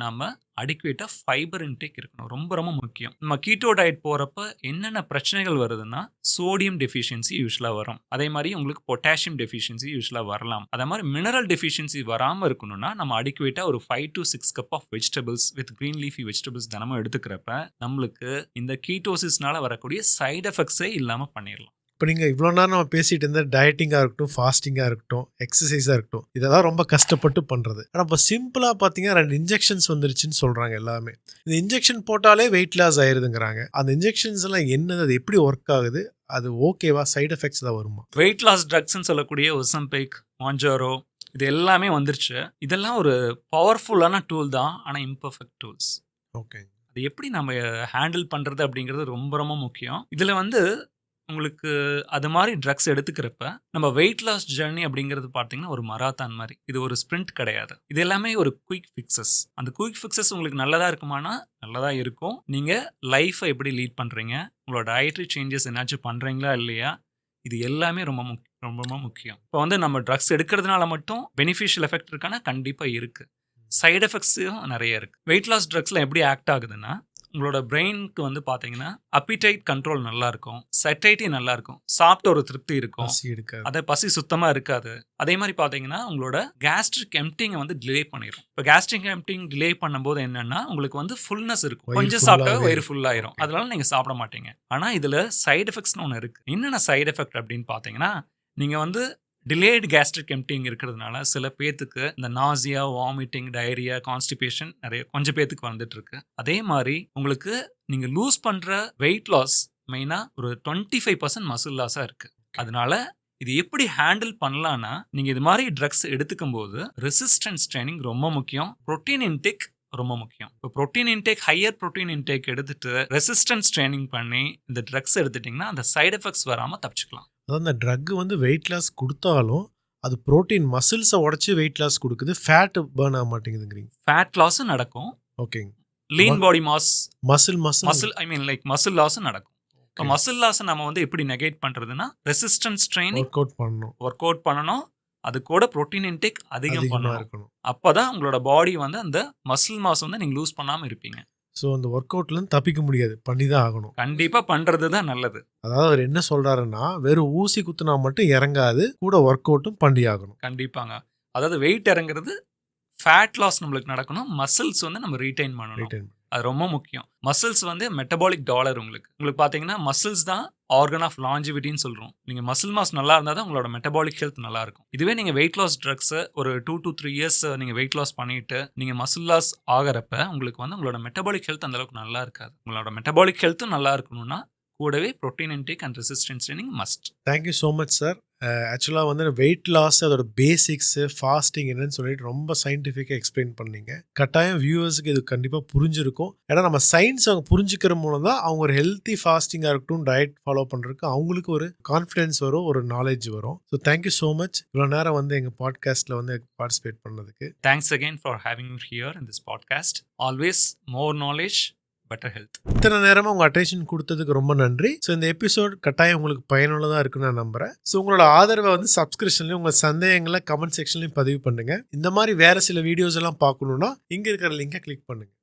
நம்ம அடிக்குவேட்டாக ஃபைபர் இன்டேக் இருக்கணும். ரொம்ப ரொம்ப முக்கியம். நம்ம கீட்டோ டயட் போகிறப்ப என்னென்ன பிரச்சனைகள் வருதுன்னா சோடியம் டெஃபிஷியன்சி யூஸ்வலாக வரும். அதே மாதிரி உங்களுக்கு பொட்டாசியம் டெஃபிஷியன்சி யூஸ்வலாக வரலாம். அதே மாதிரி மினரல் டெஃபிஷியன்சி வராமல் இருக்கணும்னா நம்ம அடிக்குவேட்டாக ஒரு 5 to 6 cup of vegetables with green leafy vegetables தினமும் எடுத்துக்கிறப்ப நம்மளுக்கு இந்த கீட்டோசிஸ்னால வரக்கூடிய சைடு எஃபெக்ட்ஸே இல்லாமல் பண்ணிடலாம். இப்போ நீங்கள் இவ்வளோ நேரம் நம்ம பேசிகிட்டு இருந்தால் டயட்டிங்காக இருக்கட்டும், ஃபாஸ்டிங்காக இருக்கட்டும், எக்ஸசைஸாக இருக்கட்டும், இதெல்லாம் ரொம்ப கஷ்டப்பட்டு பண்ணுறது. ஆனால் இப்போ சிம்பிளாக பார்த்தீங்கன்னா 2 இன்ஜெக்ஷன்ஸ் வந்துருச்சுன்னு சொல்கிறாங்க எல்லாமே. இந்த இன்ஜெக்ஷன் போட்டாலே வெயிட் லாஸ் ஆயிருதுங்கிறாங்க. அந்த இன்ஜெக்ஷன்ஸ் எல்லாம் என்னது, அது எப்படி ஒர்க் ஆகுது, அது ஓகேவா, சைடு எஃபெக்ட்ஸ் தான் வருமா? வெயிட் லாஸ் ட்ரக்ஸ்ன்னு சொல்லக்கூடிய ஒசம்பைக், மான்ஜாரோ இது எல்லாமே வந்துருச்சு. இதெல்லாம் ஒரு பவர்ஃபுல்லான டூல் தான், ஆனால் இம்பர்ஃபெக்ட் டூல்ஸ். ஓகே, அது எப்படி நம்ம ஹேண்டில் பண்ணுறது அப்படிங்கிறது ரொம்ப ரொம்ப முக்கியம். இதில் வந்து உங்களுக்கு அது மாதிரி ட்ரக்ஸ் எடுத்துக்கிறப்ப நம்ம வெயிட் லாஸ் ஜர்னி அப்படிங்கிறது பார்த்தீங்கன்னா ஒரு மராத்தான் மாதிரி. இது ஒரு ஸ்ப்ரிண்ட் கிடையாது. இது எல்லாமே ஒரு குயிக் ஃபிக்ஸஸ். அந்த குயிக் ஃபிக்ஸஸ் உங்களுக்கு நல்லதாக இருக்குமானா நல்லதாக இருக்கும். நீங்கள் லைஃப்பை எப்படி லீட் பண்ணுறீங்க, உங்களோட டயட்ரி சேஞ்சஸ் என்னாச்சும் பண்ணுறீங்களா இல்லையா, இது எல்லாமே ரொம்ப ரொம்ப முக்கியம். இப்போ வந்து நம்ம ட்ரக்ஸ் எடுக்கிறதுனால மட்டும் பெனிஃபிஷியல் எஃபெக்ட் இருக்கானா கண்டிப்பாக இருக்குது. சைடு எஃபெக்ட்ஸும் நிறைய இருக்குது. வெயிட் லாஸ் ட்ரக்ஸில் எப்படி ஆக்ட் ஆகுதுன்னா உங்களோட பிரெயினுக்கு வந்து பார்த்தீங்கன்னா அப்பிடைட் கண்ட்ரோல் நல்லா இருக்கும், சட்டைட்டி நல்லா இருக்கும், சாப்பிட்ட ஒரு திருப்தி இருக்கும், அதே பசி சுத்தமாக இருக்காது. அதே மாதிரி பார்த்தீங்கன்னா உங்களோட கேஸ்ட்ரிக் எம்டிங்கை வந்து டிலே பண்ணிடும். இப்போ கேஸ்ட்ரிக் எம்டிங் டிலே பண்ணும்போது என்னன்னா உங்களுக்கு வந்து ஃபுல்னஸ் இருக்கும், கொஞ்சம் சாப்பிட்டா வயிறு ஃபுல்லாயிரும், அதனால நீங்கள் சாப்பிட மாட்டீங்க. ஆனால் இதில் சைடு எஃபெக்ட்ஸ்னு ஒன்று இருக்குது. என்னென்ன சைடு எஃபெக்ட் அப்படின்னு பார்த்தீங்கன்னா நீங்கள் வந்து டிலேடு கேஸ்ட்ரிக் எம்டிங் இருக்கிறதுனால சில பேத்துக்கு இந்த நாசியா, வாமிட்டிங், டயரியா, கான்ஸ்டிபேஷன் நிறைய கொஞ்சம் பேத்துக்கு வந்துட்டு இருக்கு. அதே மாதிரி உங்களுக்கு நீங்கள் லூஸ் பண்ணுற வெயிட் லாஸ் மெயினாக ஒரு 25% மசில் லாஸாக இருக்குது. அதனால இது எப்படி ஹேண்டில் பண்ணலான்னா நீங்கள் இது மாதிரி ட்ரக்ஸ் எடுத்துக்கும் போது ரெசிஸ்டன்ஸ் ட்ரைனிங் ரொம்ப முக்கியம், ப்ரோட்டீன் இன்டேக் ரொம்ப முக்கியம். இப்போ protein intake, higher protein intake எடுத்துட்டு ரெசிஸ்டன்ஸ் ட்ரைனிங் பண்ணி இந்த ட்ரக்ஸ் எடுத்துட்டிங்கன்னா அந்த சைடு எஃபெக்ட்ஸ் வராமல் தப்பிச்சுக்கலாம். அதாவது அந்த ட்ரக் வந்து வெயிட் லாஸ் கொடுத்தாலும் அது ப்ரோட்டீன் மசில்ஸை உடச்சி வெயிட் லாஸ் கொடுக்குது, ஃபேட் பர்ன் ஆக மாட்டேங்குதுங்கிறீங்க. ஃபேட் லாஸும் நடக்கும், ஓகேங்க. லீன் பாடி மாஸ், மசில் ஐ மீன் லைக் மசில் லாஸும் நடக்கும். இப்போ மசில் லாஸை நம்ம வந்து எப்படி நெகேட் பண்ணுறதுன்னா ரெசிஸ்டன்ஸ் ட்ரைனிங் ஒர்க் அவுட் பண்ணணும், அது கூட ப்ரோட்டீன் இன்டேக் அதிகம் பண்ணணும். அப்போ தான் உங்களோட பாடி வந்து அந்த மசில் மாஸ் வந்து நீங்கள் லூஸ் பண்ணாமல் இருப்பீங்க. ஸோ அந்த ஒர்க் அவுட்லேருந்து தப்பிக்க முடியாது, பண்ணி தான் ஆகணும். கண்டிப்பாக பண்ணுறது தான் நல்லது. அதாவது அவர் என்ன சொல்கிறாருன்னா வெறும் ஊசி குத்துனா மட்டும் இறங்காது, கூட ஒர்க் அவுட்டும் பண்ணி ஆகணும். கண்டிப்பாங்க. அதாவது வெயிட் இறங்குறது, ஃபேட் லாஸ் நம்மளுக்கு நடக்கணும், மசில்ஸ் வந்து நம்ம ரீடைன் பண்ணணும். அது ரொம்ப முக்கியம். மசில்ஸ் வந்து மெட்டபாலிக் டாலர். உங்களுக்கு பார்த்தீங்கன்னா மசில்ஸ் தான் ஆர்கன் ஆஃப் லாஞ்சிவிட்டின்னு சொல்கிறோம். நீங்கள் மசில் மாஸ் நல்லா இருந்தால் தான் உங்களோட மெட்டபாலிக் ஹெல்த் நல்லா இருக்கும். இதுவே நீங்கள் வெயிட் லாஸ் ட்ரக்ஸை ஒரு 2 to 3 இயர்ஸ் நீங்கள் வெயிட் லாஸ் பண்ணிட்டு நீங்கள் மசில் லாஸ் ஆகிறப்ப உங்களுக்கு வந்து உங்களோட மெட்டபாலிக் ஹெல்த் அந்தளவுக்கு நல்லா இருக்காது. உங்களோட மெட்டபாலிக் ஹெல்த்தும் நல்லா இருக்கணும்னா கூடவே protein intake and resistance training must. Thank you so much sir. ஆக்சுவலாக வந்து வெயிட் லாஸ், அதோட பேசிக்ஸு, ஃபாஸ்டிங் என்னன்னு சொல்லிட்டு ரொம்ப சயின்டிஃபிக்காக எக்ஸ்பிளைன் பண்ணீங்க. கட்டாயம் வியூவர்ஸுக்கு இது கண்டிப்பாக புரிஞ்சிருக்கும். ஏன்னா நம்ம சயின்ஸ் அவங்க புரிஞ்சுக்கிற மூலம் தான் அவங்க ஒரு ஹெல்த்தி ஃபாஸ்டிங்காக இருக்கட்டும், டயட் ஃபாலோ பண்ணுறதுக்கு அவங்களுக்கு ஒரு கான்ஃபிடென்ஸ் வரும், ஒரு நாலேஜ் வரும். ஸோ தேங்க்யூ ஸோ மச் இவ்வளோ நேரம் வந்து எங்கள் பாட்காஸ்ட்டில் வந்து பார்ட்டிசிபேட் பண்ணதுக்கு. Thanks again for having me here in this podcast. Always more knowledge, better health. இத்தனை நேரமாக உங்கள் அட்டென்ஷன் கொடுத்ததுக்கு ரொம்ப நன்றி. ஸோ இந்த எபிசோட் கட்டாயம் உங்களுக்கு பயனுள்ளதாக இருக்குன்னு நான் நம்புகிறேன். ஸோ உங்களோட ஆதரவை வந்து சப்ஸ்கிரிப்ஷன்லையும் உங்கள் சந்தேகங்களை கமெண்ட் செக்ஷன்லையும் பதிவு பண்ணுங்கள். இந்த மாதிரி வேறு சில வீடியோஸ் எல்லாம் பார்க்கணுன்னா இங்கே இருக்கிற லிங்கை கிளிக் பண்ணுங்கள்.